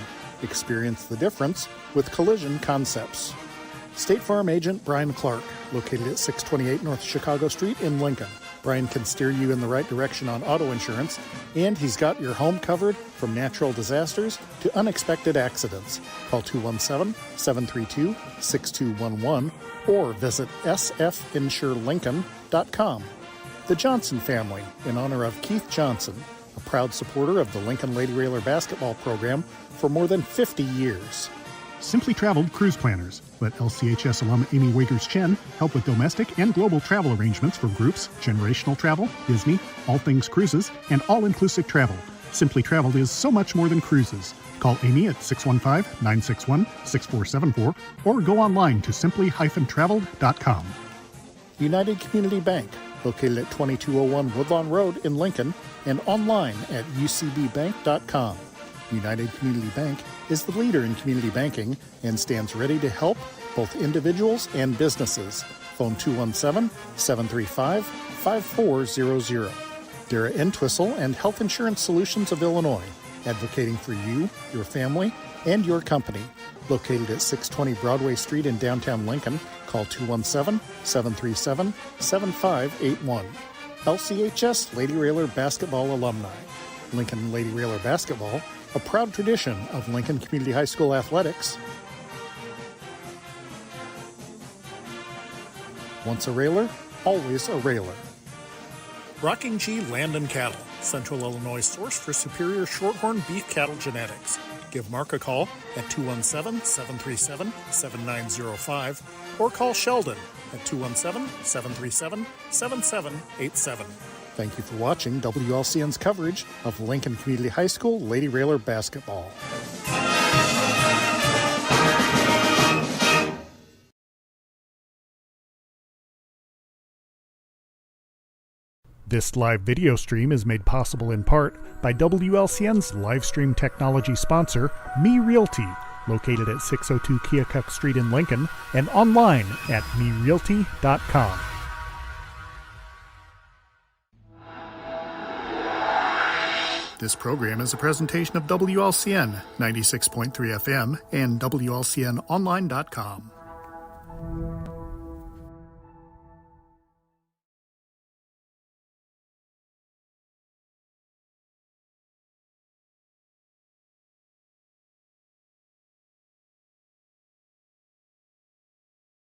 Experience the difference with Collision Concepts. State Farm Agent Brian Clark, located at 628 North Chicago Street in Lincoln. Brian can steer you in the right direction on auto insurance, and he's got your home covered from natural disasters to unexpected accidents. Call 217-732-6211 or visit sfinsurelincoln.com. The Johnson family, in honor of Keith Johnson, a proud supporter of the Lincoln Lady Railer basketball program for more than 50 years. Simply Traveled Cruise Planners. Let LCHS alum Amy Wiggers-Chen help with domestic and global travel arrangements for groups, generational travel, Disney, all things cruises, and all-inclusive travel. Simply Traveled is so much more than cruises. Call Amy at 615-961-6474 or go online to simply-traveled.com. United Community Bank, located at 2201 Woodlawn Road in Lincoln and online at ucbbank.com. United Community Bank is the leader in community banking and stands ready to help both individuals and businesses. Phone 217-735-5400. Dara Entwistle and Health Insurance Solutions of Illinois, advocating for you, your family, and your company. Located at 620 Broadway Street in downtown Lincoln, call 217-737-7581. LCHS Lady Railer Basketball Alumni. Lincoln Lady Railer Basketball, a proud tradition of Lincoln Community High School athletics. Once a railer, always a railer. Rocking G Land and Cattle, Central Illinois source for superior shorthorn beef cattle genetics. Give Mark a call at 217-737-7905 or call Sheldon at 217-737-7787. Thank you for watching WLCN's coverage of Lincoln Community High School Lady Railer Basketball. This live video stream is made possible in part by WLCN's live stream technology sponsor, Me Realty, located at 602 Keokuk Street in Lincoln and online at merealty.com. This program is a presentation of WLCN 96.3 FM and WLCNonline.com.